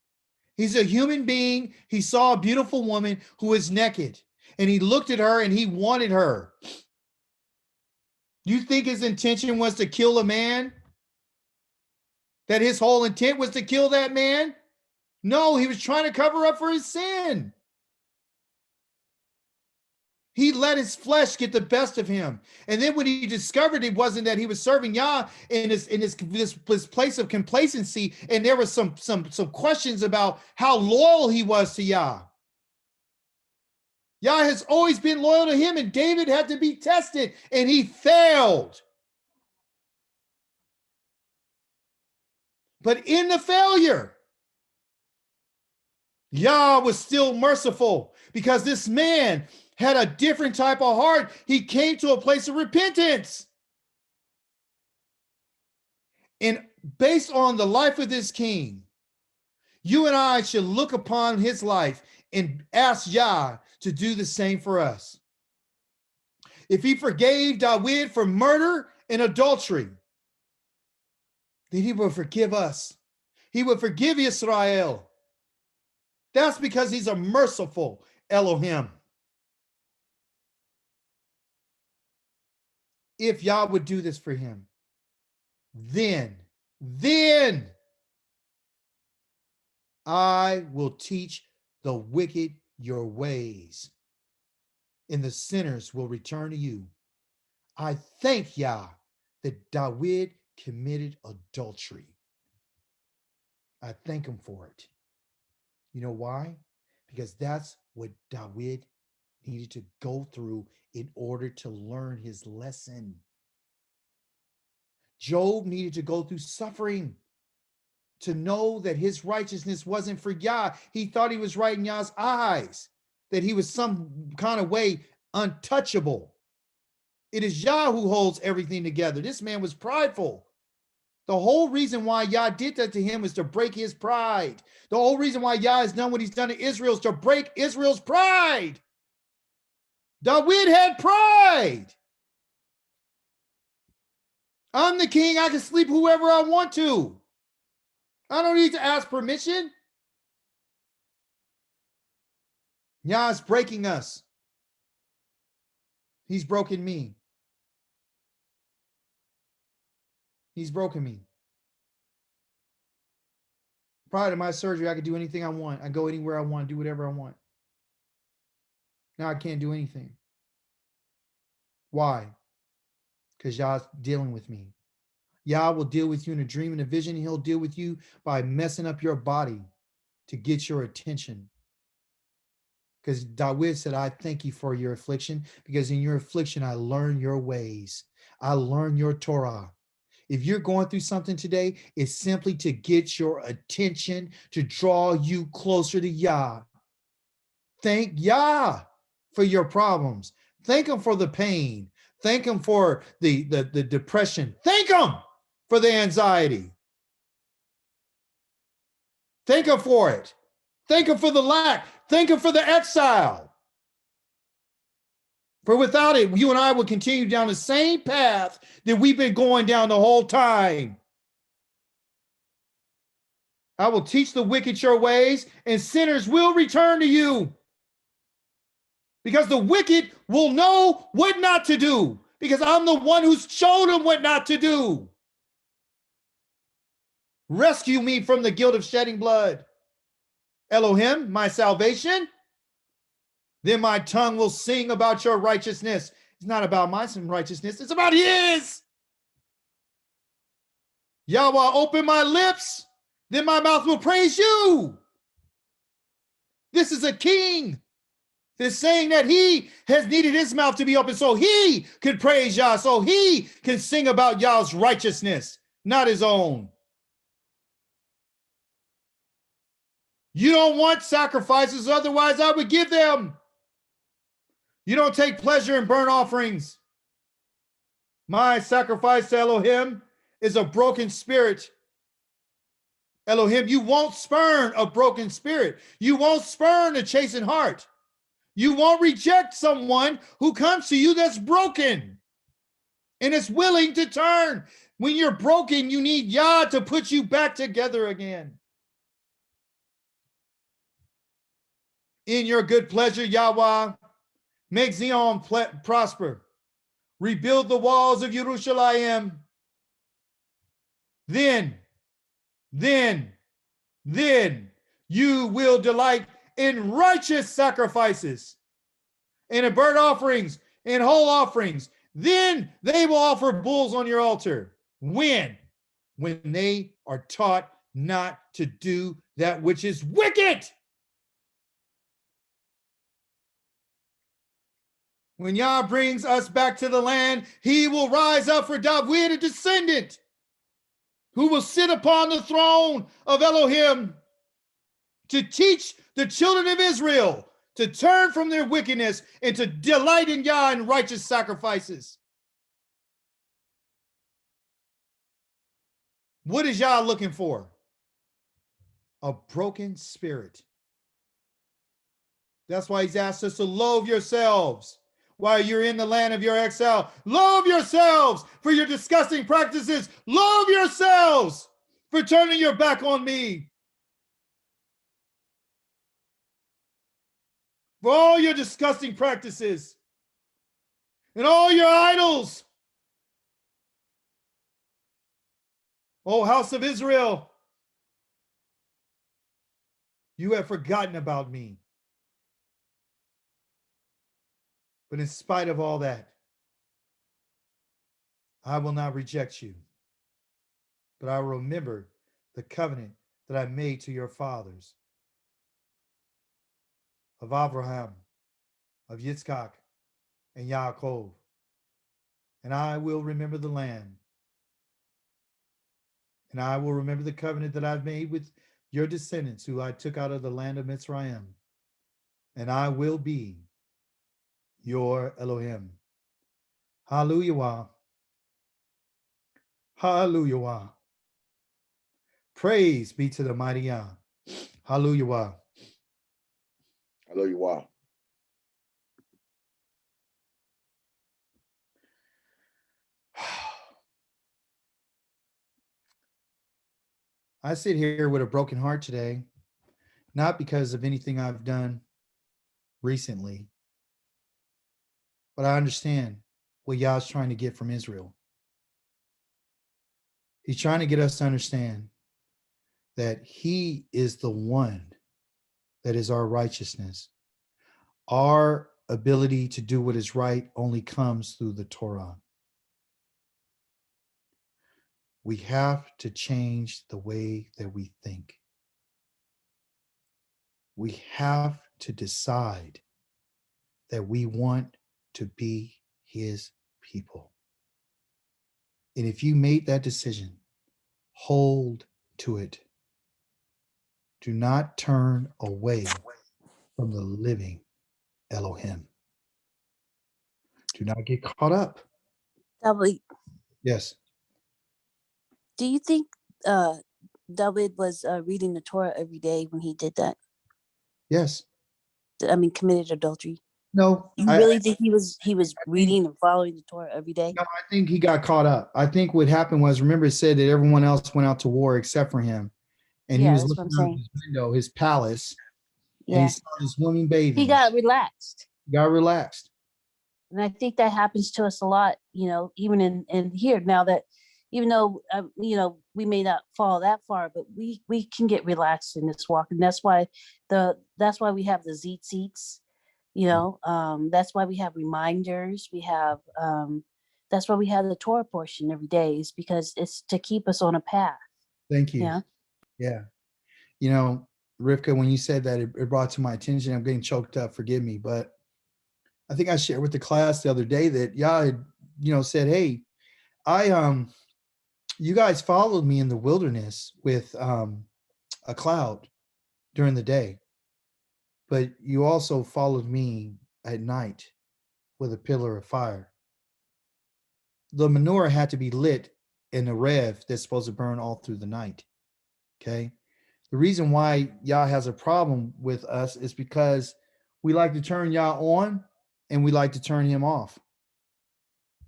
[SPEAKER 1] he's a human being. He saw a beautiful woman who was naked, and he looked at her and he wanted her. You think his intention was to kill a man? That his whole intent was to kill that man? No, he was trying to cover up for his sin. He let his flesh get the best of him. And then when he discovered it wasn't that he was serving Yah in this place of complacency, and there was some questions about how loyal he was to Yah. Yah has always been loyal to him, and David had to be tested, and he failed. But in the failure, Yah was still merciful because this man had a different type of heart. He came to a place of repentance. And based on the life of this king, you and I should look upon his life and ask Yah to do the same for us. If he forgave David for murder and adultery, then he will forgive us. He will forgive Yisrael. That's because he's a merciful Elohim. If Yah would do this for him, then I will teach the wicked your ways, and the sinners will return to you. I thank Yah that David committed adultery. I thank him for it. You know why? Because that's what David needed to go through in order to learn his lesson. Job needed to go through suffering to know that his righteousness wasn't for Yah. He thought he was right in Yah's eyes, that he was some kind of way untouchable. It is Yah who holds everything together. This man was prideful. The whole reason why Yah did that to him is to break his pride. The whole reason why Yah has done what he's done to Israel is to break Israel's pride. David had pride. I'm the king. I can sleep whoever I want to. I don't need to ask permission. Yah is breaking us. He's broken me. He's broken me. Prior to my surgery, I could do anything I want. I go anywhere I want, do whatever I want. Now I can't do anything. Why? Because Yah's dealing with me. Yah will deal with you in a dream and a vision. He'll deal with you by messing up your body to get your attention. Because David said, I thank you for your affliction, because in your affliction, I learn your ways. I learn your Torah. If you're going through something today, it's simply to get your attention, to draw you closer to Yah. Thank Yah for your problems. Thank him for the pain. Thank him for the depression. Thank him for the anxiety. Thank him for it. Thank him for the lack. Thank him for the exile. For without it, you and I will continue down the same path that we've been going down the whole time. I will teach the wicked your ways, and sinners will return to you. Because the wicked will know what not to do. Because I'm the one who's shown them what not to do. Rescue me from the guilt of shedding blood. Elohim, my salvation. Then my tongue will sing about your righteousness. It's not about my righteousness. It's about his. Yahweh, open my lips. Then my mouth will praise you. This is a king. Is saying that he has needed his mouth to be open so he could praise Yah, so he can sing about Yah's righteousness, not his own. You don't want sacrifices, otherwise I would give them. You don't take pleasure in burnt offerings. My sacrifice to Elohim is a broken spirit. Elohim, you won't spurn a broken spirit. You won't spurn a chastened heart. You won't reject someone who comes to you that's broken and is willing to turn. When you're broken, you need Yah to put you back together again. In your good pleasure, Yahweh, make Zion prosper. Rebuild the walls of Yerushalayim. Then you will delight in righteous sacrifices and in burnt offerings and whole offerings. Then they will offer bulls on your altar. When they are taught not to do that which is wicked. When Yah brings us back to the land, he will rise up for David, a descendant, who will sit upon the throne of Elohim to teach the children of Israel to turn from their wickedness and to delight in Yah and righteous sacrifices. What is Yah looking for? A broken spirit. That's why he's asked us to loathe yourselves while you're in the land of your exile. Loathe yourselves for your disgusting practices. Loathe yourselves for turning your back on me. For all your disgusting practices and all your idols. O house of Israel, you have forgotten about me. But in spite of all that, I will not reject you, but I will remember the covenant that I made to your fathers, of Abraham, of Yitzchak, and Yaakov. And I will remember the land. And I will remember the covenant that I've made with your descendants, who I took out of the land of Mitzrayim. And I will be your Elohim. Hallelujah. Hallelujah. Praise be to the mighty Yah. Hallelujah.
[SPEAKER 2] Hallelujah.
[SPEAKER 1] I sit here with a broken heart today, not because of anything I've done recently, but I understand what Yah's trying to get from Israel. He's trying to get us to understand that he is the one that is our righteousness. Our ability to do what is right only comes through the Torah. We have to change the way that we think. We have to decide that we want to be his people. And if you made that decision, hold to it. Do not turn away from the living Elohim. Do not get caught up.
[SPEAKER 7] David,
[SPEAKER 1] Yes.
[SPEAKER 7] do you think David was reading the Torah every day when he did that?
[SPEAKER 1] Yes.
[SPEAKER 7] I mean, committed adultery.
[SPEAKER 1] No.
[SPEAKER 7] You really think he was reading and following the Torah every day?
[SPEAKER 1] No, I think he got caught up. I think what happened was, remember, it said that everyone else went out to war except for him. And
[SPEAKER 7] Yeah,
[SPEAKER 1] he was
[SPEAKER 7] that's what
[SPEAKER 1] looking
[SPEAKER 7] I'm
[SPEAKER 1] out
[SPEAKER 7] saying.
[SPEAKER 1] his window, his palace, and
[SPEAKER 7] Yeah,
[SPEAKER 1] he saw this woman bathing.
[SPEAKER 7] he got relaxed.
[SPEAKER 1] Got relaxed.
[SPEAKER 7] And I think that happens to us a lot, you know, even in here now that, even though, we may not fall that far, but we can get relaxed in this walk. And that's why we have the zeet seats, that's why we have reminders. That's why we have the Torah portion every day, is because it's to keep us on a path.
[SPEAKER 1] Thank you.
[SPEAKER 7] Yeah.
[SPEAKER 1] Yeah. Rivka, when you said that, it brought to my attention. I'm getting choked up. Forgive me. But I think I shared with the class the other day that Yah had, said, hey, you guys followed me in the wilderness with a cloud during the day, but you also followed me at night with a pillar of fire. The menorah had to be lit in a rev that's supposed to burn all through the night. Okay. The reason why Yah has a problem with us is because we like to turn Yah on and we like to turn him off.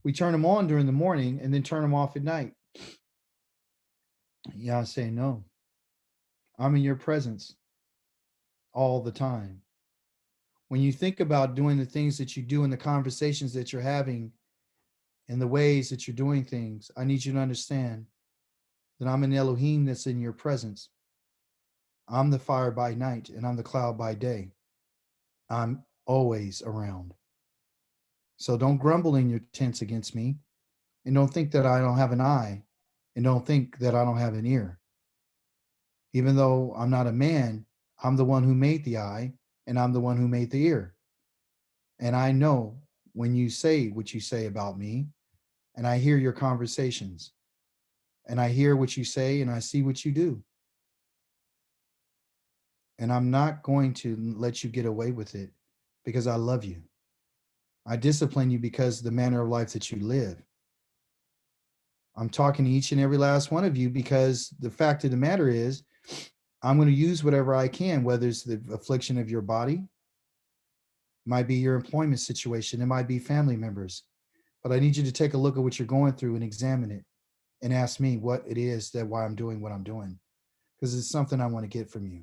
[SPEAKER 1] We turn him on during the morning and then turn him off at night. Yah saying, no, I'm in your presence all the time. When you think about doing the things that you do and the conversations that you're having and the ways that you're doing things, I need you to understand that I'm an Elohim that's in your presence. I'm the fire by night and I'm the cloud by day. I'm always around. So don't grumble in your tents against me, and don't think that I don't have an eye, and don't think that I don't have an ear. Even though I'm not a man, I'm the one who made the eye and I'm the one who made the ear. And I know when you say what you say about me, and I hear your conversations, and I hear what you say and I see what you do. And I'm not going to let you get away with it because I love you. I discipline you because of the manner of life that you live. I'm talking to each and every last one of you because the fact of the matter is, I'm going to use whatever I can, whether it's the affliction of your body, it might be your employment situation, it might be family members. But I need you to take a look at what you're going through and examine it and ask me what it is why I'm doing what I'm doing. Because it's something I want to get from you.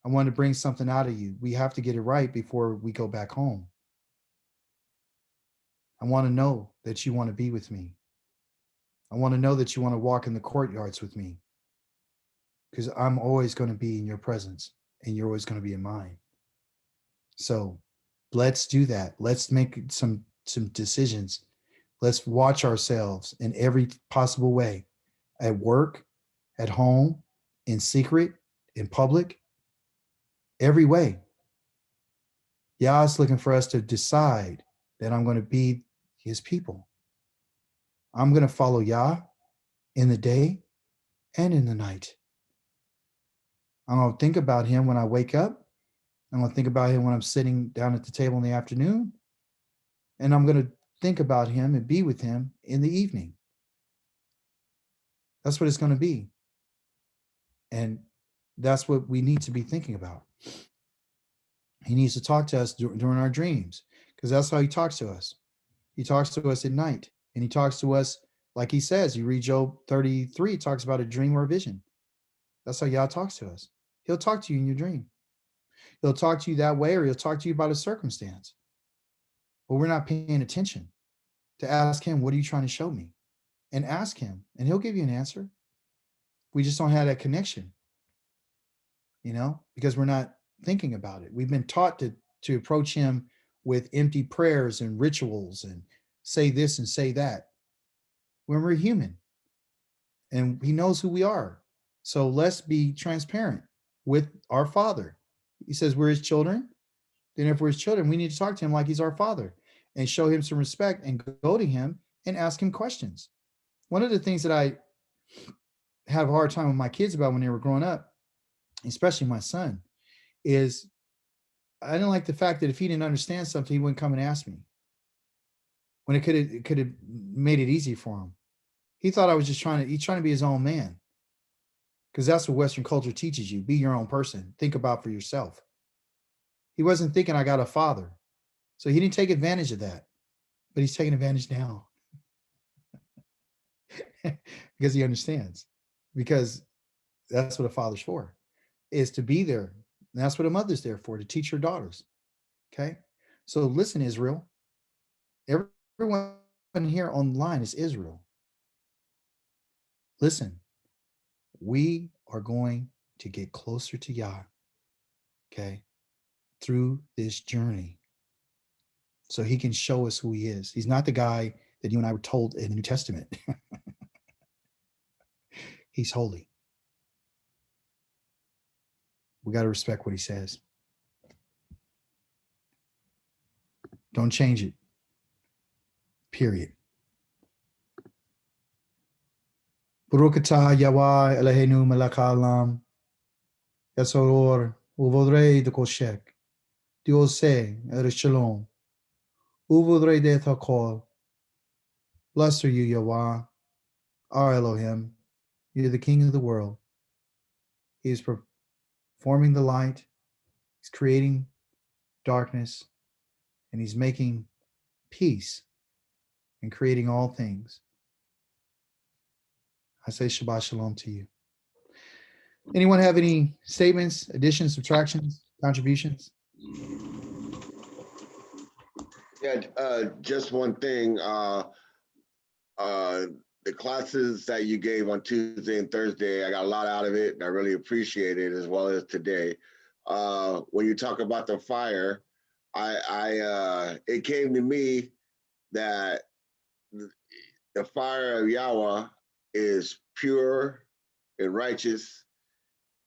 [SPEAKER 1] I want to bring something out of you. We have to get it right before we go back home. I want to know that you want to be with me. I want to know that you want to walk in the courtyards with me, because I'm always going to be in your presence and you're always going to be in mine. So let's do that. Let's make some decisions. Let's watch ourselves in every possible way, at work, at home, in secret, in public, every way. Yah's looking for us to decide that I'm going to be his people. I'm going to follow Yah in the day and in the night. I'm going to think about him when I wake up. I'm going to think about him when I'm sitting down at the table in the afternoon. And I'm going to think about him and be with him in the evening. That's what it's going to be. And that's what we need to be thinking about. He needs to talk to us during our dreams, because that's how he talks to us. He talks to us at night, and he talks to us like he says. You read Job 33, it talks about a dream or a vision. That's how Yah talks to us. He'll talk to you in your dream. He'll talk to you that way, or he'll talk to you about a circumstance. But we're not paying attention to ask him, what are you trying to show me? And ask him, and he'll give you an answer. We just don't have that connection, because we're not thinking about it. We've been taught to approach him with empty prayers and rituals and say this and say that, when we're human and he knows who we are. So let's be transparent with our Father. He says we're his children. Then if we're his children, we need to talk to him like he's our Father and show him some respect and go to him and ask him questions. One of the things that I have a hard time with my kids about when they were growing up, especially my son, is I didn't like the fact that if he didn't understand something, he wouldn't come and ask me, when it could have made it easy for him. He thought I was just trying to be his own man, because that's what Western culture teaches you. Be your own person. Think about for yourself. He wasn't thinking I got a father. So he didn't take advantage of that, but he's taking advantage now because he understands, because that's what a father's for, is to be there. And that's what a mother's there for, to teach her daughters. Okay. So listen, Israel, everyone here online is Israel. listen, we are going to get closer to Yah, okay, through this journey so he can show us who he is. He's not the guy that you and I were told in the New Testament. He's holy. We got to respect what he says. Don't change it. Period. Baruch atah Yahweh Eloheinu melech haolam, Yasoror uvodrei de koshek, Diose er shalom, uvodrei de hakol. Blessed are you, Yahweh, our Elohim. You're the King of the world. He is forming the light. He's creating darkness, and he's making peace and creating all things. I say Shabbat Shalom to you. Anyone have any statements, additions, subtractions, contributions?
[SPEAKER 2] Yeah, just one thing. The classes that you gave on Tuesday and Thursday, I got a lot out of it, and I really appreciate it, as well as today. When you talk about the fire, it came to me that the fire of Yahweh is pure and righteous,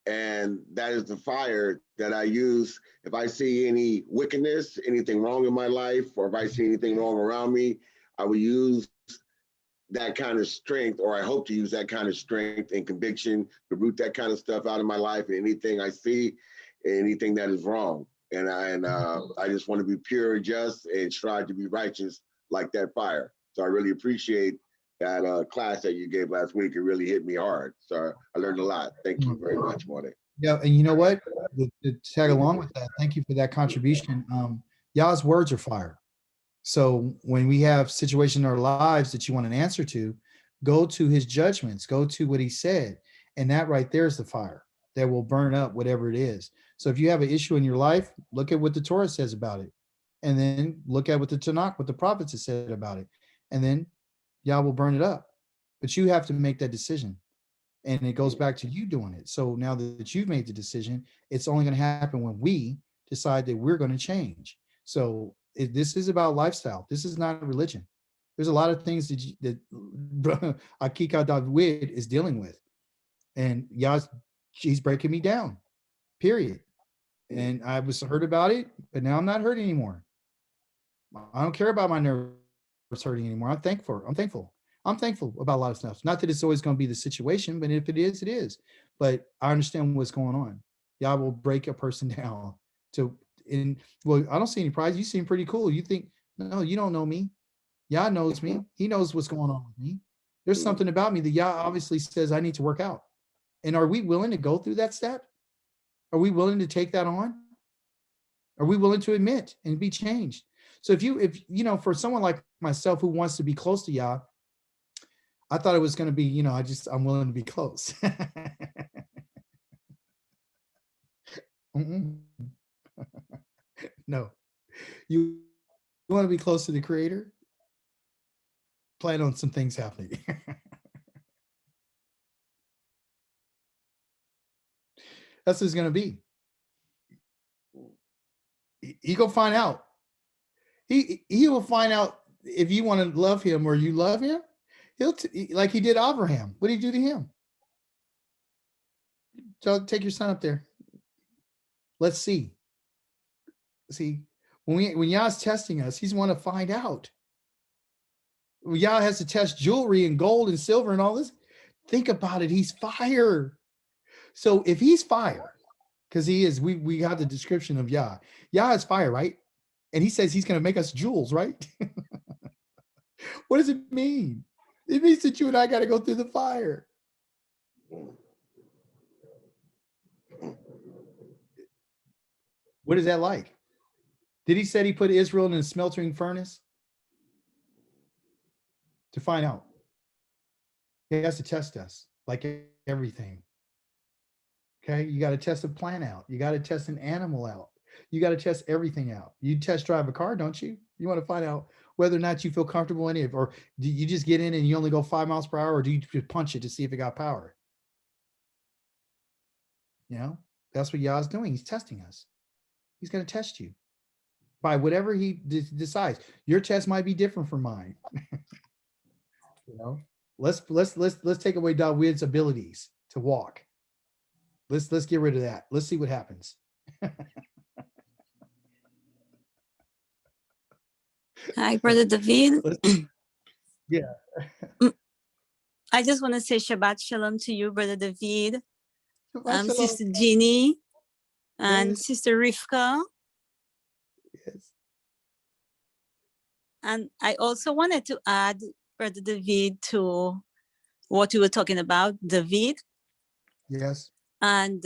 [SPEAKER 2] and that is the fire that I use if I see any wickedness, anything wrong in my life, or if I see anything wrong around me. I will use that kind of strength, or I hope to use that kind of strength and conviction to root that kind of stuff out of my life, and anything I see, anything that is wrong. And I just want to be pure and just and strive to be righteous like that fire. So I really appreciate that class that you gave last week. It really hit me hard. So I learned a lot. Thank you very much, Morty.
[SPEAKER 1] Yeah, and you know what? To tag along with that, thank you for that contribution. Yah's words are fire. So when we have situations in our lives that you want an answer to, go to his judgments, go to what he said. And that right there is the fire that will burn up whatever it is. So if you have an issue in your life, look at what the Torah says about it. And then look at what the Tanakh, what the prophets have said about it. And then Yah will burn it up. But you have to make that decision. And it goes back to you doing it. So now that you've made the decision, it's only going to happen when we decide that we're going to change. So this is about lifestyle. This is not a religion. There's a lot of things that ACHI'KA David is dealing with. And he's breaking me down, period. And I was hurt about it, but now I'm not hurt anymore. I don't care about my nerves hurting anymore. I'm thankful. I'm thankful about a lot of stuff. Not that it's always going to be the situation, but if it is, it is. But I understand what's going on. Yah will break a person down well, I don't see any pride. You seem pretty cool. You think, no, you don't know me. Yah knows me. He knows what's going on with me. There's something about me that Yah obviously says I need to work out. And are we willing to go through that step? Are we willing to take that on? Are we willing to admit and be changed? So if you know, for someone like myself who wants to be close to Yah, I thought it was going to be, I'm willing to be close. No, you want to be close to the Creator? Plan on some things happening. That's what it's going to be. He go find out. He will find out if you want to love him or you love him. He'll like he did Abraham. What did he do to him? So take your son up there. Let's see. See, when Yah's testing us, he's want to find out. Yah has to test jewelry and gold and silver and all this. Think about it. He's fire. So if he's fire, because he is, we got the description of Yah. Yah is fire, right? And he says he's going to make us jewels, right? What does it mean? It means that you and I got to go through the fire. What is that like? Did he say he put Israel in a smelting furnace? To find out. He has to test us like everything. Okay, you got to test a plant out. You got to test an animal out. You got to test everything out. You test drive a car, don't you? You want to find out whether or not you feel comfortable in it, or do you just get in and you only go 5 miles per hour, or do you just punch it to see if it got power? You know, that's what Yah's doing. He's testing us. He's going to test you by whatever he decides. Your test might be different from mine. You know, let's take away David's abilities to walk. Let's get rid of that. Let's see what happens.
[SPEAKER 8] Hi, Brother David.
[SPEAKER 1] Yeah.
[SPEAKER 8] I just want to say Shabbat Shalom to you, Brother David.
[SPEAKER 1] Shabbat shalom.
[SPEAKER 8] Sister Jeannie and
[SPEAKER 1] Yes.
[SPEAKER 8] Sister Rivka.
[SPEAKER 1] Yes.
[SPEAKER 8] And I also wanted to add, Brother David, to what you were talking about, David.
[SPEAKER 1] Yes.
[SPEAKER 8] And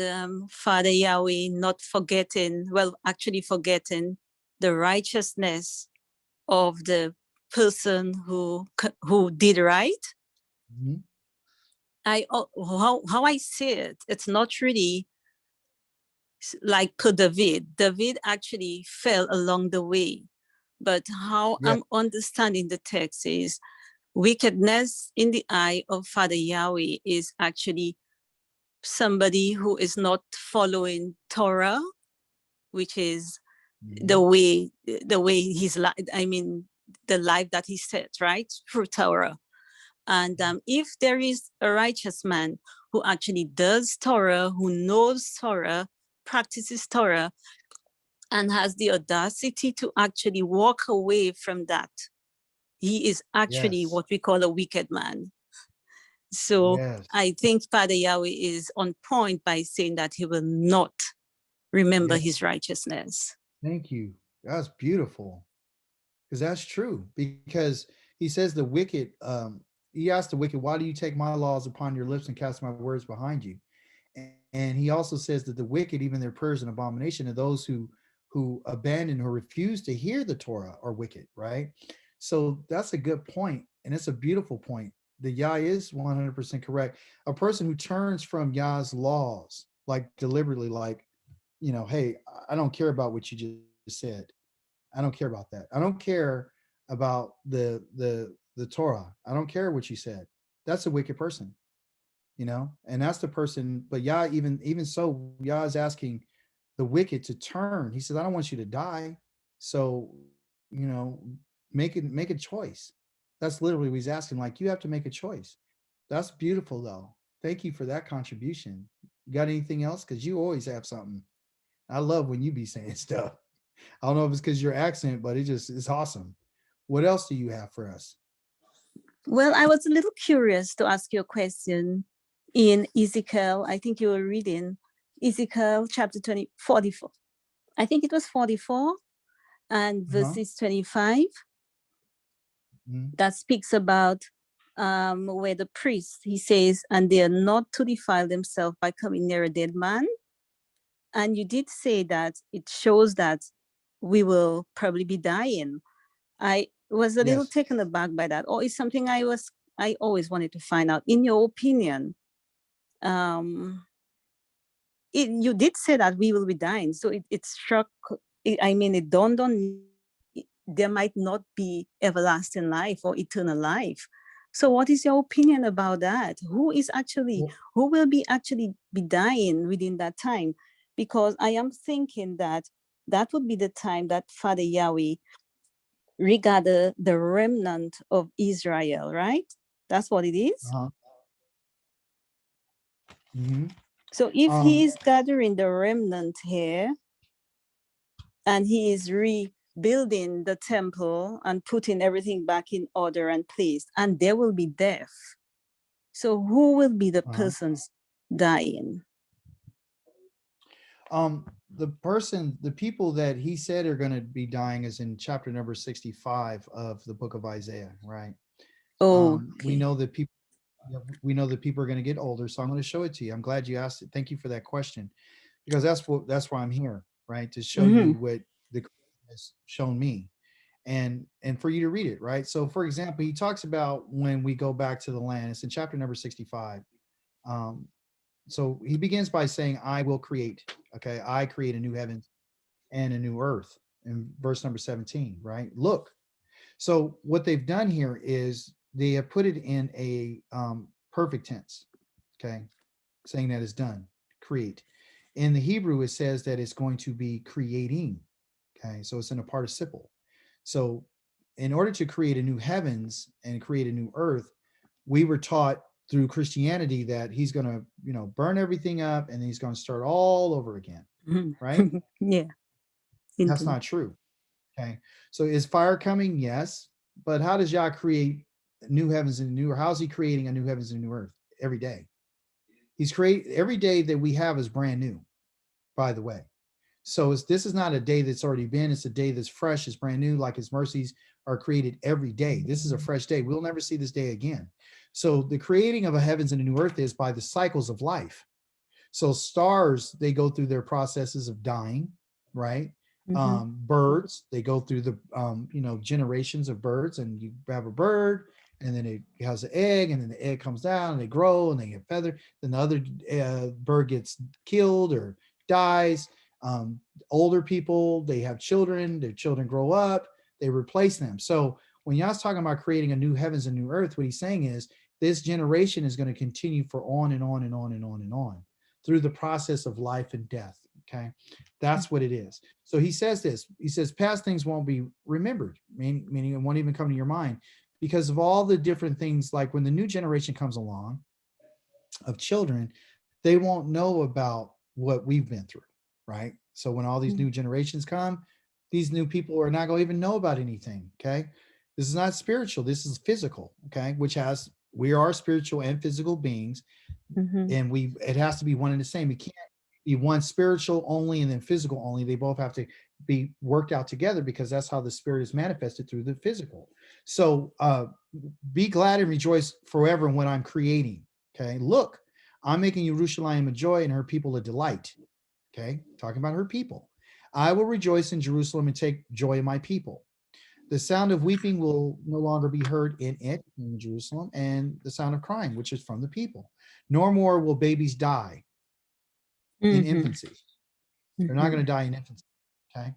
[SPEAKER 8] Father Yahweh not forgetting, well, actually forgetting the righteousness of the person who did right.
[SPEAKER 1] Mhm.
[SPEAKER 8] How I see it, it's not really like per David. David actually fell along the way. But how
[SPEAKER 1] Yeah.
[SPEAKER 8] I'm understanding the text is wickedness in the eye of Father Yahweh is actually somebody who is not following Torah, which is the way his life, I mean, the life that he set, right, through Torah. And if there is a righteous man who actually does Torah, who knows Torah, practices Torah, and has the audacity to actually walk away from that, he is actually
[SPEAKER 1] Yes.
[SPEAKER 8] what we call a wicked man. So
[SPEAKER 1] Yes.
[SPEAKER 8] I think Father Yahweh is on point by saying that he will not remember
[SPEAKER 1] Yes.
[SPEAKER 8] his righteousness.
[SPEAKER 1] Thank you. That's beautiful. Because that's true. Because he says the wicked, he asked the wicked, why do you take my laws upon your lips and cast my words behind you? And he also says that the wicked, even their prayers and abomination, and those who abandon or refuse to hear the Torah are wicked, right? So that's a good point, and it's a beautiful point. The Yah is 100% correct. A person who turns from Yah's laws, like deliberately, like, you know, hey, I don't care about what you just said. I don't care about that. I don't care about the Torah. I don't care what you said. That's a wicked person, you know, and that's the person. But Yah, even so, Yah is asking the wicked to turn. He says, I don't want you to die. So, you know, make a choice. That's literally what he's asking. Like, you have to make a choice. That's beautiful though. Thank you for that contribution. You got anything else? Because you always have something. I love when you be saying stuff. I don't know if it's because your accent, but it's awesome. What else do you have for us?
[SPEAKER 8] Well, I was a little curious to ask you a question in Ezekiel. I think you were reading Ezekiel chapter 44. I think it was 44 and verses 25. That speaks about where the priest, he says, and they are not to defile themselves by coming near a dead man. And you did say that it shows that we will probably be dying. I was a little
[SPEAKER 1] Yes.
[SPEAKER 8] taken aback by that, or it's something I always wanted to find out. In your opinion, you did say that we will be dying, so it struck. I mean, it dawned on me there might not be everlasting life or eternal life. So, what is your opinion about that? Who will be actually be dying within that time? Because I am thinking that would be the time that Father Yahweh regard the remnant of Israel, right? That's what it is. So if he is gathering the remnant here and he is rebuilding the temple and putting everything back in order and place, and there will be death. So who will be the persons dying?
[SPEAKER 1] The people that he said are going to be dying is in chapter number 65 of the book of Isaiah, right? We know that people are going to get older, so I'm going to show it to you. I'm glad you asked it. Thank you for that question, because that's why I'm here, right? To show you what the has shown me, and for you to read it, right? So, for example, he talks about when we go back to the land. It's in chapter number 65. So he begins by saying, I will create. Okay, I create a new heavens and a new earth, in verse number 17, right? Look, So what they've done here is they have put it in a perfect tense, okay, saying that it's done, create. In the Hebrew, it says that it's going to be creating, okay, so it's in a participle. So in order to create a new heavens and create a new earth, we were taught through Christianity that he's going to, you know, burn everything up and he's going to start all over again, right?
[SPEAKER 8] Yeah.
[SPEAKER 1] That's
[SPEAKER 8] Indeed.
[SPEAKER 1] not true. Okay. So is fire coming? Yes. But how does Yah create new heavens and new, or how's he creating a new heavens and new earth every day? He's creating every day that we have is brand new, by the way. So this is not a day that's already been, it's a day that's fresh, it's brand new, like his mercies are created every day. This is a fresh day. We'll never see this day again. So the creating of a heavens and a new earth is by the cycles of life. So stars, they go through their processes of dying, right? Birds, they go through the you know, generations of birds, and you have a bird and then it has an egg, and then the egg comes down and they grow and they get feathered, then the other bird gets killed or dies. Older people, they have children, their children grow up, they replace them. So when Yah's talking about creating a new heavens and new earth, what he's saying is this generation is going to continue for on and on and on and on and on through the process of life and death. Okay, that's what it is. So he says this, he says past things won't be remembered, meaning it won't even come to your mind because of all the different things. Like when the new generation comes along of children, they won't know about what we've been through, right? So when all these new generations come, these new people are not going to even know about anything. Okay, this is not spiritual, this is physical. Okay, which has, we are spiritual and physical beings, and it has to be one and the same. It can't be one spiritual only and then physical only. They both have to be worked out together because that's how the spirit is manifested through the physical. So be glad and rejoice forever when I'm creating. Okay, look, I'm making Jerusalem a joy and her people a delight. Okay, talking about her people. I will rejoice in Jerusalem and take joy in my people. The sound of weeping will no longer be heard in it, in Jerusalem, and the sound of crying, which is from the people. Nor more will babies die in infancy. They're not going to die in infancy. Okay.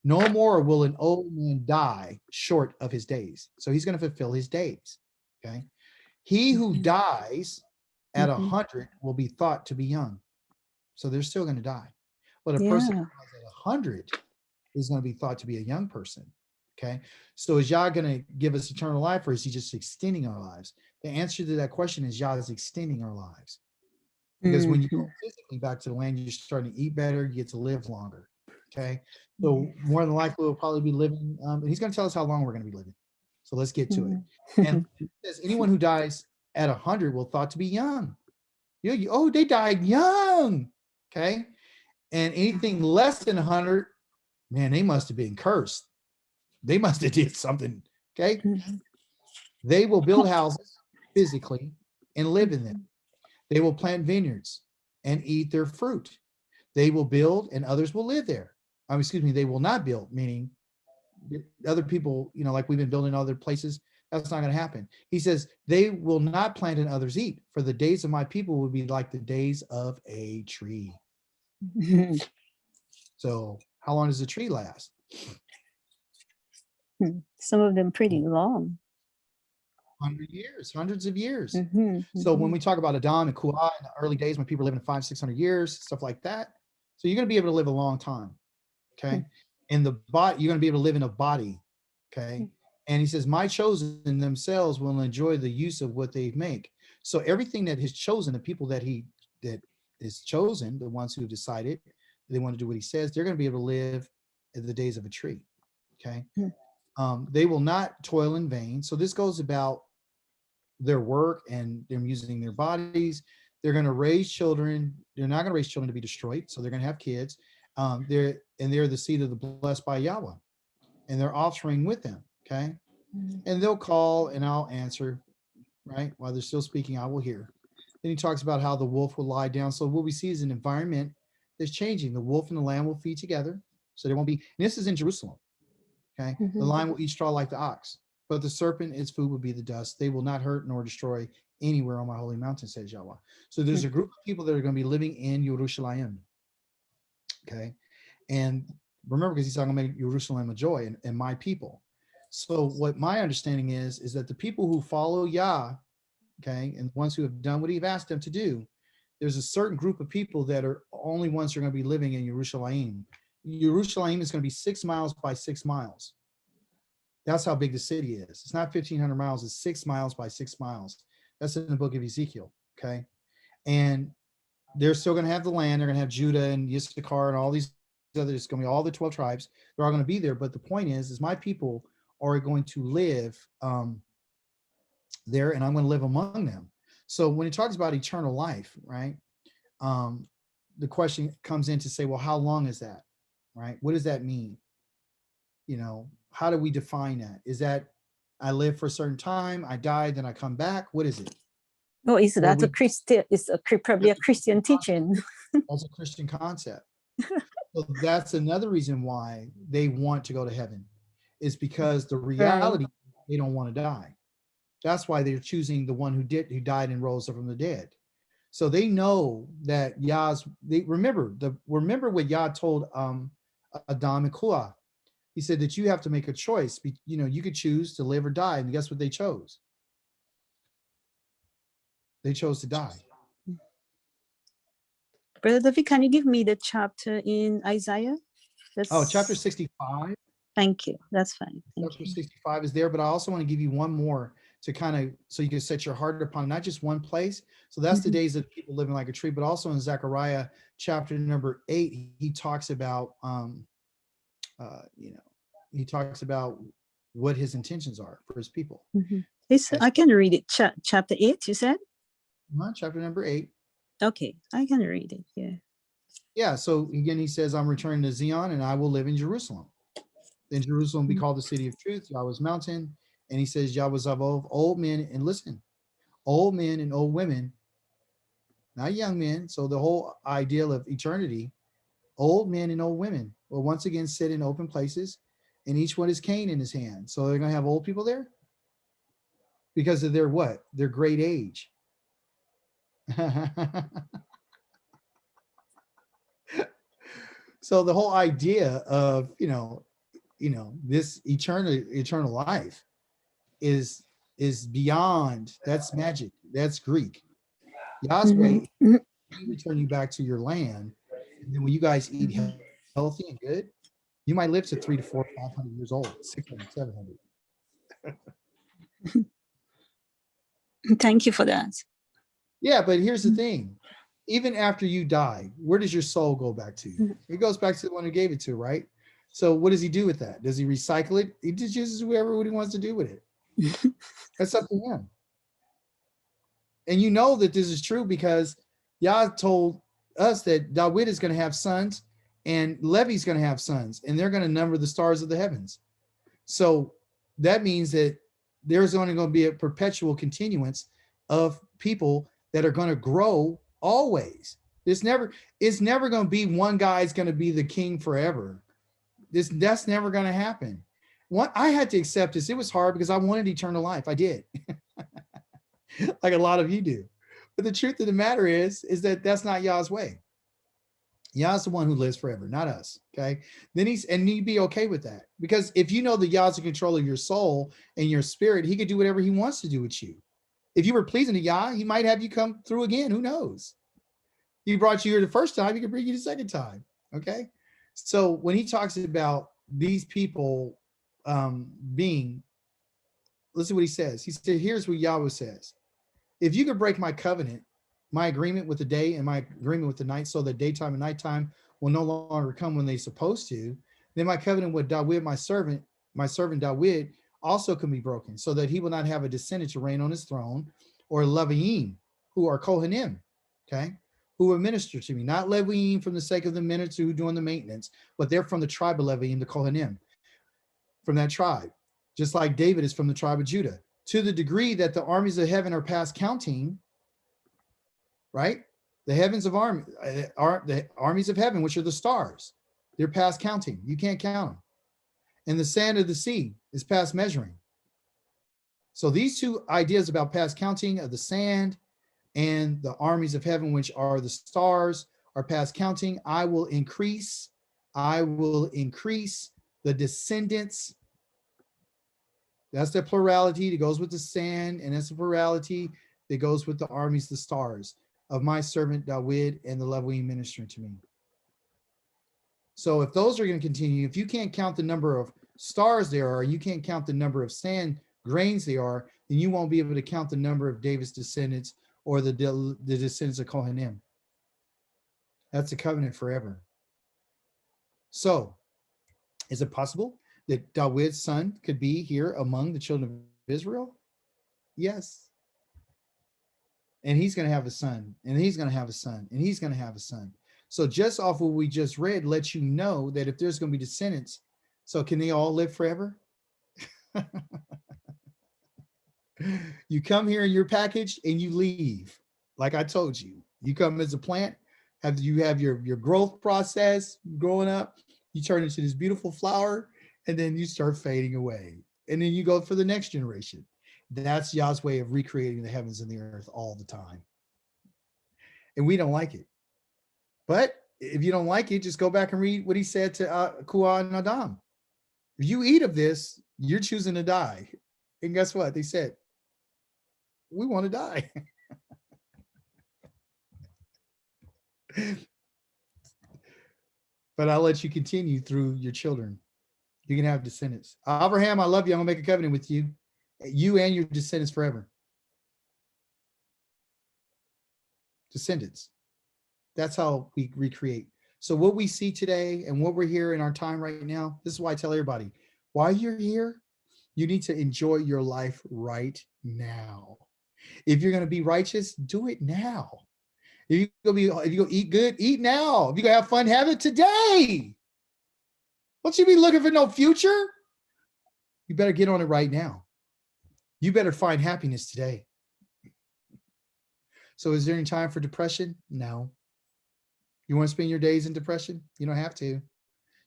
[SPEAKER 1] No more will an old man die short of his days. So he's going to fulfill his days. Okay. He who dies at 100 will be thought to be young. So they're still going to die. But a person who dies at 100 is going to be thought to be a young person. Okay. So is Yah going to give us eternal life, or is he just extending our lives? The answer to that question is Yah is extending our lives. Because when you go physically back to the land, you're starting to eat better, you get to live longer. Okay. So more than likely we'll probably be living, and he's going to tell us how long we're going to be living. So let's get to it. And it says anyone who dies at 100 will thought to be young. Oh, they died young. Okay. And anything less than 100, man, they must have been cursed. They must have did something. Okay. They will build houses physically and live in them. They will plant vineyards and eat their fruit. They will build and others will live there. Excuse me, they will not build, meaning other people, you know, like we've been building other places. That's not going to happen. He says, they will not plant and others eat, for the days of my people will be like the days of a tree. So how long does a tree last?
[SPEAKER 9] Some of them pretty long.
[SPEAKER 1] 100 years, hundreds of years. So when we talk about Adam and Korach in the early days when people were living 500-600 years, stuff like that. So you're going to be able to live a long time. Okay. And the body, you're going to be able to live in a body. Okay. And he says, my chosen themselves will enjoy the use of what they make. So everything that is chosen, the people that is chosen, the ones who decided they want to do what he says, they're going to be able to live in the days of a tree. Okay. They will not toil in vain. So this goes about their work and them using their bodies. They're going to raise children. They're not going to raise children to be destroyed. So they're going to have kids. They're the seed of the blessed by Yahweh, and their offspring with them. Okay. And they'll call and I'll answer, right? While they're still speaking, I will hear. Then he talks about how the wolf will lie down. So what we see is an environment that's changing. The wolf and the lamb will feed together. So there won't be, and this is in Jerusalem. Okay. The lion will eat straw like the ox, but the serpent, its food will be the dust. They will not hurt nor destroy anywhere on my holy mountain, says Yahweh. So there's a group of people that are going to be living in Jerusalem. Okay. And remember, because he's talking about Jerusalem a joy and my people. So what my understanding is that the people who follow Yah, okay, and the ones who have done what he's asked them to do, there's a certain group of people that are only ones who are going to be living in Yerushalayim. Yerushalayim is going to be 6 miles by 6 miles. That's how big the city is. It's not 1,500 miles. It's 6 miles by 6 miles. That's in the book of Ezekiel, okay? And they're still going to have the land. They're going to have Judah and Issachar and all these others. It's going to be all the 12 tribes. They're all going to be there. But the point is my people are going to live there, and I'm going to live among them. So when he talks about eternal life, right? The question comes in to say, well, how long is that, right? What does that mean? You know, how do we define that? Is that I live for a certain time, I die, then I come back? What is it?
[SPEAKER 9] Oh, is
[SPEAKER 1] Well,
[SPEAKER 9] that a Christian? It's probably a Christian teaching.
[SPEAKER 1] That's a Christian concept. So that's another reason why they want to go to heaven, is because the reality, they don't want to die. That's why they're choosing the one who died and rose up from the dead. So they know that remember what Yah told Adam and Korach. He said that you have to make a choice. You know, you could choose to live or die. And guess what they chose? They chose to die.
[SPEAKER 9] Brother David, can you give me the chapter in Isaiah?
[SPEAKER 1] Chapter 65.
[SPEAKER 9] Thank you. That's fine.
[SPEAKER 1] Chapter 65 is there, but I also want to give you one more to kind of, so you can set your heart upon not just one place. So that's the days of people living like a tree, but also in Zechariah chapter number 8, he talks about, he talks about what his intentions are for his people.
[SPEAKER 9] I can read it. Chapter 8, you said?
[SPEAKER 1] Chapter number 8.
[SPEAKER 9] Okay, I can read it. Yeah.
[SPEAKER 1] Yeah. So again, he says, I'm returning to Zion and I will live in Jerusalem. Then Jerusalem will be called the city of truth, Yahweh's mountain. And he says, Yahweh Zavov, old men, and listen, old men and old women, not young men. So the whole ideal of eternity, old men and old women will once again sit in open places, and each one is cane in his hand. So they're going to have old people there because of their what? Their great age. So the whole idea of, this eternal life is beyond. That's magic. That's Greek. Yah's way, he return you back to your land, and then when you guys eat healthy and good, you might live to 300 to 400, 500 years old, 600, 700.
[SPEAKER 8] Thank you for that.
[SPEAKER 1] Yeah, but here's the thing. Even after you die, where does your soul go back to? It goes back to the one who gave it to, right? So what does he do with that? Does he recycle it? He just uses what he wants to do with it. That's up to him. And you know that this is true because Yah told us that David is going to have sons and Levi's going to have sons, and they're going to number the stars of the heavens. So that means that there's only going to be a perpetual continuance of people that are going to grow always. It's never going to be one guy's going to be the king forever. That's never going to happen. I had to accept this. It was hard because I wanted eternal life. I did. Like a lot of you do. But the truth of the matter is that that's not Yah's way. Yah's the one who lives forever, not us. Okay. Then you'd be okay with that. Because if you know that Yah's in control of your soul and your spirit, he could do whatever he wants to do with you. If you were pleasing to Yah, he might have you come through again. Who knows? He brought you here the first time, he can bring you the second time. Okay. So when he talks about these people listen what he says. He said, here's what Yahweh says. If you could break my covenant, my agreement with the day and my agreement with the night, so that daytime and nighttime will no longer come when they're supposed to, then my covenant with David, my servant David, also can be broken, so that he will not have a descendant to reign on his throne, or LEWI, who are COHANIM, okay, who will minister to me. Not LEWI from the sake of the minister who doing the maintenance, but they're from the tribe of LEWI, the COHANIM, from that tribe. Just like David is from the tribe of Judah. To the degree that the armies of heaven are past counting, right? The heavens of the armies of heaven, which are the stars, they're past counting. You can't count them. And the sand of the sea is past measuring. So these two ideas about past counting of the sand and the armies of heaven, which are the stars, are past counting. I will increase the descendants That's the plurality that goes with the sand, and that's the plurality that goes with the armies, the stars of my servant David and the LEWI ministering to me. So if those are going to continue, if you can't count the number of stars there are, you can't count the number of sand grains they are, then you won't be able to count the number of David's descendants or the descendants of Kohanim. That's a covenant forever. So is it possible that David's son could be here among the children of Israel? Yes. And he's going to have a son, and he's going to have a son, and he's going to have a son. So just off what we just read lets you know that if there's going to be descendants, so can they all live forever? You come here in your package and you leave. Like I told you, you come as a plant, you have your growth process growing up, you turn into this beautiful flower, and then you start fading away. And then you go for the next generation. That's Yah's way of recreating the heavens and the earth all the time. And we don't like it. But if you don't like it, just go back and read what he said to Kuah and Adam. If you eat of this, you're choosing to die. And guess what? They said, we want to die. But I'll let you continue through your children. You can have descendants. Abraham, I love you. I'm going to make a covenant with you. You and your descendants forever. Descendants. That's how we recreate. So what we see today and what we're here in our time right now, this is why I tell everybody, while you're here, you need to enjoy your life right now. If you're going to be righteous, do it now. If you're going to eat good, eat now. If you're going to have fun, have it today. Don't you be looking for no future? You better get on it right now. You better find happiness today. So is there any time for depression? No. You want to spend your days in depression? You don't have to.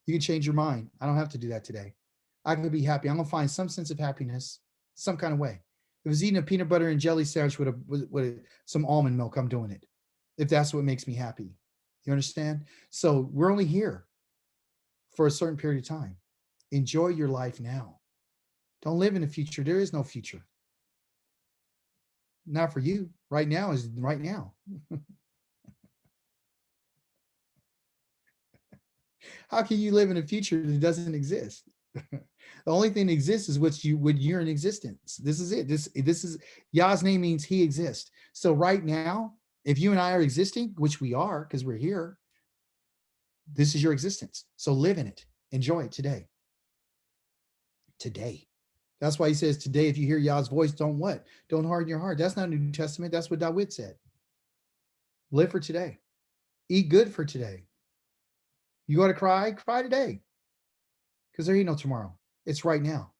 [SPEAKER 1] You can change your mind. I don't have to do that today. I can be happy. I'm going to find some sense of happiness, some kind of way. If it was eating a peanut butter and jelly sandwich with some almond milk, I'm doing it. If that's what makes me happy. You understand? So we're only here for a certain period of time. Enjoy your life now. Don't live in the future. There is no future. Not for you. Right now is right now. How can you live in a future that doesn't exist? The only thing that exists is what you're in existence. This is it. This is Yah's name means he exists. So right now, if you and I are existing, which we are because we're here, this is your existence. So live in it. Enjoy it today. Today. That's why he says today, if you hear Yah's voice, don't what? Don't harden your heart. That's not New Testament. That's what David said. Live for today. Eat good for today. You got to cry today. Because there ain't no tomorrow. It's right now.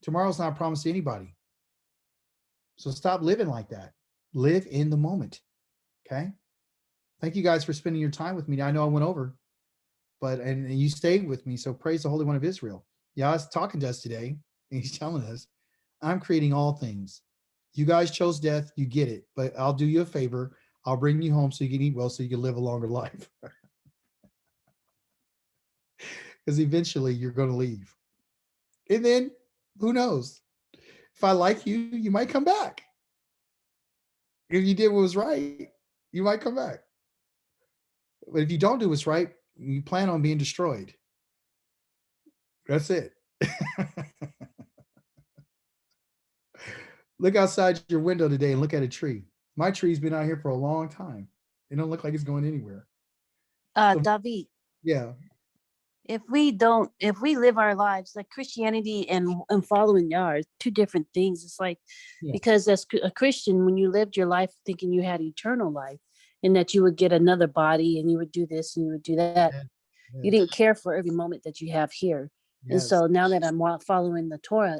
[SPEAKER 1] Tomorrow's not promised to anybody. So stop living like that. Live in the moment. Okay? Thank you guys for spending your time with me. I know I went over, and you stayed with me. So praise the Holy One of Israel. Yah's talking to us today, and he's telling us, I'm creating all things. You guys chose death. You get it. But I'll do you a favor. I'll bring you home so you can eat well, so you can live a longer life. Because eventually you're going to leave. And then who knows? If I like you, you might come back. If you did what was right, you might come back. But if you don't do what's right, you plan on being destroyed. That's it. Look outside your window today and look at a tree. My tree's been out here for a long time. It don't look like it's going anywhere.
[SPEAKER 7] David.
[SPEAKER 1] Yeah.
[SPEAKER 7] If we live our lives like Christianity and following Yah are two different things. It's like, because as a Christian, when you lived your life thinking you had eternal life and that you would get another body and you would do this and you would do that, you didn't care for every moment that you have here. And so now that I'm following the Torah,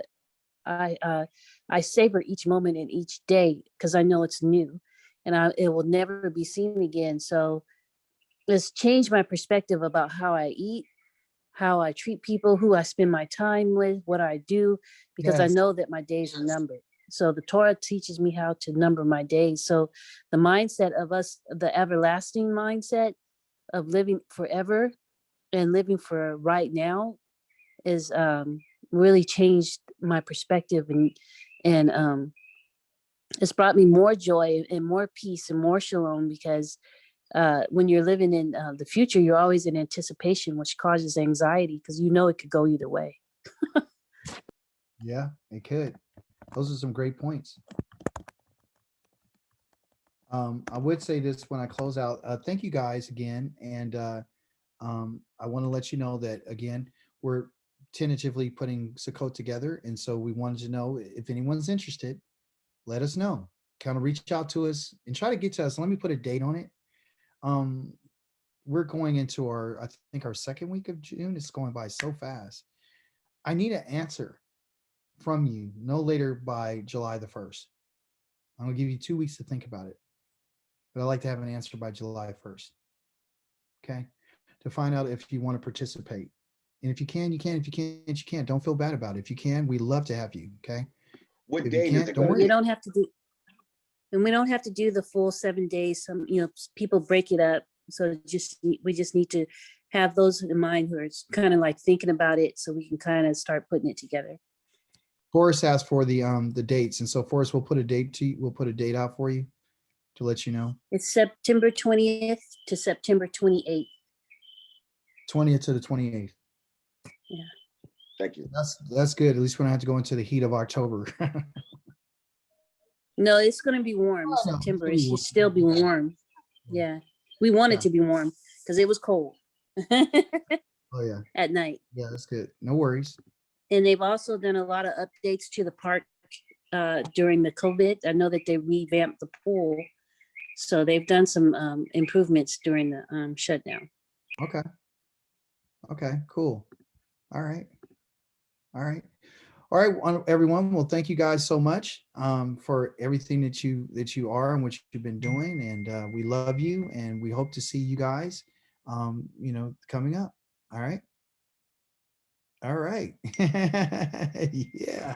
[SPEAKER 7] I savor each moment in each day because I know it's new and it will never be seen again. So it's changed my perspective about how I eat, how I treat people, who I spend my time with, what I do, because I know that my days are numbered. So the Torah teaches me how to number my days. So the mindset of us, the everlasting mindset of living forever and living for right now is really changed my perspective, and it's brought me more joy and more peace and more shalom, because when you're living in the future, you're always in anticipation, which causes anxiety because you know it could go either way.
[SPEAKER 1] Yeah, it could. Those are some great points. I would say this when I close out. Thank you guys again. And I want to let you know that, again, we're tentatively putting Sukkot together. And so we wanted to know if anyone's interested, let us know. Kind of reach out to us and try to get to us. Let me put a date on it. We're going into I think our second week of June. It's going by so fast. I need an answer from you no later by July the 1st. I'm gonna give you 2 weeks to think about it, but I'd like to have an answer by July 1st. Okay, to find out if you want to participate, and if you can, you can. If you can't, you can't. Don't feel bad about it. If you can, we'd love to have you. Okay.
[SPEAKER 2] What
[SPEAKER 1] If
[SPEAKER 2] day
[SPEAKER 1] you
[SPEAKER 2] does
[SPEAKER 1] can't,
[SPEAKER 2] it
[SPEAKER 1] don't
[SPEAKER 2] go?
[SPEAKER 1] worry.
[SPEAKER 7] You don't have to do, and we don't have to do the full 7 days. Some, people break it up. So we just need to have those in mind who are kind of like thinking about it, so we can kind of start putting it together.
[SPEAKER 1] Forrest asked for the dates, and so Forrest, we'll put a date out for you to let you know.
[SPEAKER 7] It's September 20th to September 28th.
[SPEAKER 1] 20th to the 28th.
[SPEAKER 7] Yeah.
[SPEAKER 2] Thank you.
[SPEAKER 1] That's good. At least we don't have to go into the heat of October.
[SPEAKER 7] No, it's going to be warm in September. It should still be warm. Yeah. We want it to be warm because it was cold.
[SPEAKER 1] Oh yeah.
[SPEAKER 7] At night.
[SPEAKER 1] Yeah, that's good. No worries.
[SPEAKER 7] And they've also done a lot of updates to the park during the COVID. I know that they revamped the pool. So they've done some improvements during the shutdown.
[SPEAKER 1] Okay. Okay, cool. All right. All right. All right, everyone. Well, thank you guys so much for everything that you are and what you've been doing. And we love you, and we hope to see you guys, coming up. All right. All right. Yeah.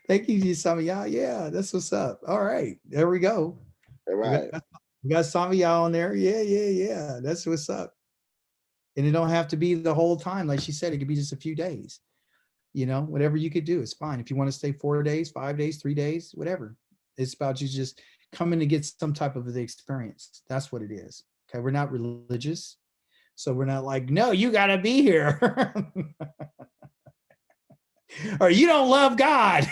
[SPEAKER 1] Thank you, Samia. Yeah, that's what's up. All right. There we go.
[SPEAKER 2] All right.
[SPEAKER 1] We got Samia on there. Yeah. That's what's up. And it don't have to be the whole time. Like she said, it could be just a few days. Whatever you could do is fine. If you want to stay 4 days, 5 days, 3 days, whatever. It's about you just coming to get some type of the experience. That's what it is. Okay. We're not religious. So we're not like, no, you got to be here. Or you don't love God.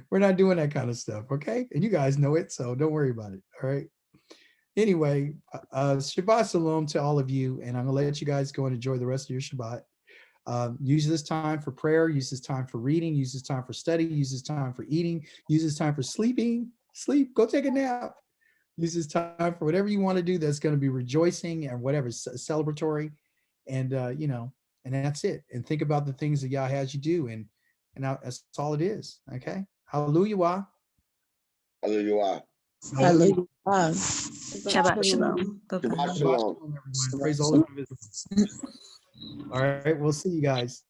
[SPEAKER 1] We're not doing that kind of stuff. Okay. And you guys know it. So don't worry about it. All right. Anyway, Shabbat Shalom to all of you. And I'm going to let you guys go and enjoy the rest of your Shabbat. Use this time for prayer, use this time for reading, use this time for study, use this time for eating, use this time for sleeping, go take a nap, use this time for whatever you want to do that's going to be rejoicing and whatever, celebratory. And, and that's it. And think about the things that Yah has you do. And that's all it is. Okay. Hallelujah.
[SPEAKER 2] Hallelujah.
[SPEAKER 3] Hallelujah.
[SPEAKER 8] Shabbat shalom. Bye-bye.
[SPEAKER 2] Shabbat shalom.
[SPEAKER 1] Everyone. Praise the Lord. All right. We'll see you guys.